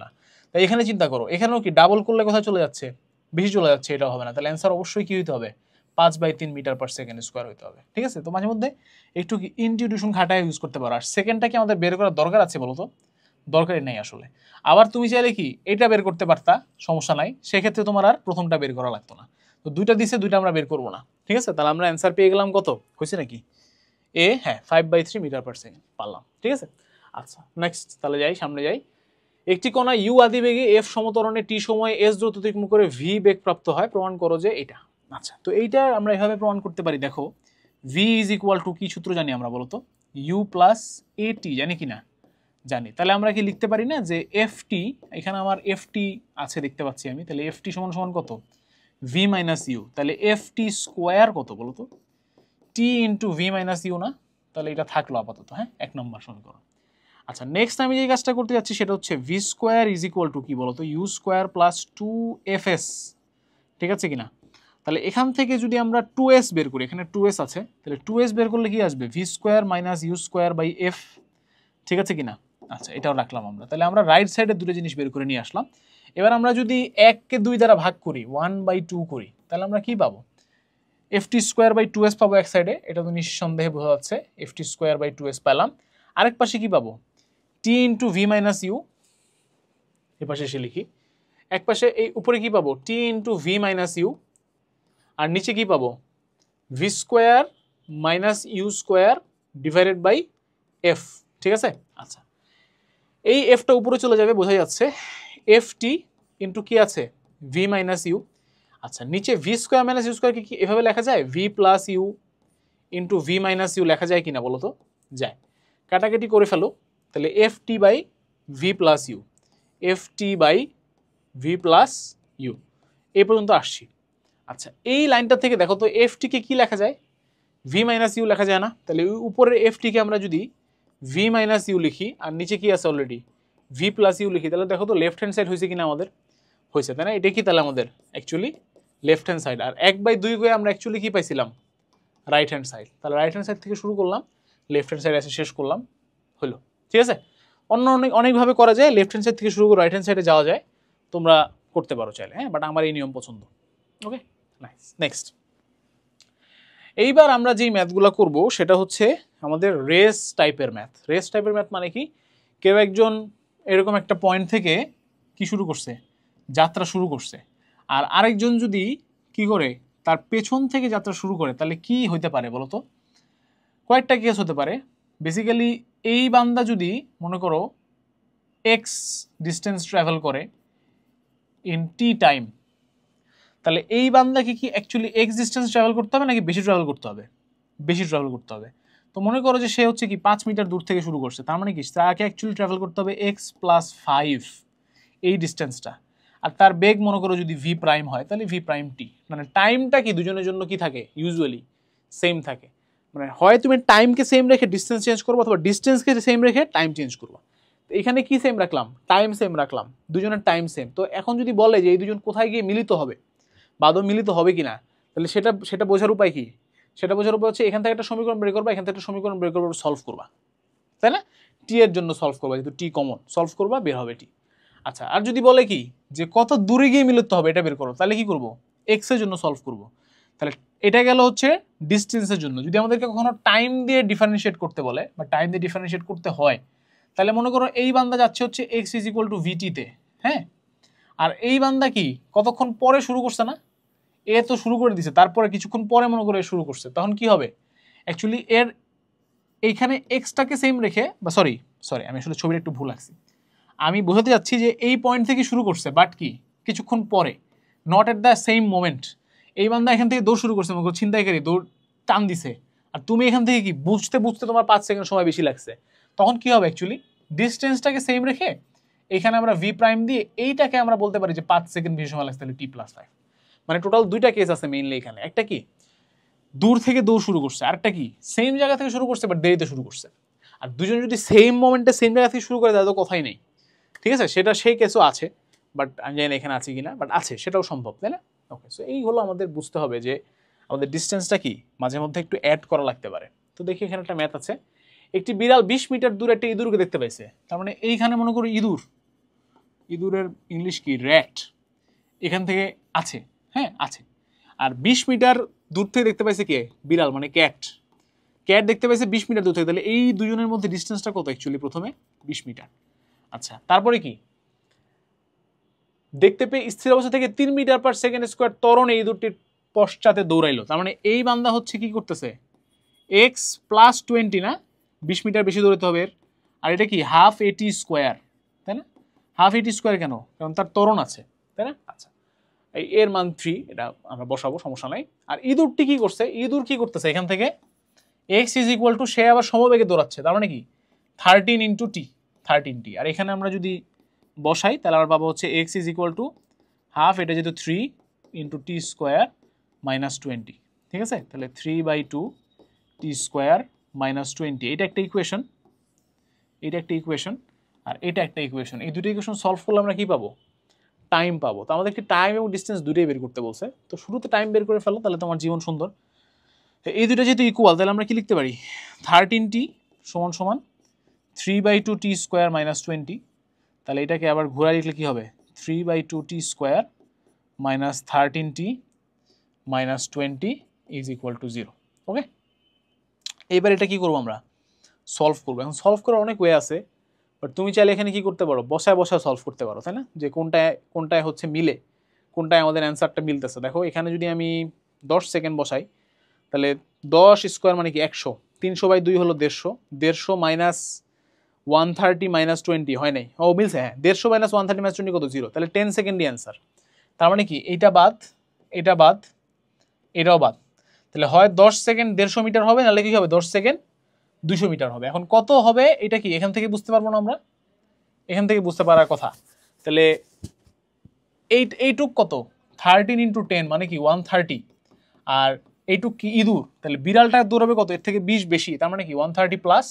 না। তাই এখানে চিন্তা করো, এখানেও কি ডাবল করলে কোথায় চলে যাচ্ছে, বেশি চলে যাচ্ছে, এটাও হবে না, তাহলে অ্যান্সার অবশ্যই কি হইতে হবে, 5/3 মিটার পার সেকেন্ড স্কোয়ার হইতে হবে। ঠিক আছে, তো মাঝে মধ্যে একটু ইনটিউশন খাটায় ইউজ করতে পারো। আর সেকেন্ডটা কি আমাদের বের করার দরকার আছে বলো তো? দরকারই নেই আসলে। আবার তুমি চাইলে কি এটা বের করতে পারতা, সমস্যা নাই, সেক্ষেত্রে তোমার আর প্রথমটা বের করা লাগতো না। তো দুইটা দিছে, দুইটা আমরা বের করবো না। ঠিক আছে, তাহলে আমরা অ্যান্সার পেয়ে গেলাম কত হয়েছে নাকি এ, হ্যাঁ 5/3 মিটার পার সেকেন্ড পারলাম। ঠিক আছে, আচ্ছা নেক্সট তাহলে যাই, সামনে যাই। একটি কণা ইউ আদি বেগে এফ সমতরণে টি সময়ে এস দ্রুত অতিক্রম করে ভি বেগ প্রাপ্ত হয়, প্রমাণ করো যে এটা। আচ্ছা, তো এইটা আমরা এভাবে প্রমাণ করতে পারি। দেখো ভি ইজ ইকুয়াল টু কি সূত্র জানি আমরা বলতো? ইউ প্লাস এ টি, জানি কি না? জানি। তাহলে আমরা কি লিখতে পারি না যে এফ টি, এখানে আমার এফ টি আছে দেখতে পাচ্ছি আমি, তাহলে এফ টি সমান সমান কত? V minus u. তাহলে এফ টি স্কোয়ার কত বলতো? T into V minus u না? তাহলে এটা থাকলো আপাতত, হ্যাঁ 1 নম্বর সমীকরণ। আচ্ছা, নেক্সট আমি যে কাজটা করতে যাচ্ছি সেটা হচ্ছে v square is equal to কি বলতো? U square plus 2fs। ঠিক আছে কিনা? তাহলে এখান থেকে যদি আমরা 2s বের করি, এখানে 2s আছে, তাহলে 2s বের করলে কি আসবে? V square minus you square by F. ঠিক আছে কিনা? আচ্ছা, এটাও রাখলাম আমরা। তাহলে আমরা রাইট সাইডে দুটো জিনিস বের করে নিয়ে আসলাম। এবার আমরা যদি 1কে 2 দ্বারা ভাগ করি, 1/2 করি, তাহলে আমরা কি পাবো? ft স্কোয়ার বাই 2s পাবো এক সাইডে, এটা তো নিঃসন্দেহে বোঝা যাচ্ছে। ft স্কোয়ার বাই 2s পেলাম। আরেক পাশে কি পাবো? t into V minus U, এ পাশে এসে লিখি। এক পাশে এই উপরে কি পাবো? t into V minus U, আর নিচে কি পাবো? V square minus you square divided by F. ঠিক আছে, আচ্ছা এই এফটা উপরে চলে যাবে, বোঝা যাচ্ছে। এফ টি ইন্টু কি আছে? V minus u. আচ্ছা, নিচে ভি স্কোয়ার মাইনাস ইউ স্কোয়ারকে কি এভাবে লেখা যায়? V plus u into V minus u লেখা যায় কিনা বলো তো? যায়। কাটাকাটি করে ফেলো, তাহলে f t by v plus u, f t by v plus u, এই পর্যন্ত আসছি। আচ্ছা, এই লাইনটা থেকে দেখো তো এফ টিকে কি লেখা যায়? ভি মাইনাস ইউ লেখা যায় না? তাহলে উপরের এফ টিকে আমরা যদি ভি মাইনাস ইউ লিখি, আর নিচে কি আছে অলরেডি? ভি প্লাস ইউ লিখি, তাহলে দেখো তো লেফট হ্যান্ড সাইড হয়েছে কিনা আমাদের? হয়েছে, তাই না? এটা কি তাহলে আমাদের অ্যাকচুয়ালি লেফট হ্যান্ড সাইড। আর 1/2 করে আমরা অ্যাকচুয়ালি কি পাইছিলাম? Right hand side. তাহলে রাইট হ্যান্ড সাইড থেকে শুরু করলাম, লেফট হ্যান্ড সাইড এসে শেষ করলাম, হলো। ঠিক আছে, অন্য অনেকভাবে করা যায়, লেফট হ্যান্ড সাইড থেকে শুরু করে রাইট হ্যান্ড সাইডে যাওয়া যায়, তোমরা করতে পারো চাইলে, হ্যাঁ, বাট আমার এই নিয়ম পছন্দ। ওকে, নাইস। নেক্সট, এইবার আমরা যেই ম্যাথগুলো করব সেটা হচ্ছে আমাদের রেস টাইপের ম্যাথ। রেস টাইপের ম্যাথ মানে কি? কেউ একজন এরকম একটা পয়েন্ট থেকে কি শুরু করছে? যাত্রা শুরু করছে, আর আরেকজন যদি কি করে তার পেছন থেকে যাত্রা শুরু করে, তাহলে কি হইতে পারে বলো তো? কয়েকটা কেস হতে পারে। বেসিক্যালি এই বান্দা যদি মনে করো এক্স ডিস্টেন্স ট্রাভেল করে ইন টি টাইম, তাহলে এই বান্দাকে কি অ্যাকচুয়ালি এক্স ডিস্টেন্স ট্রাভেল করতে হবে নাকি বেশি ট্রাভেল করতে হবে? বেশি ট্রাভেল করতে হবে। তো মনে করো যে সে হচ্ছে কি 5 মিটার দূর থেকে শুরু করছে, তার মানে কি তাকে অ্যাকচুয়ালি ট্রাভেল করতে হবে এক্স প্লাস 5 এই ডিস্টেন্সটা। আর তার বেগ মনে করো যদি ভি প্রাইম হয়, তাহলে ভি প্রাইম টি, মানে টাইমটা কি দুজনের জন্য কি থাকে? ইউজুয়ালি সেম থাকে। মানে হয় তুমি টাইমকে সেম রেখে ডিস্টেন্স চেঞ্জ করবো, অথবা ডিস্টেন্সকে সেম রেখে টাইম চেঞ্জ করবো। তো এখানে কি সেম রাখলাম? টাইম সেম রাখলাম, দুজনের টাইম সেম। তো এখন যদি বলে যে এই দুজন কোথায় গিয়ে মিলিত হবে বা আদৌ মিলিত হবে কিনা, তাহলে সেটা বোঝার উপায় কি? সেটা বোঝার উপায় হচ্ছে এখান থেকে একটা সমীকরণ বের করবা, এখান থেকে একটা সমীকরণ বের করবা, সলভ করবা, তাই না? টি এর জন্য সলভ করবা, যেহেতু টি কমন, সলভ করবা, বের হবে টি। আচ্ছা, আর যদি বলে কি যে কত দূরে গিয়ে মিলিত হবে এটা বের করো, তাহলে কি করব? এক্স এর জন্য সলভ করব। তাহলে এটা গেল হচ্ছে ডিস্টেন্সের জন্য। যদি আমাদেরকে কখনো টাইম দিয়ে ডিফারেন্সিয়েট করতে বলে বা টাইম দিয়ে ডিফারেন্সিয়েট করতে হয়, তাহলে মনে করো এই বান্দা যাচ্ছে হচ্ছে এক্স ইজ ইকুয়াল টু ভিটিতে, হ্যাঁ, আর এই বান্দা কি কতক্ষণ পরে শুরু করছে না? এ তো শুরু করে দিছে, তারপরে কিছুক্ষণ পরে মনে করে শুরু করছে, তখন কি হবে? অ্যাকচুয়ালি এর এইখানে এক্সটাকে সেম রেখে, বা সরি আমি আসলে ছবিটা একটু ভুল আঁকছি। আমি বোঝাতে যাচ্ছি যে এই পয়েন্ট থেকে শুরু করছে, বাট কি কিছুক্ষণ পরে, not at the same moment. এই বান্দা এখান থেকে দৌড় শুরু করছে, মনে করো ছিনতাইকারী দৌড় টান দিছে, আর তুমি এখান থেকে কি বুঝতে বুঝতে তোমার 5 সেকেন্ড সময় বেশি লাগছে, তখন কি হবে? অ্যাকচুয়ালি ডিস্টেন্সটাকে সেম রেখে এখানে আমরা ভি প্রাইম দিয়ে এইটাকে আমরা বলতে পারি যে 5 সেকেন্ড বেশি সময় লাগছে, তাহলে টি প্লাস 5। মানে টোটাল দুইটা কেস আছে মেইনলি এখানে। একটা কি দূর থেকে দৌড় শুরু করছে, আরেকটা কি সেম জায়গা থেকে শুরু করছে বাট দেরিতে শুরু করছে। আর দুজন যদি সেম মোমেন্টে সেম জায়গা থেকে শুরু করে তাহলে তো কথাই নেই। ঠিক আছে, সেটা সেই কেসও আছে, বাট আমি জানি না এখানে আছে কিনা, বাট আছে, সেটাও সম্ভব, তাই না? ওকে, সো এই হলো আমাদের বুঝতে হবে যে আমাদের ডিস্টেন্সটা কি মাঝে মধ্যে একটু অ্যাড করা লাগতে পারে। তো দেখি এখানে একটা ম্যাথ আছে। একটি বিড়াল 20 মিটার দূরে একটা ইঁদুরকে দেখতে পাইছে, তার মানে এইখানে মনে করি ইঁদুরের ইংলিশ কি? র্যাট, এখান থেকে আছে, হ্যাঁ আছে। আর 20 মিটার দূর থেকে দেখতে পাইছে কে? বিড়াল, মানে ক্যাট। ক্যাট দেখতে পাইছে 20 মিটার দূর থেকে, তাহলে এই দুজনের মধ্যে ডিস্টেন্সটা কত অ্যাকচুয়ালি? প্রথমে 20 মিটার। আচ্ছা, তারপরে কি? দেখতে পেয়ে স্থির অবস্থা থেকে 3 মিটার পার সেকেন্ড স্কোয়ার ত্বরণে এই দুটির পশ্চাতে দৌড়াইলো। তার মানে এই বান্দা হচ্ছে কি করতেছে? এক্স প্লাস 20 না, 20 মিটার বেশি দৌড়াতে হবে। আর এটা কি? হাফ এটি স্কোয়ার, তাই না? হাফ এটি স্কোয়ার কেন? কারণ তার ত্বরণ আছে, তাই না? আচ্ছা, এর মান 3, এটা আমরা বসাবো, সমস্যা নাই। আর ইঁদুরটি কি করছে? ইঁদুর কি করতেছে এখান থেকে? এক্স ইজ ইকুয়াল টু, সে আবার সমবেগে দৌড়াচ্ছে, তার মানে কি 13 ইন্টু টি, 13 টি। আর এখানে আমরা যদি বসাই তাহলে আমার পাবো হচ্ছে x is equal to half, এটা যেহেতু 3 ইন্টু টি স্কোয়ার মাইনাস 20, ঠিক আছে? তাহলে 3/2 টি স্কোয়ার মাইনাস 20, এটা একটা ইকুয়েশন, এটা একটা ইকুয়েশন, আর এটা একটা ইকুয়েশন। এই দুটো ইকুয়েশন সলভ করলে আমরা কি পাবো? টাইম পাবো। তো আমাদেরকে টাইম এবং ডিস্টেন্স দুটোই বের করতে বলছে। তো শুরুতে টাইম বের করে ফেলো, তাহলে তোমার জীবন সুন্দর। এই দুটো যেহেতু ইকুয়াল, তাহলে আমরা কি লিখতে পারি? 13t সমান সমান 3/2 টি স্কোয়ার মাইনাস 20। তাহলে এটাকে আবার ঘোরা লিখলে কি হবে? 3/2 T square minus 13t minus 20 is equal to 0। Okay, এবার এটা কি করবো? আমরা সলভ করবো। এখন সলভ করার অনেক ওয়ে আছে, বাট তুমি চাইলে এখানে কি করতে পারো? বসায় বসায় সলভ করতে পারো, তাই না? যে কোনটায় কোনটায় হচ্ছে মিলে, কোনটায় আমাদের অ্যান্সারটা মিলতেছে। দেখো এখানে যদি আমি 10 সেকেন্ড বসাই, তাহলে 10 স্কোয়ার মানে কি 100, 300/2 হলো 150, 150 মাইনাস 130 মাইনাস 20 হয় নাই? ও মিলছে, হ্যাঁ। 150 মাইনাস 130 মাইনাস 20 কত? 0। তাহলে 10 সেকেন্ডই অ্যান্সার। তার মানে কি এইটা বাদ, এটা বাদ, এটাও বাদ। তাহলে হয় 10 সেকেন্ড 150 মিটার হবে, নাহলে কি হবে 10 সেকেন্ড 200 মিটার হবে। এখন কত হবে এটা কি এখান থেকে বুঝতে পারবো না আমরা? এখান থেকে বুঝতে পারার কথা। তাহলে এইটুক কত? 13 ইন্টু 10 মানে কি 130। আর এইটুক কি? ইঁদুর। তাহলে বিড়ালটা দৌড়াবে কত? এর থেকে 20 বেশি, তার মানে কি 130 প্লাস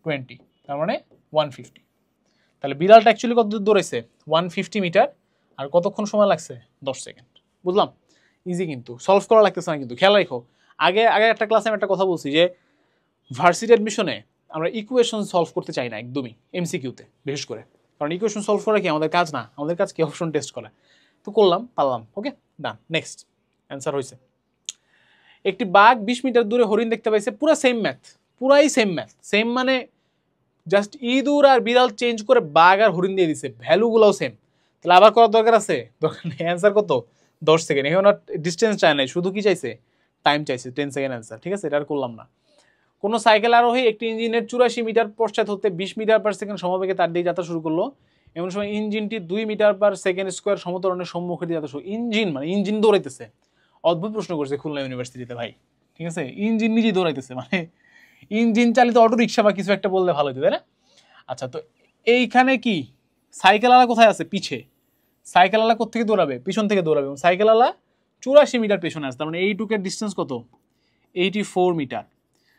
20, তার মানে 150। তাহলে বিড়ালটা অ্যাকচুয়ালি কত দূর দৌড়াইছে? 150 মিটার। আর কতক্ষণ সময় লাগছে? 10 সেকেন্ড। বুঝলাম? ইজি, কিন্তু সলভ করা লাগতেছে না। কিন্তু খেয়াল রাখো, আগে আগে একটা ক্লাসে আমি একটা কথা বলছি যে ভার্সিটি অ্যাডমিশনে আমরা ইকুয়েশন সলভ করতে চাই না একদমই, এমসিকিউতে বিশেষ করে। কারণ ইকুয়েশন সলভ করা কি আমাদের কাজ না, আমাদের কাজ কি অপশন টেস্ট করা। তো করলাম, পারলাম, ওকে, ডান। নেক্সট অ্যান্সার হয়েছে। একটি বাঘ 20 মিটার দূরে হরিণ দেখতে পাইছে। পুরো সেম ম্যাথ, পুরাই সেম ম্যাথ। সেম মানে জাস্ট ইঁদুর আর বিড়াল চেঞ্জ করে বাঘ আর হরিণ দিয়ে দিছে, ভ্যালুগুলোও সেম। তাহলে আবার করার দরকার আছে? দরকার নেই। অ্যান্সার কত? 10 সেকেন্ড। এখানে ডিস্টেন্স চায় নাই, শুধু কি চাইছে? টাইম চাইছে, 10 সেকেন্ড অ্যান্সার। ঠিক আছে, এটা আর করলাম না। কোনো সাইকেল আরোহী একটি ইঞ্জিনের 84 মিটার পশ্চাৎ হতে 20 মিটার পার সেকেন্ড সমবেগে তার দিকে যাত্রা শুরু করলো। এমন সময় ইঞ্জিনটি 2 মিটার পার সেকেন্ড স্কোয়ার সমতরণের সম্মুখে দিয়ে যাত্রা শুরু। ইঞ্জিন মানে ইঞ্জিন দৌড়াইতেছে। অদ্ভুত প্রশ্ন করছে খুলনা ইউনিভার্সিটিতে ভাই। ঠিক আছে, ইঞ্জিন নিজেই দৌড়াইতেছে, মানে ইঞ্জিন চালিত অটো রিক্সা বা কিছু একটা বললে ভালো হতো, তাই না? আচ্ছা, তো এইখানে কি সাইকেলওয়ালা কোথায় আছে? পিছে। সাইকেলওয়ালা কোথেকে দৌড়াবে? পিছন থেকে দৌড়াবে। এবং সাইকেলওয়ালা 84 মিটার পেছনে আসে, তার মানে এইটুকের ডিস্টেন্স কত? 84 মিটার।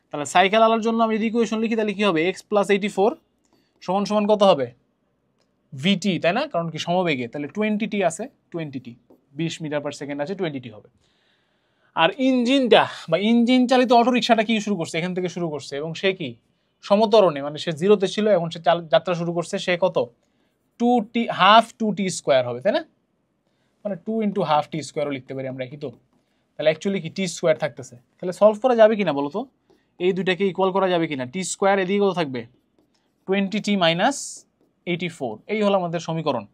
তাহলে সাইকেল আলার জন্য আমি যদি ইকুয়েশন লিখি, তাহলে কি হবে? এক্স প্লাস 84 সমান সমান কত হবে? ভিটি, তাই না? কারণ কি সমবেগে, তাহলে 20t আছে, 20t, 20 মিটার পার সেকেন্ড আছে, 20t হবে। আর ইঞ্জিনটা বা ইঞ্জিন চালিত অটো রিক্সাটা কি শুরু করছে? এখান থেকে শুরু করছে, এবং সে কি সমতরণে, মানে সে জিরোতে ছিল, এখন সে যাত্রা শুরু করছে। সে কত? 2t, হাফ 2t স্কোয়ার হবে, তাই না? মানে 2 ইন্টু হাফ টি স্কোয়ারও লিখতে পারি আমরা, কি তো? তাহলে অ্যাকচুয়ালি কি টি স্কোয়ার থাকতেছে। তাহলে সলভ করা যাবে কিনা বলো তো? এই দুইটাকে ইকুয়াল করা যাবে কিনা? টি স্কোয়ার এদিকে কত থাকবে? 20t মাইনাস 84, এই হলো আমাদের সমীকরণ।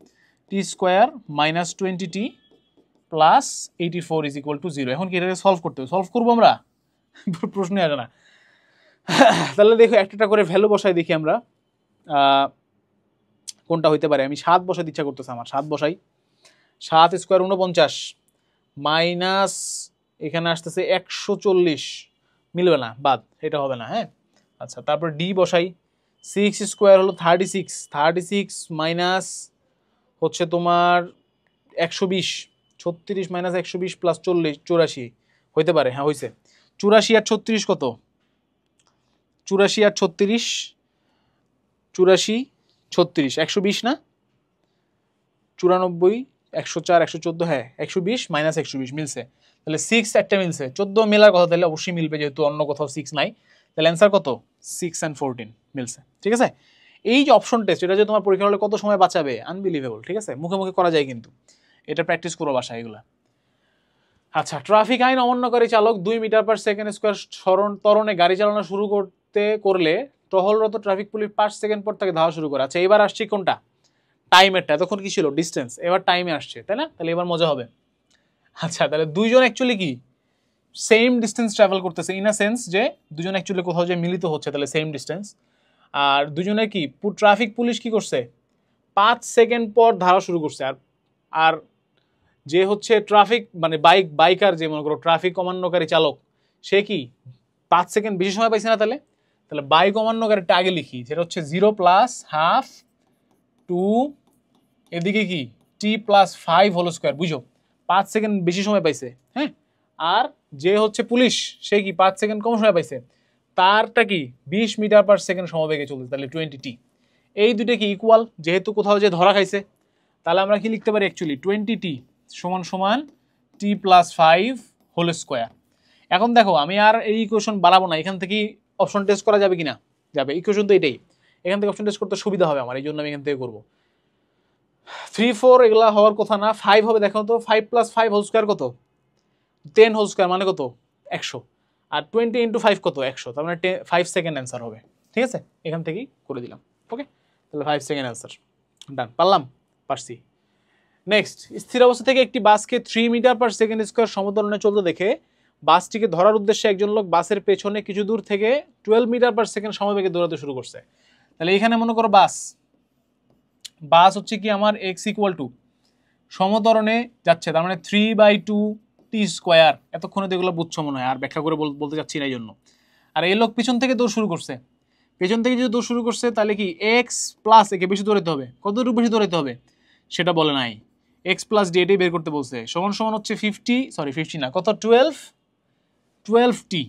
T square minus 20t plus 84 is equal to 0। এখন কি এটাকে সলভ করতে হবে? সলভ করবো আমরা? প্রশ্নই আসে না। তাহলে দেখো একটা করে ভ্যালু বসাই দেখি আমরা কোনটা হইতে পারে। আমি 7 বসাতে ইচ্ছা করতেছে আমার। 7 বসাই। 7 স্কোয়ার 49 মাইনাস এখানে আসতেছে 140, মিলবে না, বাদ, এটা হবে না। হ্যাঁ, আচ্ছা, তারপর ডি বসাই। 6 স্কোয়ার হলো 36, 36 মাইনাস হচ্ছে তোমার 120, 36 মাইনাস 120 প্লাস 40, 84 হইতে পারে। হ্যাঁ, হয়েছে। 84 আর 36 কত? 84 আর 36, 84 36 120 না? 94 104 114, হ্যাঁ 120 মাইনাস 120 মিলছে। তাহলে 6 একটা মিলছে, 14 মেলার কথা, তাহলে অবশ্যই মিলবে, যেহেতু অন্য কোথাও 6 নাই। তাহলে অ্যান্সার কত? 6 and 14 মিলছে। ঠিক আছে, এই যে অপশন টেস্ট, এটা যে তোমার পরীক্ষা হলে কত সময় বাঁচাবে, আনবিলিভেবল। ঠিক আছে, মুখে মুখে করা যায়, কিন্তু এটা প্র্যাকটিস করো বাসায় এগুলা। আচ্ছা, ট্রাফিক আইন অমান্যকারী চালক 2 মিটার পার সেকেন্ড স্কোয়ার ত্বরণে গাড়ি চালানো শুরু করলে টহলরত ট্রাফিক পুলিশ 5 সেকেন্ড পর তাকে ধাওয়া শুরু করে। আচ্ছা, এবার আসছি কোনটা, টাইমেরটা। এতক্ষণ কি ছিল, ডিস্টেন্স, এবার টাইমে আসছে, তাই না? তাহলে এবার মজা হবে। আচ্ছা, তাহলে দুইজন অ্যাকচুয়ালি কি সেম ডিস্টেন্স ট্রাভেল করতেছে, ইন আ সেন্স যে দুজন অ্যাকচুয়ালি কোথাও যে মিলিত হচ্ছে, তাহলে সেম ডিস্টেন্স। আর দুজনে কি ট্রাফিক পুলিশ কি করছে, 5 সেকেন্ড পর ধাওয়া শুরু করছে। আর আর যে হচ্ছে ট্রাফিক মানে বাইকার, যে মনে করো ট্রাফিক অমান্যকারী চালক, সে কি 5 সেকেন্ড বেশি সময় পাইছে না? তাহলে তাহলে বাইক অমান্যকারীটা আগে লিখি, যেটা হচ্ছে 0 প্লাস হাফ টু, এদিকে কি টি প্লাস 5 হোল স্কোয়ার। বুঝো, 5 সেকেন্ড বেশি সময় পাইছে, হ্যাঁ। আর যে হচ্ছে পুলিশ, সে কি 5 সেকেন্ড কম সময় পাইছে, তারটা কি 20 মিটার পার সেকেন্ড সমবেগে চলছে, তাহলে 20 টি। এই দুটো কি ইকুয়াল, যেহেতু কোথাও যে ধরা খাইছে, তাহলে আমরা কি লিখতে পারি অ্যাকচুয়ালি 20 টি সমান সমান টি প্লাস 5 হোল স্কোয়ার। এখন দেখো, আমি আর এই ইকুয়েশন বাড়াবো না, এখান থেকেই অপশন টেস্ট করা যাবে কিনা, যাবে। ইকুয়েশন তো এটাই, এখান থেকে অপশন টেস্ট করতে সুবিধা হবে আমার, এই জন্য আমি এখান থেকে করবো। 3, 4 এগুলা হওয়ার কথা না, 5 হবে। দেখো তো 5 প্লাস 5 হোল স্কোয়ার কত, 10 হোল স্কোয়ার মানে কত, 100। আর 20 ইন্টু 5 কত, 100, তার মানে 5 সেকেন্ড অ্যান্সার হবে। ঠিক আছে, এখান থেকেই করে দিলাম। ওকে, তাহলে 5 সেকেন্ড অ্যান্সার ডান, পারলাম, পারছি। নেক্সট, স্থির অবস্থা থেকে একটি বাসকে 3 মিটার পার সেকেন্ড স্কোয়ার সমতলনে চলতে দেখে বাসটিকে ধরার উদ্দেশ্যে একজন লোক বাসের পেছনে কিছু দূর থেকে 12 মিটার পার সেকেন্ড সমবেগে দৌড়াতে শুরু করছে। তাহলে এখানে মনে করো বাস হচ্ছে কি আমার এক্স ইকুয়াল টু সমতরণে যাচ্ছে, তার মানে 3/2 টি স্কোয়ার। এতক্ষণে তো এগুলো বুঝছো মনে হয়, আর ব্যাখ্যা করে বলতে চাচ্ছি না এই জন্য। আর এই লোক পিছন থেকে দৌড় শুরু করছে, পেছন থেকে যদি দৌড় শুরু করছে, তাহলে কি এক্স প্লাস একে বেশি দৌড়াতে হবে, কতটুকু বেশি দৌড়াতে হবে সেটা বলে নাই, এক্স প্লাস ডি এটাই বের করতে বলছে। সমান সমান হচ্ছে 50 না, কত, 12টি।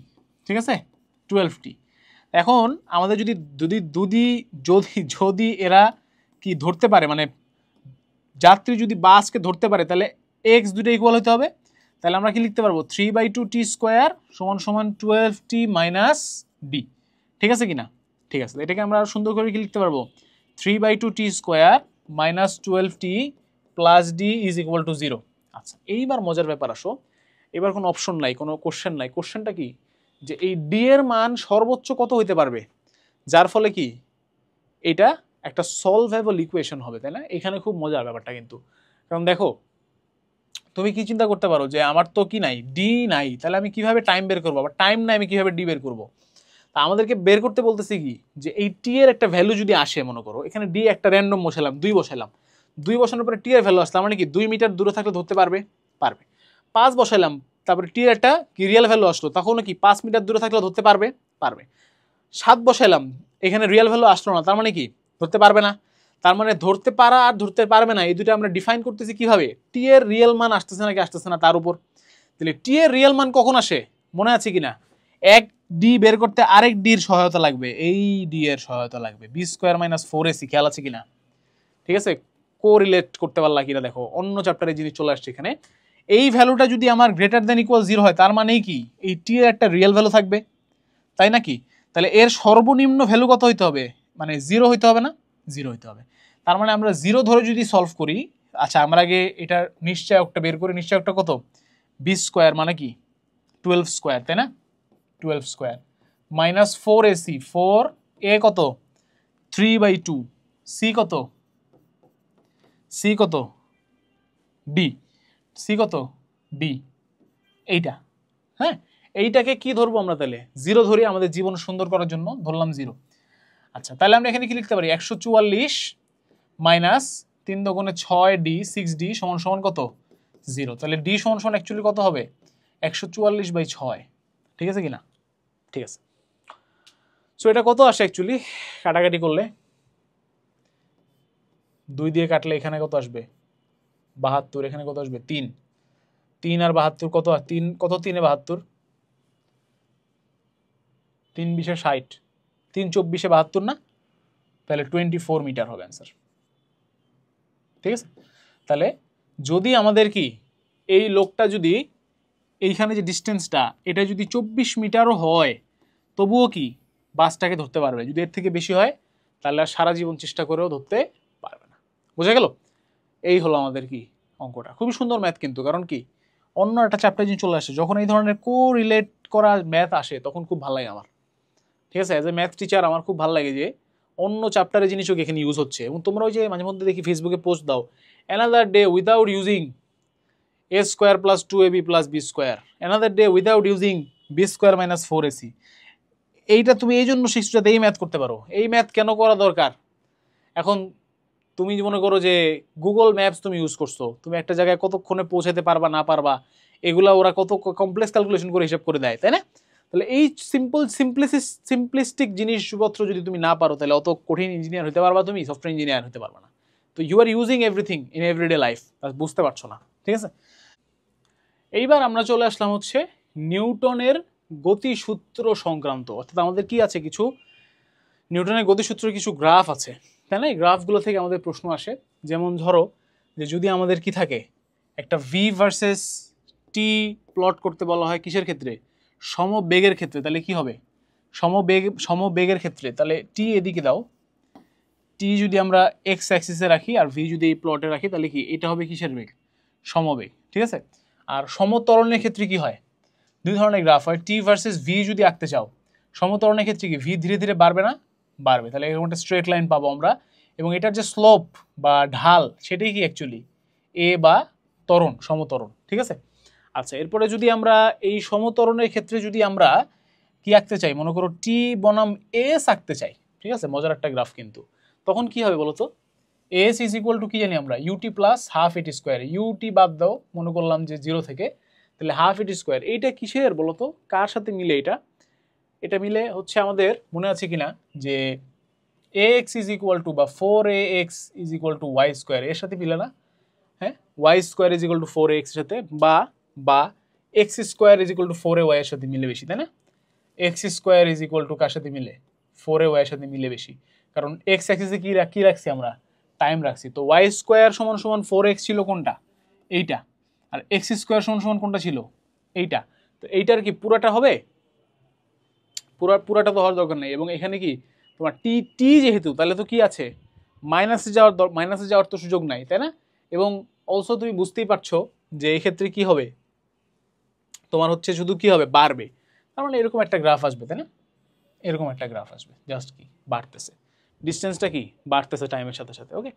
ঠিক আছে, 12টি। এখন আমাদের যদি যদি যদি যদি যদি এরা কি ধরতে পারে, মানে যাত্রী যদি বাসকে ধরতে পারে, তাহলে এক্স দুটো ইকুয়াল হতে হবে। তাহলে আমরা কি লিখতে পারবো, 3/2 টি স্কোয়ার সমান সমান 12টি মাইনাস ডি। ঠিক আছে কিনা? ঠিক আছে, এটাকে আমরা সুন্দর করে কি লিখতে পারবো, 3/2 টি স্কোয়ার মাইনাস 12টি plus D is equal to 0। আচ্ছা, এইবার মজার ব্যাপার আসো, এবার কোনো অপশন নাই, কোনো কোশ্চেন নাই। কোশ্চেনটা কি, যে এই ডি এর মান সর্বোচ্চ কত হইতে পারবে, যার ফলে কি এটা একটা সলভেবল ইকুয়েশন হবে, তাই না? এখানে খুব মজার ব্যাপারটা কিন্তু, কারণ দেখো তুমি কি চিন্তা করতে পারো যে আমার তো কি নাই, ডি নাই, তাহলে আমি কিভাবে টাইম বের করবো, আবার টাইম নাই আমি কিভাবে ডি বের করবো। তা আমাদেরকে বের করতে বলতেছি কি, যে এই টি এর একটা ভ্যালু যদি আসে, মনে করো এখানে ডি একটা র্যান্ডম বসালাম, 2 বসালাম, 2 বসানোর পরে টি এর ভ্যালু আসলাম, মানে কি 2 মিটার দূরে থাকলে ধরতে পারবে, পারবে। 5 বসাইলাম, তারপরে টি এর একটা কি রিয়েল ভ্যালু আসলো, তখনও কি 5 মিটার দূরে থাকলে ধরতে পারবে, পারবে। 7 বসাইলাম, এখানে রিয়েল ভ্যালু আসলো না, তার মানে কি ধরতে পারবে না। তার মানে ধরতে পারা আর ধরতে পারবে না, এই দুটো আমরা ডিফাইন করতেছি কিভাবে, টি এর রিয়েল মান আসতেছে নাকি আসতেছে না তার উপর। তাহলে টি এর রিয়েল মান কখন আসে মনে আছে কিনা, এক ডি বের করতে আরেক ডির সহায়তা লাগবে, এই ডি এর সহায়তা লাগবে, বি স্কোয়ার মাইনাস 4ac, খেয়াল আছে কিনা? ঠিক আছে, কোরিলেট করতে পারলা কিনা দেখো, অন্য চ্যাপ্টারে জিনিস চলে আসছে এখানে। এই ভ্যালুটা যদি আমার গ্রেটার দেন ইকুয়াল 0 হয়, তার মানেই কি এই টি এর একটা রিয়েল ভ্যালু থাকবে, তাই নাকি? তাহলে এর সর্বনিম্ন ভ্যালু কত হইতে হবে, মানে 0 হইতে হবে না, 0 হইতে হবে। তার মানে আমরা 0 ধরে যদি সলভ করি, আচ্ছা আমরা আগে এটার নিশ্চয়কটা বের করি। নিশ্চয়কটা কত, বি স্কোয়ার মানে কি 12 স্কোয়ার, তাই না? 12 স্কোয়ার মাইনাস 4ac, 4a কত 3/2, সি কত, সি কত ডি, সি কত ডি, এইটা। হ্যাঁ, এইটাকে কি ধরবো আমরা, তাহলে 0 ধরি, আমাদের জীবন সুন্দর করার জন্য ধরলাম 0। আচ্ছা, তাহলে আমরা এখানে কি লিখতে পারি, 144 মাইনাস 3 দুগুণে 6d 6d সমান সমান কত, 0। তাহলে ডি সমান সমান অ্যাকচুয়ালি কত হবে, 144/6। ঠিক আছে কিনা? ঠিক আছে। সো এটা কত আসে অ্যাকচুয়ালি, কাটাকাটি করলে 2 দিয়ে কাটলে এখানে কত আসবে, 72, এখানে কত আসবে 3, 3 আর 72 কত, 3 কত, 3 এ 72, 3 20 60, 3 24 72 না, তাহলে 24 মিটার হবে অ্যান্সার। ঠিক আছে, তাহলে যদি আমাদের কি এই লোকটা যদি এইখানে যে ডিস্টেন্সটা এটা যদি 24 মিটারও হয়, তবুও কি বাসটাকে ধরতে পারবে। যদি এর থেকে বেশি হয় তাহলে আর সারা জীবন চেষ্টা করেও ধরতে পারবে না। বোঝা গেল? এই হলো আমাদের কি অঙ্কটা। খুবই সুন্দর ম্যাথ কিন্তু, কারণ কি অন্য একটা চ্যাপ্টার জিনিস চলে আসে, যখন এই ধরনের রিলেট করা ম্যাথ আসে তখন খুব ভালো লাগে আমার, ঠিক আছে? অ্যাজ এ ম্যাথ টিচার আমার খুব ভালো লাগে যে অন্য চ্যাপ্টারের জিনিসও এখানে ইউজ হচ্ছে। এবং তোমরা ওই যে মাঝে মধ্যে দেখি ফেসবুকে পোস্ট দাও, another day without using a square plus 2ab plus b square, another day without using b square minus 4ac। এইটা তুমি এই জন্য শিখছো যাতে এই ম্যাথ করতে পারো। এই ম্যাথ কেন করা দরকার? এখন তুমি মনে করো যে গুগল ম্যাপস তুমি ইউজ করছো, তুমি একটা জায়গায় কতক্ষণে পৌঁছাতে পারবা না পারবা এগুলা ওরা কত কমপ্লেক্স ক্যালকুলেশন করে হিসাব করে দেয়, তাই না? তাহলে এই সিম্পলিস্টিক জিনিসপত্র যদি তুমি না পারো তাহলে অত কঠিন ইঞ্জিনিয়ার হতে পারবা, তুমি সফটওয়্যার ইঞ্জিনিয়ার হতে পারবা না। তো you are using everything in everyday life, বুঝতে পারছো না, ঠিক আছে? এইবার আমরা চলে আসলাম হচ্ছে নিউটনের গতিসূত্র সংক্রান্ত, অর্থাৎ আমাদের কি আছে, কিছু নিউটনের গতিসূত্রের কিছু গ্রাফ আছে, তাই না? এই গ্রাফগুলো থেকে আমাদের প্রশ্ন আসে। যেমন ধরো যে যদি আমাদের কি থাকে, একটা ভি ভার্সেস টি প্লট করতে বলা হয় কিসের ক্ষেত্রে? সমবেগের ক্ষেত্রে। তাহলে কি হবে? সমবেগের ক্ষেত্রে তাহলে টি এদিকে দাও, টি যদি আমরা এক্স অ্যাক্সিসে রাখি আর ভি যদি এই প্লটে রাখি তাহলে কি এটা হবে কিসের বেগ? সমবেগ, ঠিক আছে? আর সমত্বরণের ক্ষেত্রে কি হয়? দুই ধরনের গ্রাফ হয়। টি ভার্সেস ভি যদি আঁকতে চাও, সমত্বরণের ক্ষেত্রে কি ভি ধীরে ধীরে বাড়বে না? বাড়বে। তাহলে এরকম একটা স্ট্রেট লাইন পাবো আমরা, এবং এটার যে স্লোপ বা ঢাল সেটাই কি অ্যাকচুয়ালি এ বা ত্বরণ, সমত্বরণ, ঠিক আছে? আচ্ছা, এরপরে যদি আমরা এই সমত্বরণের ক্ষেত্রে যদি আমরা কি আঁকতে চাই, মনে করো টি বনাম এস আঁকতে চাই, ঠিক আছে? মজার একটা গ্রাফ কিন্তু। তখন কি হবে বলো তো? এস ইজ ইকুয়াল টু কি জানি আমরা, UT plus half a t square. UT বাদ দাও, মনে করলাম যে 0 থেকে, তাহলে হাফ এটি স্কোয়ার। এইটা কিসের বলো তো? কার সাথে মিলে এটা? এটা মিলে হচ্ছে আমাদের মনে আছে কিনা যে ax ইজ ইকুয়াল টু বা 4ax is equal to Y square, এর সাথে মিলে না? হ্যাঁ, Y square is equal to 4ax এর সাথে, বা X square is equal to 4ay এর সাথে মিলে বেশি, তাই না? X square is equal to কার সাথে মিলে? 4ay এর সাথে মিলে বেশি, কারণ এক্স অ্যাক্সিসে কি রাখছি আমরা? টাইম রাখছি। তো ওয়াই স্কোয়ার সমান সমান 4x ছিল কোনটা? এইটা। আর এক্স স্কোয়ার সমান সমান কোনটা ছিল? এইটা। তো এইটার কি পুরাটা হবে? পুরাটা তো হওয়ার দরকার নেই। এবং এখানে কি তোমার টি টি যেহেতু, তাহলে তো কি আছে, মাইনাসে যাওয়ার তো সুযোগ নাই, তাই না? এবং অলসো তুমি বুঝতেই পারছো যে এক্ষেত্রে কি হবে, তোমার হচ্ছে শুধু কি হবে, বাড়বে। তার মানে এরকম একটা গ্রাফ আসবে, তাই না? এরকম একটা গ্রাফ আসবে, জাস্ট কি বাড়তেছে, ডিস্টেন্সটা কি বাড়তেছে টাইমের সাথে সাথে। ওকে,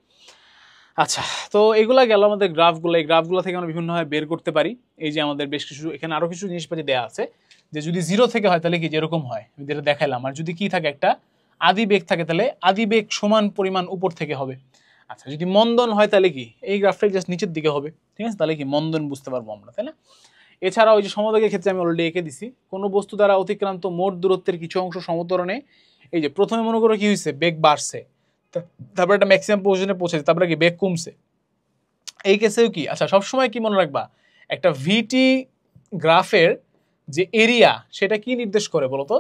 আচ্ছা, তো এগুলা গেল আমাদের গ্রাফগুলো। এই গ্রাফগুলো থেকে আমরা বিভিন্নভাবে বের করতে পারি। এই যে আমাদের বেশ কিছু এখানে আরো কিছু জিনিসপাতি দেওয়া আছে, যে যদি 0 থেকে হয় তাহলে কি যেরকম হয় আমি যেটা দেখাইলাম, আর যদি কি থাকে একটা আদি বেগ থাকে তাহলে আদি বেগ সমান পরিমাণ উপর থেকে হবে। আচ্ছা, যদি মন্দন হয় তাহলে কি এই গ্রাফটা জাস্ট নিচের দিকে হবে, ঠিক আছে? তাহলে কি মন্দন বুঝতে পারবো আমরা, তাই না? এছাড়া ওই যে সমবেগের ক্ষেত্রে আমি অলরেডি এঁকে দিছি, কোনো বস্তু দ্বারা অতিক্রান্ত মোট দূরত্বের কিছু অংশ সমত্বরণে, এই যে প্রথমে মনে করো কি হয়েছে, বেগ বাড়ছে, তারপরে একটা ম্যাক্সিমাম পজিশনে পৌঁছেছে, তারপরে কি বেগ কমছে। এই কেসেও কি, আচ্ছা সবসময় কি মনে রাখবা, একটা ভিটি গ্রাফের যে এরিয়া সেটা কি নির্দেশ করে বলতো?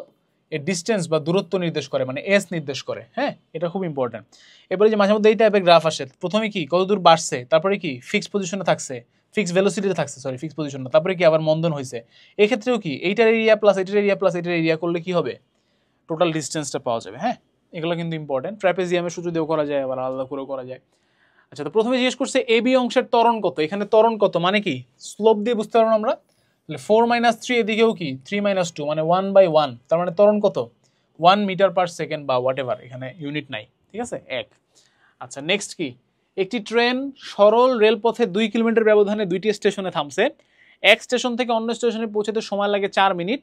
এর ডিস্টেন্স বা দূরত্ব নির্দেশ করে, মানে এস নির্দেশ করে। হ্যাঁ, এটা খুব ইম্পর্টেন্ট। এবারে যে মাঝে মধ্যে এই টাইপের গ্রাফ আসে, প্রথমে কি কত দূর বাড়ছে, তারপরে কি ফিক্স পজিশনে থাকছে, ফিক্স ভেলোসিটিতে থাকছে, সরি ফিক্স পজিশন না, তারপরে কি আবার মন্দন হয়েছে। এই ক্ষেত্রেও কি এইটার এরিয়া প্লাস এটার এরিয়া প্লাস এটার এরিয়া করলে কি হবে, টোটাল ডিস্টেন্সটা পাওয়া যাবে। হ্যাঁ, এগুলো কিন্তু ইম্পর্টেন্ট। ট্র্যাপেজিয়ামের সূত্র দিয়েও করা যায়, আবার আলাদা করেও করা যায়। আচ্ছা, তো প্রথমে জিজ্ঞেস করছে এ বি অংশের ত্বরণ কত। এখানে ত্বরণ কত মানে কি, স্লোপ দিয়ে বুঝতে পারবো আমরা। তাহলে 4-3 এদিকেও কি 3-2 মানে 1/1, তার মানে ত্বরণ কত, 1 মিটার পার সেকেন্ড বা হোয়াট এভার, এখানে ইউনিট নাই, ঠিক আছে, 1। আচ্ছা, নেক্সট কি, একটি ট্রেন সরল রেলপথে 2 কিলোমিটার ব্যবধানে 2টি স্টেশনে থামছে। এক স্টেশন থেকে অন্য স্টেশনে পৌঁছতে সময় লাগে 4 মিনিট।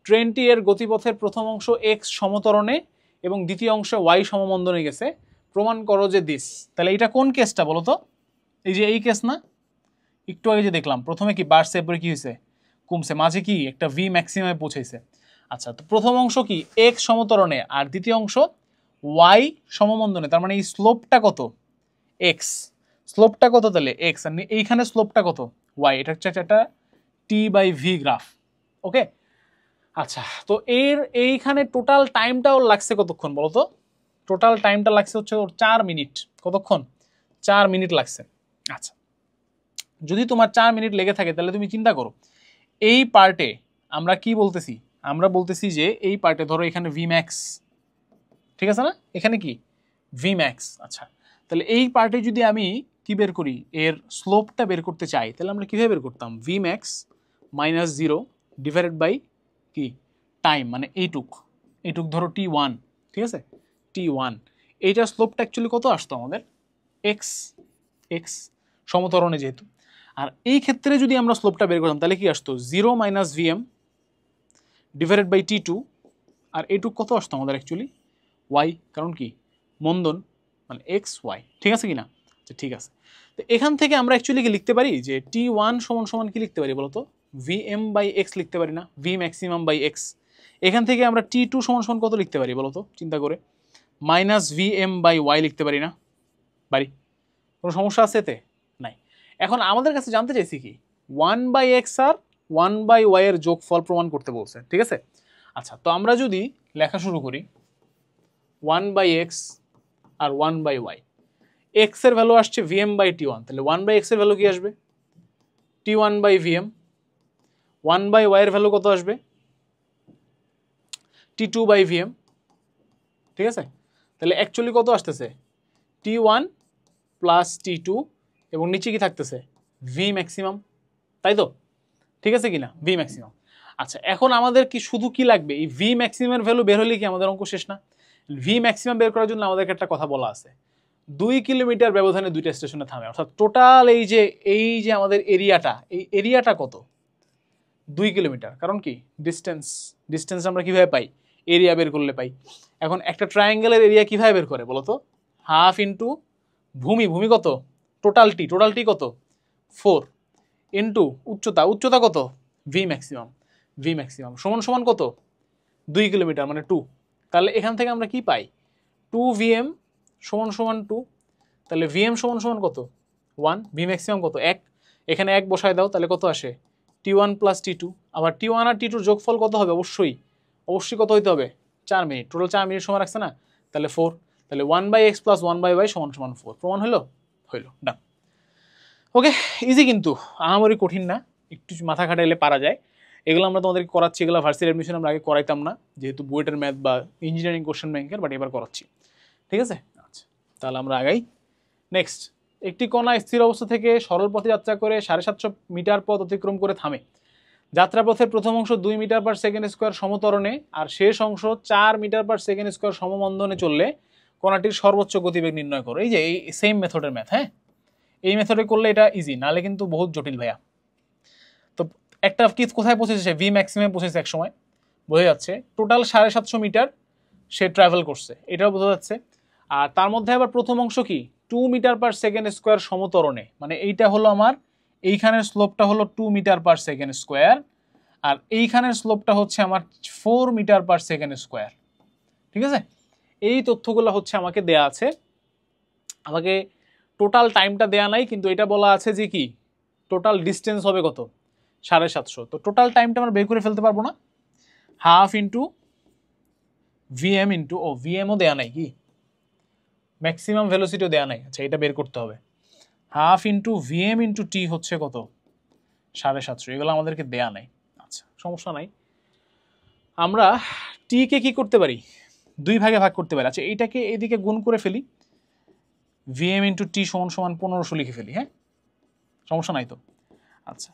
ট্রেনটি এর গতিপথের প্রথম অংশ এক্স সমতরণে এবং দ্বিতীয় অংশ ওয়াই সমমন্দনে গেছে, প্রমাণ করো যে দিস। তাহলে এটা কোন কেসটা বলো তো? এই যে এই কেস না, একটু আগে যে দেখলাম, প্রথমে কি বাড়ছে, এরপরে কি হয়েছে, কমছে, মাঝে কি একটা ভি ম্যাক্সিমামে পৌঁছেছে। আচ্ছা, তো প্রথম অংশ কি এক্স সমতরণে আর দ্বিতীয় অংশ ওয়াই সমমন্দনে, তার মানে এই স্লোপটা কত, এক্স, স্লোপটা কত তাহলে এক্স, আর এইখানে স্লোপটা কত, ওয়াই। এটা হচ্ছে একটা টি বাই ভি গ্রাফ। ওকে, আচ্ছা, তো এইখানে টোটাল টাইমটা ওর লাগছে কতক্ষণ বলো তো? টোটাল টাইমটা লাগছে হচ্ছে ওর 4 মিনিট। কতক্ষণ? 4 মিনিট লাগছে। আচ্ছা, যদি তোমার 4 মিনিট লেগে থাকে তাহলে তুমি চিন্তা করো, এই পার্টে আমরা কি বলতেছি, আমরা বলতেছি যে এই পার্টে ধরো এখানে ভি ম্যাক্স, ঠিক আছে না, এখানে কি ভি ম্যাক্স। আচ্ছা, তাহলে এই পার্টে যদি আমি কি বের করি, এর স্লোপটা বের করতে চাই, তাহলে আমরা কীভাবে বের করতাম, v max minus 0 divided by কি টাইম, মানে এইটুক ধরো T1, ঠিক আছে, T1, এইটার স্লোপটা অ্যাকচুয়ালি কত আসতো আমাদের, এক্স সমতরণে যেহেতু। আর এই ক্ষেত্রে যদি আমরা স্লোপটা বের করতাম তাহলে কি আসতো, 0 minus v m divided by T2, আর এইটুক কত আসতো আমাদের অ্যাকচুয়ালি ওয়াই, কারণ কি মন্দন মানে এক্স ওয়াই, ঠিক আছে কি না, আচ্ছা ঠিক আছে। তো এখান থেকে আমরা অ্যাকচুয়ালি কি লিখতে পারি যে T1 সমান সমান কি লিখতে পারি বলতো, ভিএম বাই এক্স লিখতে পারি না, ভি ম্যাক্সিমাম বাই এক্স। এখান থেকে আমরা T2 সমান সমান কত লিখতে পারি বলতো চিন্তা করে, মাইনাস ভিএম বাই ওয়াই লিখতে পারি না, পারি, কোনো সমস্যা আছে এতে নাই। এখন আমাদের কাছে জানতে চাইছি কি 1/x আর 1/y এর যোগফল প্রমাণ করতে বলছে, ঠিক আছে। আচ্ছা, তো আমরা যদি লেখা শুরু করি 1/x আর 1/y, x এর ভ্যালু আসছে vm বাই T1, তাহলে 1/x এর ভ্যালু কি আসবে, T1 বাই vm, 1/y এর ভ্যালু কত আসবে, T2 বাই vm, ঠিক আছে। তাহলে অ্যাকচুয়ালি কত আসতেছে, T1 প্লাস T2 এবং নিচে কি থাকতেছে, ভি ম্যাক্সিমাম, তাই তো, ঠিক আছে কি না, ভি ম্যাক্সিমাম। আচ্ছা, এখন আমাদের কি শুধু কি লাগবে, এই ভি ম্যাক্সিমামের ভ্যালু বের হলে কি আমাদের অঙ্ক শেষ না। ভি ম্যাক্সিমাম বের করার জন্য আমাদেরকে একটা কথা বলা আছে, 2 কিলোমিটার ব্যবধানে 2টা স্টেশনে থামে, অর্থাৎ টোটাল এই যে আমাদের এরিয়াটা, এই এরিয়াটা কত, 2 কিলোমিটার, কারণ কি ডিস্টেন্স আমরা কিভাবে পাই, এরিয়া বের করলে পাই। এখন একটা ট্রায়াঙ্গেলের এরিয়া কিভাবে বের করে বলো তো, হাফ ইন্টু ভূমি কত, টোটালটি কত 4 ইন্টু উচ্চতা কত, ভি ম্যাক্সিমাম সমান সমান কত, 2 কিলোমিটার মানে 2। তাহলে এখান থেকে আমরা কি পাই, 2vm সমান সমান 2, তাহলে vm সমান সমান কত 1, ভি ম্যাক্সিমাম কত 1, এখানে 1 বসায় দাও, তাহলে কত আসে T1 প্লাস T2, আবার T1 আর T2 যোগফল কত হবে, অবশ্যই কত হইতে হবে, 4 মিনিট, টোটাল 4 মিনিট সময় রাখছে না, তাহলে 4, তাহলে 1/x প্লাস 1/y সমান সমান 4, প্রমাণ হইলো ডান। ওকে, ইজি, কিন্তু আহামরি কঠিন না, একটু মাথা খাটাইলে পারা যায়। এগুলো আমরা তোমাদেরকে করাচ্ছি, এগুলো ভার্সিটি অ্যাডমিশন আমরা আগে করাইতাম না, যেহেতু বুয়েটের ম্যাথ বা ইঞ্জিনিয়ারিং কোশ্চেন ব্যাংকের, বাট এবার করাচ্ছি, ঠিক আছে। আচ্ছা, তাহলে আমরা আগাই। নেক্সট, একটি কণা স্থির অবস্থা থেকে সরল পথে যাত্রা করে 750 মিটার পথ অতিক্রম করে থামে। যাত্রাপথের প্রথম অংশ 2 মিটার পার সেকেন্ড স্কোয়ার সমতরণে আর শেষ অংশ 4 মিটার পার সেকেন্ড স্কোয়ার সমমন্দনে চললে কণাটির সর্বোচ্চ গতিবেগ নির্ণয় করো। এই যে এই সেম মেথডের ম্যাথ, হ্যাঁ, এই মেথডে করলে এটা ইজি, নাহলে কিন্তু বহুত জটিল ভাইয়া। তো একটা কি কোথায় পৌঁছেছে, ভি ম্যাক্সিমামে পৌঁছেছে এক সময়, বোঝা যাচ্ছে টোটাল 750 মিটার সে ট্রাভেল করছে, এটাও বোঝা যাচ্ছে। আর তার মধ্যে আবার প্রথম অংশ কি 2 মিটার পার সেকেন্ড স্কোয়ার সমতরণে, মানে এইটা হলো আমার, এইখানের স্লোপটা হলো 2 মিটার পার সেকেন্ড স্কোয়ার, আর এইখানের স্লোপটা হচ্ছে আমার 4 মিটার পার সেকেন্ড স্কোয়ার, ঠিক আছে। এই তথ্যগুলো হচ্ছে আমাকে দেয়া আছে, আমাকে টোটাল টাইমটা দেয়া নাই, কিন্তু এটা বলা আছে যে কি টোটাল ডিস্টেন্স হবে কত 750। তো টোটাল টাইমটা আমরা বের করে ফেলতে পারবো না, হাফ ইন্টু ভিএম ইন্টু, ও ভিএমও দেয়া নাই, কি ম্যাক্সিমাম ভেলোসিটিও দেয়া নাই, আচ্ছা এটা বের করতে হবে, half into VM into T হচ্ছে কত 750, এগুলো আমাদেরকে দেয়া নাই, আচ্ছা সমস্যা নাই। আমরা টিকে কি করতে পারি, 2 ভাগে ভাগ করতে পারি। আচ্ছা, এইটাকে এদিকে গুণ করে ফেলি, ভিএম ইন্টু টি সমান সমান 1500 লিখে ফেলি, হ্যাঁ সমস্যা নাই তো। আচ্ছা,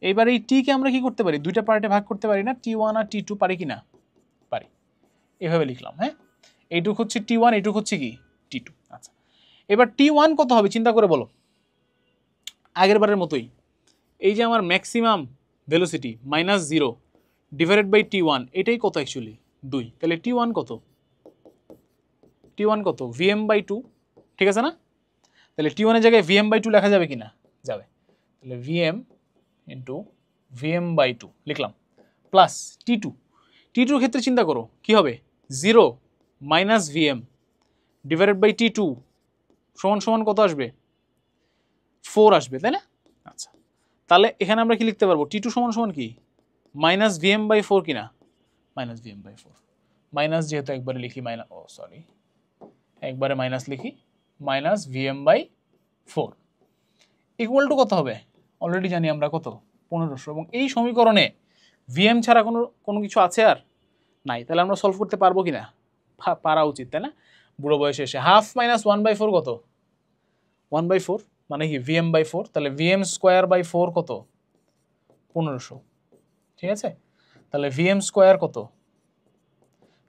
এইবার এই টিকে আমরা কি করতে পারি, 2টা পার্টে ভাগ করতে পারি না, T1 আর T2 পারি কি না, পারি, এভাবে লিখলাম, হ্যাঁ, এইটুক হচ্ছে T1, এইটুক হচ্ছে কি T2। আচ্ছা, এবার T1 কত হবে চিন্তা করে বলো, আগের বারের মতোই, এই যে আমার maximum velocity -0 divided by T1, এটাই কত অ্যাকচুয়ালি 2, তাহলে T1 কত vm/2, ঠিক আছে না। তাহলে T1 এর জায়গায় vm/2 লেখা যাবে কি না, যাবে, তাহলে vm ইন্টু vm/2 লিখলাম, প্লাস T2 ক্ষেত্রে চিন্তা করো কি হবে, 0 minus vm divided by T2 সমান সমান কত আসবে, 4 আসবে, তাই না। আচ্ছা, তাহলে এখানে আমরা কি লিখতে পারবো, T2 সমান সমান কি মাইনাস vm/4 কিনা, মাইনাস vm/4, মাইনাস যেহেতু একবারে লিখি মাইনাস, ও সরি একবারে মাইনাস লিখি, মাইনাস vm/4 ইকুয়াল টু কত হবে, অলরেডি জানি আমরা কত 1500, এবং এই সমীকরণে vm ছাড়া কোনো কিছু আছে আর নাই, তাহলে আমরা সলভ করতে পারবো কিনা, পারা উচিত, তাই না, বুড়ো বয়সে এসে। হাফ মাইনাস 1/4 কত 1/4, মানে কি vm/4, তাহলে vm²/4 কত 1500, ঠিক আছে। তাহলে vm² কত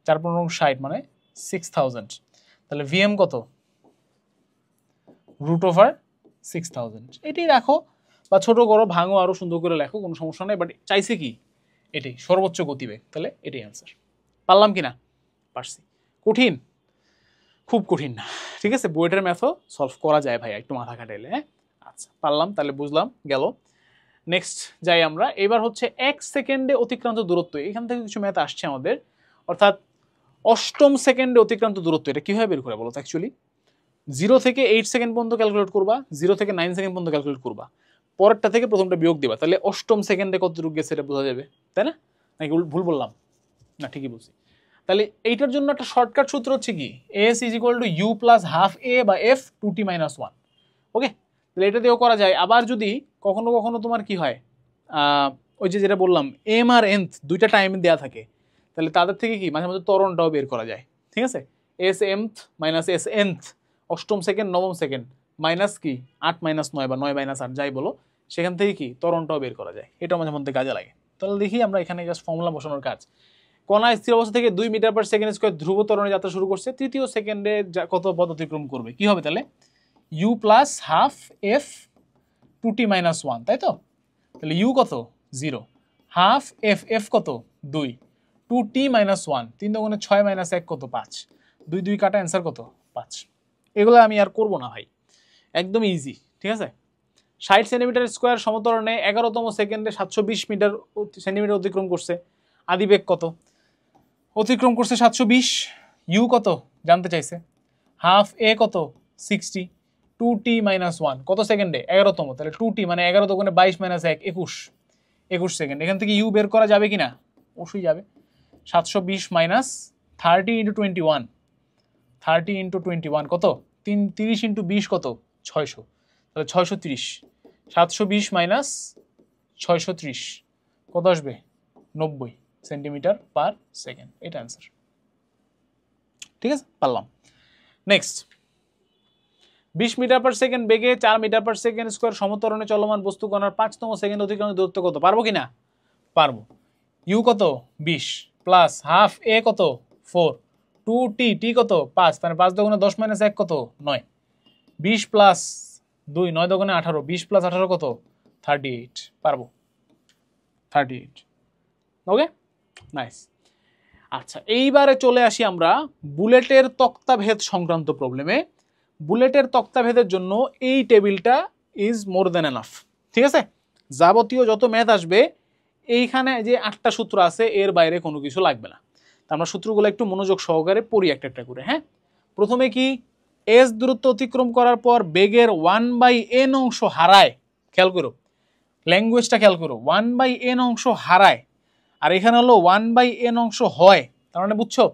4×15 = 60 মানে 6000, তাহলে vm কত √/6000, এটাই রাখো বা ছোট করো ভাঙো আরো সুন্দর করে লেখো, কোনো সমস্যা নেই, বাট চাইছে কি এটাই সর্বোচ্চ গতিবেগ, তাহলে এটাই অ্যান্সার। পারলাম কিনা? পারছি। কঠিন? খুব কঠিন না, ঠিক আছে, বুয়েটের ম্যাথও সলভ করা যায় ভাই একটু মাথা খাটাইলে। হ্যাঁ আচ্ছা পারলাম, তাহলে বুঝলাম গেল। নেক্সট যাই আমরা, এবার হচ্ছে 1 সেকেন্ডে অতিক্রান্ত দূরত্ব, এখান থেকে কিছু ম্যাথ আসছে আমাদের, অর্থাৎ 8ম সেকেন্ডে অতিক্রান্ত দূরত্ব, এটা কিভাবে বের করে বলো তো? অ্যাকচুয়ালি 0 থেকে 8 সেকেন্ড পর্যন্ত ক্যালকুলেট করবা, 0 থেকে 9 সেকেন্ড পর্যন্ত ক্যালকুলেট করবা, পরেরটা থেকে প্রথমটা বিয়োগ দিবা, তাহলে 8ম সেকেন্ডে কতটুকু গেছে এটা বোঝা যাবে, তাই না? নাকি ভুল বললাম? না ঠিকই বলছি। তাহলে এইটার জন্য একটা শর্টকাট সূত্র হচ্ছে কি, s = u + ½ a বা f 2t - 1, ওকে। তাহলে এটা দিয়েও করা যায়। আবার যদি কখনো কখনো তোমার কি হয়, ওই যে যেটা বললাম m আর nth দুইটা টাইম দেওয়া থাকে, তাহলে তাদের থেকে কি মাঝে মাঝে ত্বরণটাও বের করা যায়, ঠিক আছে। s_mth - s_nth, 8ম সেকেন্ড 9ম সেকেন্ড মাইনাস কি 8 - 9 বা 9 - 8 যাই বলো, সেখান থেকে কি ত্বরণটাও বের করা যায়, এটাও মাঝে মধ্যে কাজে লাগে। তাহলে দেখি আমরা এখানে জাস্ট ফর্মুলা বসানোর কাজ। কণা স্থির অবস্থা থেকে 2 মিটার/সেকেন্ড² ধ্রুব ত্বরণে যাত্রা শুরু করছে, তৃতীয় সেকেন্ডে কত পথ অতিক্রম করবে, কি হবে তাহলে u + ½ f 2t - 1, তাই তো। তাহলে u কত 0, ½ f, f কত 2, 2t - 1, 3 × 6 - 1 কত 5, 2 2 কাটা, অ্যান্সার কত 5। এগুলো আমি আর করব না ভাই, একদম ইজি, ঠিক আছে। 60 সেন্টিমিটার² সমত্বরণে 11তম সেকেন্ডে 720 সেন্টিমিটার অতিক্রম করছে, আদিবেগ কত? অতিক্রম করছে 720, u কত জানতে চাইছে, ½ a কত 60, 2t - 1 কত সেকেন্ডে 11তম, তাহলে 2t মানে 11 × 22 - 1 21 সেকেন্ড। এখান থেকে u বের করা যাবে কিনা? অবশ্যই যাবে। 720 - 30 × 21, 30 × 21 কত 30 × 20 কত 600, তাহলে 630, 720 - 630 কত আসবে 90 সেন্টিমিটার/সেকেন্ড, এটা অ্যান্সার, ঠিক আছে পারলাম। নেক্সট 20 মিটার/সেকেন্ড বেগে 4 মিটার/সেকেন্ড² সমত্বরণে চলমান বস্তু কণার 5তম সেকেন্ড অতিক্রান্ত দূরত্ব কত? পারবো কিনা? পারবো। u কত 20 প্লাস ½ a কত 4, 2t, t কত 5, তাহলে 5 × 10 - 1 কত 9, 20 প্লাস 2 9 × 18, 20 প্লাস 18 কত 38, পারবো 38, ওকে নাইস। আচ্ছা এইবারে চলে আসি আমরা বুলেটের তক্তাভেদ সংক্রান্ত প্রবলেমে। বুলেটের তক্তাভেদের জন্য এই টেবিলটা ইজ মোর দেন এনাফ, ঠিক আছে। যাবতীয় যত ম্যাথ আসবে এইখানে যে 8টা সূত্র আছে এর বাইরে কোনো কিছু লাগবে না। আমরা সূত্রগুলো একটু মনোযোগ সহকারে পড়ি একটা একটা করে। হ্যাঁ প্রথমে কি s দূরত্ব অতিক্রম করার পর বেগের 1/n অংশ হারায়, খেয়াল করো ল্যাঙ্গুয়েজটা, খেয়াল করো 1/n অংশ হারায়, আর এখানে হলো 1/n অংশ হয়, তার মানে বুঝছো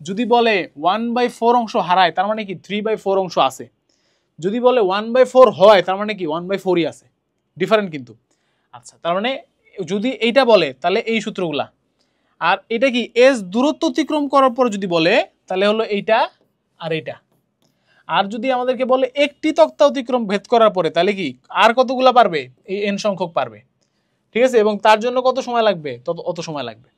যদি বলে 1/4 অংশ হারায় তার মানে কি 3/4 অংশ আছে, যদি বলে 1/4 হয় তার মানে কি 1/4ই আছে, ডিফারেন্ট কিন্তু। আচ্ছা তার মানে যদি এইটা বলে তাহলে এই সূত্রগুলা, আর এটা কি এস দূরত্ব অতিক্রম করার পর যদি বলে তাহলে হলো এইটা আর এইটা, আর যদি আমাদেরকে বলে একটি তক্তা অতিক্রম ভেদ করার পরে তাহলে কি আর কতগুলা পারবে, এই n সংখ্যক পারবে, ঠিক আছে, এবং তার জন্য কত সময় লাগবে, অত সময় লাগবে।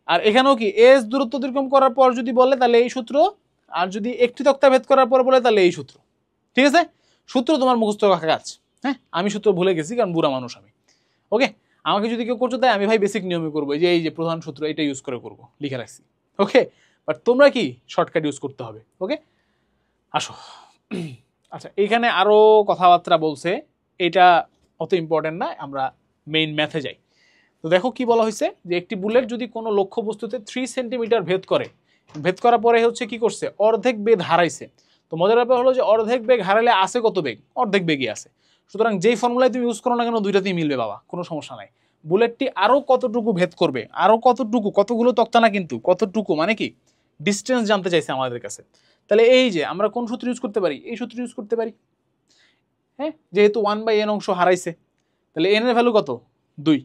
আর এখানেও কি এস দূরত্ব অতিক্রম করার পর যদি বলে তাহলে এই সূত্র, আর যদি একটি তক্তা ভেদ করার পর বলে তাহলে এই সূত্র, ঠিক আছে। সূত্র তোমার মুখস্থ রাখা কাজ। হ্যাঁ আমি সূত্র ভুলে গেছি কারণ বুড়া মানুষ আমি, ওকে। আমাকে যদি কেউ করতে দেয় আমি ভাই বেসিক নিয়মে করবো, এই যে প্রধান সূত্র এটা ইউজ করে করবো, লিখে রাখছি, ওকে। বাট তোমরা কি শর্টকাট ইউজ করতে হবে, ওকে। আসো আচ্ছা এইখানে আরো কথাবার্তা বলছে, এটা অত ইম্পর্টেন্ট না, আমরা মেইন ম্যাথে যাই। তো দেখো কি বলা হয়েছে যে একটি বুলেট যদি কোনো লক্ষ্য বস্তুতে 3 সেন্টিমিটার ভেদ করে, ভেদ করার পরে হচ্ছে কি করছে অর্ধেক বেগ হারাইছে। তো মজার ব্যাপার হলো যে অর্ধেক বেগ হারালে আছে কত বেগ, অর্ধেক বেগই আছে। সুতরাং যেই ফর্মুলায় তুমি ইউজ করো না কেন দুইটাতেই মিলবে বাবা, কোনো সমস্যা নাই। বুলেটটি আরো কতটুকু ভেদ করবে, আরো কতটুকু, কতগুলো তক্তা না কিন্তু কতটুকু, মানে কি ডিস্টেন্স জানতে চাইছে আমাদের কাছে। তাহলে এই যে আমরা কোন সূত্র ইউজ করতে পারি, এই সূত্র ইউজ করতে পারি। হ্যাঁ যেহেতু 1/n অংশ হারাইছে তাহলে n এর ভ্যালু কত 2,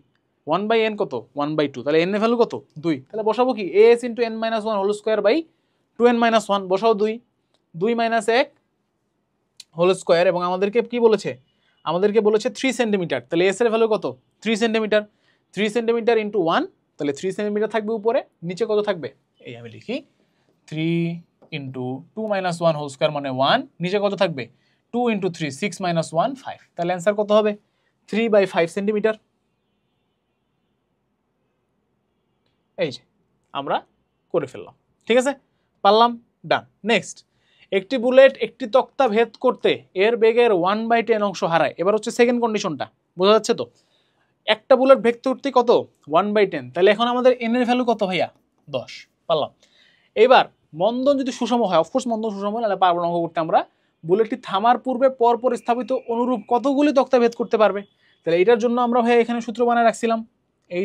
1/n কত 1/2, তাহলে n এর ভ্যালু কত 2, তাহলে বসাবো কি as × n - 1 whole square by 2n - 1, বসাও 2 2 - 1 হোল স্কোয়ার, এবং আমাদেরকে কি বলেছে, আমাদেরকে বলেছে 3 সেন্টিমিটার। তাহলে এস এর ভ্যালু কত, 3 সেন্টিমিটার। 3 সেন্টিমিটার ইন্টু 1, তাহলে 3 সেন্টিমিটার থাকবে উপরে, নিচে কত থাকবে, এই আমি লিখি 3 ইন্টু 2 মাইনাস 1 হোল স্কোয়ার মানে 1, নিচে কত থাকবে 2 ইন্টু 3 6 মাইনাস 1 5। তাহলে অ্যান্সার কত হবে 3/5 সেন্টিমিটার। এই যে আমরা করে ফেললাম, ঠিক আছে, পারলাম, ডান। নেক্সট, একটি বুলেট একটি তক্তা ভেদ করতে এর বেগের 1/10 অংশ হারায়। এবার হচ্ছে সেকেন্ড কন্ডিশনটা, বোঝা যাচ্ছে তো, একটা বুলেট ভেদ করতে কত 1/10, তাহলে এখন আমাদের এন এর ভ্যালু কত ভাইয়া 10, পারলাম। এবার মন্দন যদি সুষম হয়, অফকোর্স মন্দন সুষম হলে পারবো অঙ্ক করতে আমরা, বুলেটটি থামার পূর্বে পরপর স্থাপিত অনুরূপ কতগুলি তক্তা ভেদ করতে পারবে। তাহলে এটার জন্য আমরা ভাইয়া এখানে সূত্র বানায় রাখছিলাম, এই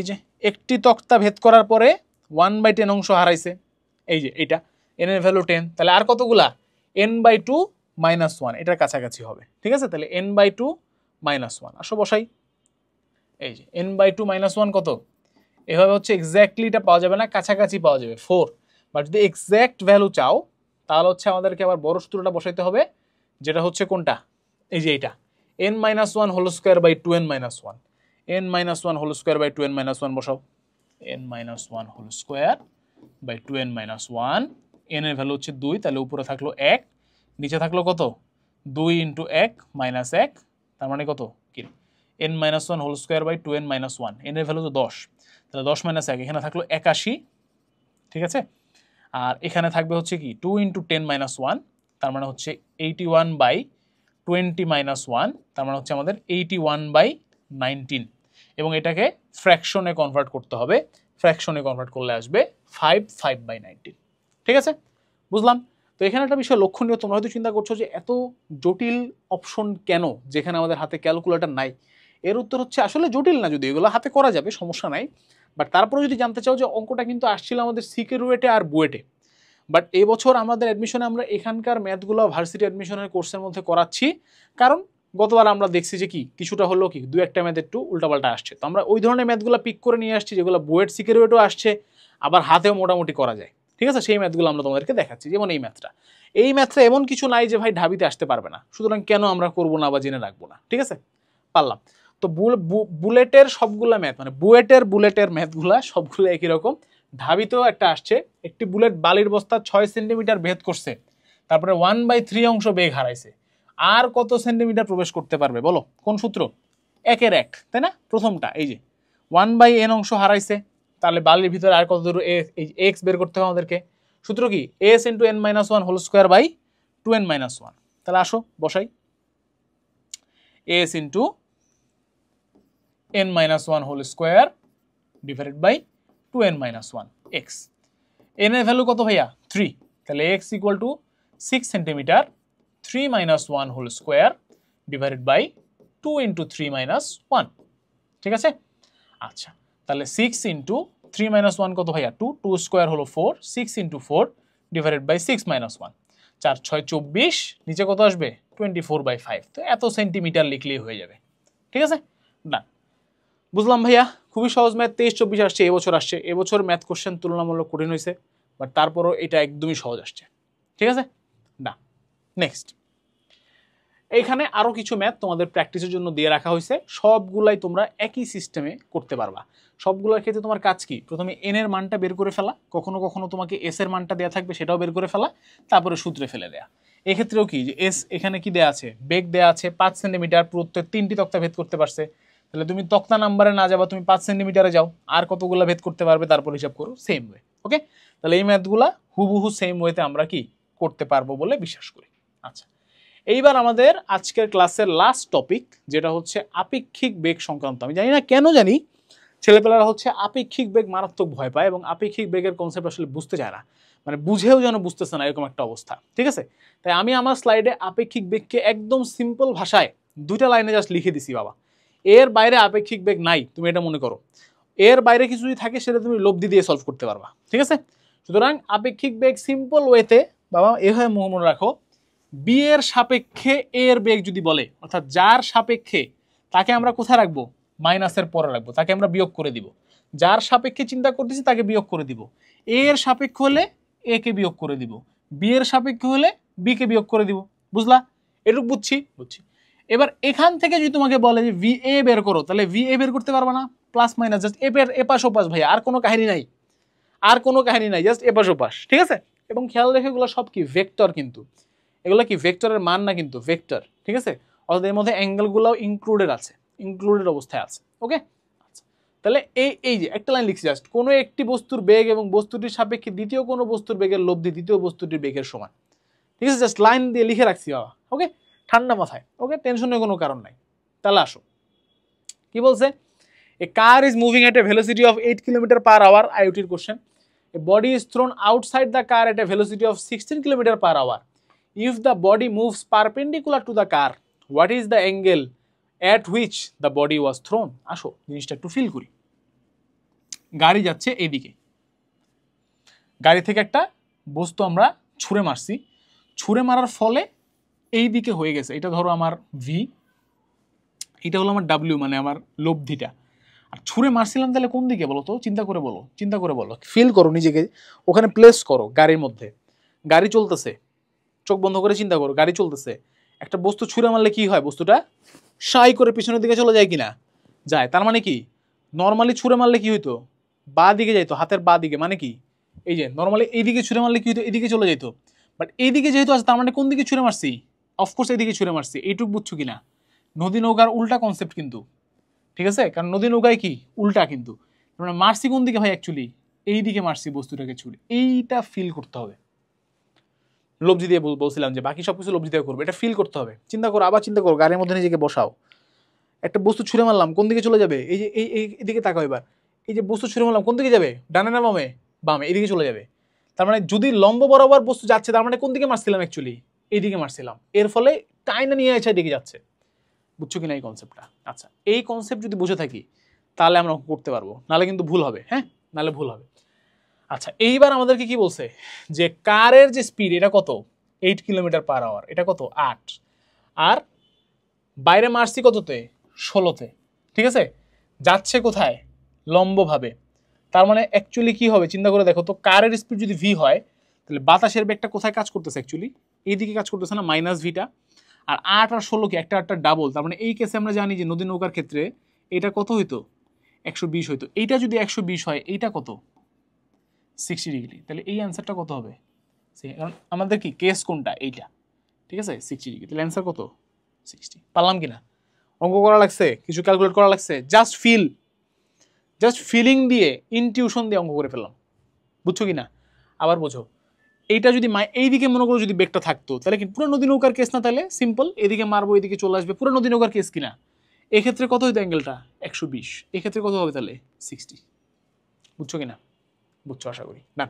যে একটি তক্তা ভেদ করার পরে 1/10 অংশ হারাইছে, এই যে এটা এন এর ভ্যালু 10, তাহলে আর কতগুলা n/2 মাইনাস 1, এটার কাছাকাছি হবে, ঠিক আছে। তাহলে n/2 মাইনাস 1 আসো বসাই, এই যে n/2 মাইনাস 1 কত, এভাবে হচ্ছে এক্স্যাক্টলি এটা পাওয়া যাবে না, কাছাকাছি পাওয়া যাবে 4। বাট যদি এক্স্যাক্ট ভ্যালু চাও তাহলে হচ্ছে আমাদেরকে আবার বড় সূত্রটা বসাইতে হবে, যেটা হচ্ছে কোনটা, এই যে এটা n-1 whole square by 2n minus 1, n-1 whole square by 2n minus 1 বসাও, n-1 whole square by 2n minus 1, n এর ভ্যালু হচ্ছে 2, তাহলে উপরে থাকলো 1, নিচে থাকলো কত 2 ইন্টু 1 মাইনাস 1, তার মানে কত কি n-1 whole square by 2n minus 1, n এর ভ্যালু তো 10, তাহলে 10 মাইনাস 1, এখানে থাকলো 81, ঠিক আছে। আর এখানে থাকবে হচ্ছে কি 2 ইন্টু 10 মাইনাস 1, তার মানে হচ্ছে 81/20 মাইনাস 1, তার মানে হচ্ছে আমাদের 81/19, এবং এটাকে ফ্র্যাকশনে কনভার্ট করতে হবে, ফ্র্যাকশনে কনভার্ট করলে আসবে 5/19, ঠিক আছে, বুঝলাম। তো এখানে একটা বিষয় লক্ষণীয়, তোমরা হয়তো চিন্তা করছো যে এত জটিল অপশন কেন যেখানে আমাদের হাতে ক্যালকুলেটর নাই। এর উত্তর হচ্ছে আসলে জটিল না, যদি এগুলো হাতে করা যাবে সমস্যা নাই, বাট তারপরে যদি জানতে চাও যে অঙ্কটা কিন্তু আসছিল আমাদের সিকে রুয়েটে আর বুয়েটে, বাট এই বছর আমাদের অ্যাডমিশনে আমরা এখানকার ম্যাথগুলো ভার্সিটি অ্যাডমিশনের কোর্সের মধ্যে করাচ্ছি, কারণ গতবার আমরা দেখছি যে কি কিছুটা হলো কি দু একটা ম্যাথ একটু উল্টাপাল্টা আসছে, তো আমরা ওই ধরনের ম্যাথগুলো পিক করে নিয়ে আসছি যেগুলো বুয়েট সিকে রুয়েটও আসছে, আবার হাতেও মোটামুটি করা যায়, ঠিক আছে, সেই ম্যাথগুলো আমরা তোমাদেরকে দেখাচ্ছি। যেমন এই ম্যাথটা এমন কিছু নাই যে ভাই ঢাবিতে আসতে পারবে না, সুতরাং কেন আমরা করবো না বা জেনে রাখবো না, ঠিক আছে, পারলাম। তো বুলেটের সবগুলা ম্যাথ মানে বুলেটের ম্যাথগুলা সবগুলো একই রকম, ঢাবিতেও একটা আসছে, একটি বুলেট বালির বস্তা 6 সেন্টিমিটার ভেদ করছে, তারপরে 1/3 অংশ বেগ হারাইছে, আর কত সেন্টিমিটার প্রবেশ করতে পারবে বলো, কোন সূত্র, 1/1, তাই না, প্রথমটা এই যে 1/n অংশ হারাইছে, তাহলে বালির ভিতরে আর কত দূর এক্স বের করতে হবে আমাদেরকে, সূত্র কি s into n-1 whole square by 2n minus 1, তাহলে আসো বসাই s into n-1 whole square divided by 2n minus 1 x, n এর ভ্যালু কত ভাইয়া 3, তাহলে x equal to 6 centimetre 3 minus 1 whole square divided by 2 into 3 minus 1, ঠিক আছে। আচ্ছা, তাহলে 6 ইন্টু 3 মাইনাস 1 কত ভাইয়া 2, 2 স্কোয়ার হলো 4, 6 ইন্টু 4 ডিভাইডেড বাই 6 মাইনাস 1, 4 6 24, নিচে কত আসবে 24/5, তো এত সেন্টিমিটার লিখলেই হয়ে যাবে, ঠিক আছে, ডান। বুঝলাম ভাইয়া, খুবই সহজ ম্যাথ, 23-24 আসছে, এবছর আসছে, এবছর ম্যাথ কোশ্চেন তুলনামূলক কঠিন হয়েছে, বাট তারপরও এটা একদমই সহজ আসছে, ঠিক আছে, না। নেক্সট, এইখানে আরও কিছু ম্যাথ তোমাদের প্র্যাকটিসের জন্য দিয়ে রাখা হয়েছে, সবগুলাই তোমরা একই সিস্টেমে করতে পারবা। সবগুলোর ক্ষেত্রে তোমার কাজ কি, প্রথমে এন এর মানটা বের করে ফেলা, কখনো কখনো তোমাকে এস এর মানটা দেওয়া থাকবে সেটাও বের করে ফেলা, তারপরে সূত্রে ফেলে দেয়া। এক্ষেত্রেও কি যে এস এখানে কি দেওয়া আছে, বেগ দেওয়া আছে 5 সেন্টিমিটার, পুরোত্তর 3টি তক্তা ভেদ করতে পারছে, তাহলে তুমি তক্তা নাম্বারে না যাবা, তুমি 5 সেন্টিমিটারে যাও, আর কতগুলো ভেদ করতে পারবে তারপর হিসাব করো, সেম ওয়ে, ওকে। তাহলে এই ম্যাথগুলা হুবহু সেম ওয়েতে আমরা কি করতে পারবো বলে বিশ্বাস করি। আচ্ছা, এইবার আমাদের আজকের ক্লাসের লাস্ট টপিক, যেটা হচ্ছে আপেক্ষিক বেগ সংক্রান্ত। আমি জানি না কেন জানি ছেলেপেলারা হচ্ছে আপেক্ষিক বেগ মারাত্মক ভয় পায় এবং আপেক্ষিক বেগের কনসেপ্ট আসলে বুঝতে চায় না, মানে বুঝেও যেন বুঝতেছে না, এরকম একটা অবস্থা, ঠিক আছে। তাই আমি আমার স্লাইডে আপেক্ষিক বেগকে একদম সিম্পল ভাষায় 2টা লাইনে জাস্ট লিখে দিছি, বাবা এর বাইরে আপেক্ষিক বেগ নাই, তুমি এটা মনে করো, এর বাইরে কিছু যদি থাকে সেটা তুমি লব্ধি দিয়ে সলভ করতে পারবা, ঠিক আছে। সুতরাং আপেক্ষিক বেগ সিম্পল ওয়েতে বাবা এভাবে মনে রাখো, বি এর সাপেক্ষে এ এর বেগ যদি বলে, অর্থাৎ যার সাপেক্ষে, তাকে আমরা কোথায় রাখবো, মাইনাসের পরে রাখবো, তাকে আমরা বিয়োগ করে দিব, যার সাপেক্ষে চিন্তা করতেছি তাকে বিয়োগ করে দিব, এ এর সাপেক্ষ হলে এ কে বিয়োগ করে দিব, বি এর সাপেক্ষ হলে বি কে বিয়োগ করে দিব, বুঝলা? এটুকু বুঝছি। এবার এখান থেকে যদি তোমাকে বলে যে VA বের করো, তাহলে VA বের করতে পারবা না, প্লাস মাইনাস জাস্ট এপাশ ওপাশ ভাই, আর কোনো কাহিনী নাই, জাস্ট এপাশ ওপাশ, ঠিক আছে? এবং খেয়াল রেখে এগুলো সব কি ভেক্টর, কিন্তু এগুলো কি ভেক্টরের মান না, কিন্তু ভেক্টর, ঠিক আছে? অর্থাৎ এর মধ্যে অ্যাঙ্গেলগুলোও ইনক্লুডেড অবস্থায় আছে, ওকে? আচ্ছা, তাহলে এই যে একটা লাইন লিখছি জাস্ট, কোনো একটি বস্তুর বেগ এবং বস্তুটির সাপেক্ষে দ্বিতীয় কোনো বস্তুর বেগের লব্ধি দ্বিতীয় বস্তুটির বেগের সমান, ঠিক আছে? জাস্ট লাইন দিয়ে লিখে রাখছি বাবা, ওকে? ঠান্ডা মাথায়, ওকে? টেনশনের কোনো কারণ নাই। তাহলে আসো, কি বলছে? A car is moving at a velocity of 8 kilometre per hour, আইওটির question. A body is thrown outside the car at a velocity of 16 kilometre per hour. If the body moves perpendicular to the car, what is the angle at which the body was thrown? আসো জিনিসটা একটু feel করি। গাড়ি যাচ্ছে এইদিকে, গাড়ি থেকে একটা বস্তু আমরা ছুঁড়ে মারছি, ছুঁড়ে মারার ফলে এই দিকে হয়ে গেছে, এটা ধরো আমার ভি, এটা হলো আমার ডাব্লিউ, মানে আমার লব্ধিটা। আর ছুঁড়ে মারছিলাম তাহলে কোন দিকে বলো তো? চিন্তা করে বলো, ফিল করো নিজেকে, ওখানে প্লেস করো গাড়ির মধ্যে। গাড়ি চলতেছে, চোখ বন্ধ করে চিন্তা করো, গাড়ি চলতেছে, একটা বস্তু ছুঁড়ে মারলে কি হয়? বস্তুটা সাই করে পিছনের দিকে চলে যায় কিনা? যায়। তার মানে কি, নর্মালি ছুঁড়ে মারলে কি হইতো? বা দিকে যাইতো, হাতের বা দিকে, মানে কি এই যে নর্মালি এইদিকে ছুঁড়ে মারলে কি হইতো? এদিকে চলে যেত। বাট এইদিকে যেহেতু আছে, তার মানে কোন দিকে ছুঁড়ে মারছি? অফকোর্স এইদিকে ছুঁড়ে মারছি। এইটুক বুঝছো কিনা? নদী নৌকার উল্টা কনসেপ্ট কিন্তু, ঠিক আছে? কারণ নদী নৌকায় কি উল্টা, কিন্তু মানে মারছি কোন দিকে ভাই? অ্যাকচুয়ালি এই দিকে মারছি বস্তুটাকে ছুঁড়ে। এইটা ফিল করতে হবে। লব্ধি দিয়ে বলছিলাম যে বাকি সবকিছু লব্ধি দিয়ে করবো, এটা ফিল করতে হবে। চিন্তা করো, আবার চিন্তা করো, গাড়ির মধ্যে নিজেকে বসাও। একটা বস্তু ছুঁড়ে মারলাম, কোন দিকে চলে যাবে? এই যে এইদিকে তাকাও এবার। এই যে বস্তু ছুঁড়ে মারলাম, কোন দিকে যাবে? ডানে না বামে? বামে, এইদিকে চলে যাবে। তার মানে যদি লম্ব বরাবর বস্তু যাচ্ছে, তার মানে কোন দিকে মারছিলাম? অ্যাকচুয়ালি এইদিকে মারছিলাম। এর ফলে টাইনা নিয়ে এসে এদিকে যাচ্ছে। বুঝছো কিনা এই কনসেপ্টটা? আচ্ছা, এই কনসেপ্ট যদি বুঝে থাকি তাহলে আমরা করতে পারবো, নাহলে কিন্তু ভুল হবে। হ্যাঁ, নাহলে ভুল হবে। আচ্ছা, এইবার আমাদেরকে কি বলছে? যে কারের যে স্পিড, এটা কত? 8 কিলোমিটার পার আওয়ার। এটা কত? 8। আর বাইরে মারছি কততে? 16তে, ঠিক আছে? যাচ্ছে কোথায়? লম্বভাবে। তার মানে অ্যাকচুয়ালি কি হবে? চিন্তা করে দেখো তো, কারের স্পিড যদি ভি হয়, তাহলে বাতাসের বেগটা কোথায় কাজ করতেছে? অ্যাকচুয়ালি এইদিকে কাজ করতেছে না, মাইনাস ভিটা। আর 8 আর 16 কি একটা ডাবল। তার মানে এই কেসে আমরা জানি যে নদী নৌকার ক্ষেত্রে এটা কত হইতো? 120 হইতো। এইটা যদি 120 হয়, এইটা কত? 60 ডিগ্রি। তাহলে এই অ্যান্সারটা কত হবে? কারণ আমাদের কি কেস কোনটা? এইটা, ঠিক আছে? 60 ডিগ্রি। তাহলে অ্যান্সার কত? 60। পারলাম কিনা? অঙ্ক করা লাগছে, কিছু ক্যালকুলেট করা লাগছে, জাস্ট ফিলিং দিয়ে, ইনটিউশন দিয়ে অঙ্ক করে ফেললাম। বুঝছো কিনা? আবার বোঝো, এইটা যদি এইদিকে মনে করো যদি বেগটা থাকতো, তাহলে কি পুরো নদী নৌকার কেস না? তাহলে সিম্পল, এদিকে মারবো, এদিকে চলে আসবে, পুরো নদী নৌকার কেস কিনা? এক্ষেত্রে কত হইতো অ্যাঙ্গেলটা? 120। এক্ষেত্রে কত হবে তাহলে? 60। বুঝছো কিনা? বুঝছো আশা করি। না,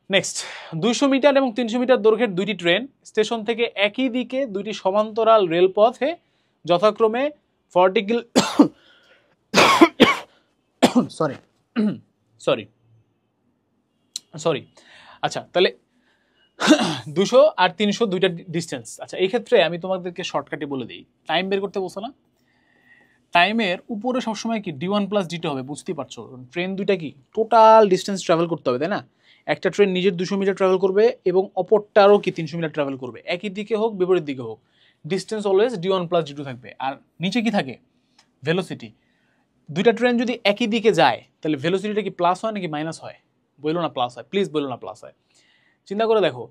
নেক্সট, 200 মিটার এবং 300 মিটার দৈর্ঘ্যের দুইটি ট্রেন স্টেশন থেকে একই দিকে দুইটি সমান্তরাল রেলপথে যথাক্রমে 40 সরি। আচ্ছা, তাহলে 200 আর 300 দুইটা ডিস্টেন্স। আচ্ছা, এই ক্ষেত্রে আমি তোমাদেরকে শর্টকাটে বলে দিই। টাইম বের করতে বলছো না? টাইমের উপরে সবসময় কি d1 + d2 হবে, বুঝতেই পারছো? ট্রেন দুইটা কি টোটাল ডিস্টেন্স ট্রাভেল করতে হবে, তাই না? একটা ট্রেন নিজের 200 মিটার ট্রাভেল করবে এবং অপরটারও কি 300 মিটার ট্রাভেল করবে, একই দিকে হোক বিপরীত দিকে হোক, ডিস্টেন্স অলওয়েজ d1 + d2 থাকবে। আর নিচে কি থাকে? ভেলোসিটি। দুইটা ট্রেন যদি একই দিকে যায়, তাহলে ভেলোসিটিটা কি প্লাস হয় নাকি মাইনাস হয়? বললো না প্লাস হয়, প্লিজ বললো না প্লাস হয়। চিন্তা করে দেখো,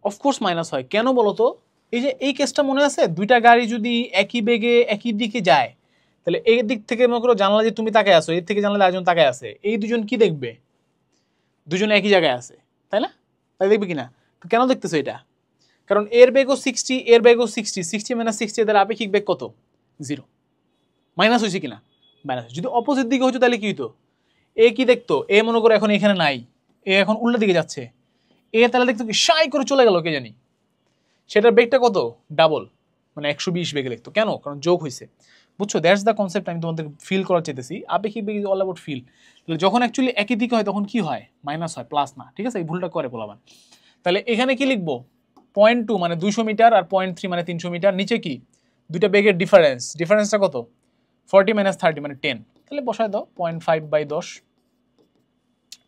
অফকোর্স মাইনাস হয়। কেন বলো তো? এই যে এই কেসটা মনে আছে, দুইটা গাড়ি যদি একই বেগে একই দিকে যায়, তাহলে এই দিক থেকে মনে করো জানলা যে তুমি তাকায় আসো, এর থেকে জানলা একজন তাকায় আছে, এই দুজন কি দেখবে? দুজনে একই জায়গায় আছে, তাই না? তাই দেখবে কিনা? তো কেন দেখতেছো এটা? কারণ এর বেগও 60, এর বেগও 60, 60 - 60, এদের আপেক্ষিক বেগ কত? 0। মাইনাস হয়েছে কিনা? মাইনাস। যদি অপোজিট দিকে হতো তাহলে কি হতো? এ কি দেখতো? এ মনে করো এখন এখানে নাই, এ এখন উল্টা দিকে যাচ্ছে, এ তাহলে দেখতো কি সাই করে চলে গেল, কে জানি। সেটার বেগটা কত? ডাবল, মানে 120 বেগে লিখতো। কেন? কারণ যোগ হয়েছে। বুঝছো? দ্যাটস দ্য কনসেপ্ট আমি তোমাদের ফিল করার চাইতেছি। আপেক্ষিক বেগ ইজ অল অ্যাবাউট ফিল। তাহলে যখন অ্যাকচুয়ালি একই দিকে হয় তখন কি হয়? মাইনাস হয়, প্লাস না। ঠিক আছে? এই ভুলটা করে বলাবান। তাহলে এখানে কি লিখবো? 0.2 মানে 200 মিটার, আর 0.3 মানে 300 মিটার। নিচে কি? দুইটা বেগের ডিফারেন্সটা কত? 40 - 30 মানে 10। তাহলে বসায় দাও 0.5/10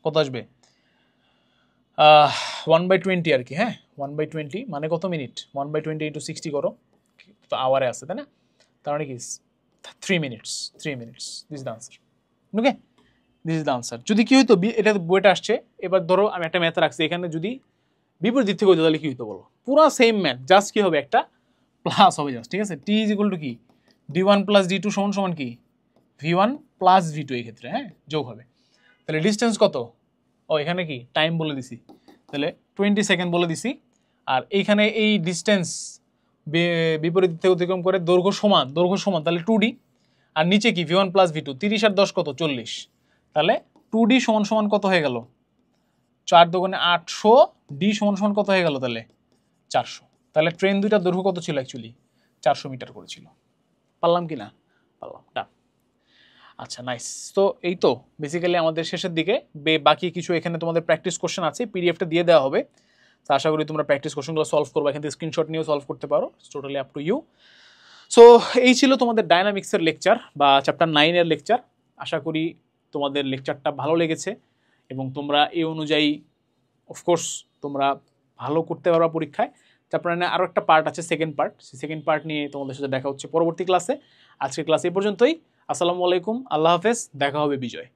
কত আসবে? 1/20 আর কি। হ্যাঁ, 1/20 মানে কত মিনিট? 1/20 × 60 করো, তো আওয়ারে আছে তাই না? তার মানে কি 3 minutes, 3 minutes, this the answer. Okay, this is the answer. যদি কি হইতো, এটা বইটা আসছে, এবার ধরো আমি একটা ম্যাথ রাখছি, এখানে যদি বিপরীত দিক থেকে হইতো তাহলে কি হইতো বলো? পুরো সেম ম্যাথ, জাস্ট কি হবে, একটা প্লাস হবে জাস্ট, ঠিক আছে? টি ইজ ইকুয়াল টু কি, d1 + d2 সমান সমান কি v1 + v2, এই ক্ষেত্রে হ্যাঁ যোগ হবে। তাহলে ডিস্টেন্স কত? ও এখানে কি টাইম বলে দিছি, তাহলে 20 সেকেন্ড বলে দিছি। আর এইখানে এই ডিস্টেন্স বিপরীত দিক থেকে অতিক্রম করে দৈর্ঘ্য সমান, তাহলে 2d। আর নিচে কি v1 + v2, 30 আর 10 কত, 40। তাহলে 2d সমান সমান কত হয়ে গেল, 4 × 2 = 800, d সমান সমান কত হয়ে গেল তাহলে 400। তাহলে ট্রেন দুইটার দৈর্ঘ্য কত ছিল অ্যাকচুয়ালি, 400 মিটার করেছিল। পারলাম কি না? পারলাম, ডান। আচ্ছা নাইস। তো এই তো বেসিক্যালি আমাদের শেষের দিকে, বাকি কিছু এখানে তোমাদের প্র্যাকটিস কোশ্চেন আছে, পিডিএফটা দিয়ে দেওয়া হবে। তো আশা করি তোমরা প্র্যাকটিস কোশ্চেনগুলো সলভ করবে, এখান থেকে স্ক্রিনশট নিয়েও সলভ করতে পারো, totally up to you. So এই ছিল তোমাদের ডায়নামিক্সের লেকচার বা চ্যাপ্টার 9-এর লেকচার। আশা করি তোমাদের লেকচারটা ভালো লেগেছে এবং তোমরা এই অনুযায়ী অফকোর্স তোমরা ভালো করতে পারবা পরীক্ষায়। চ্যাপ্টার 9 আরও একটা পার্ট আছে, সেকেন্ড পার্ট। সেই সেকেন্ড পার্ট নিয়ে তোমাদের সাথে দেখা হচ্ছে পরবর্তী ক্লাসে। আজকের ক্লাস এই পর্যন্তই। আসসালামু আলাইকুম, আল্লাহ হাফেজ, দেখা হবে বিজয়।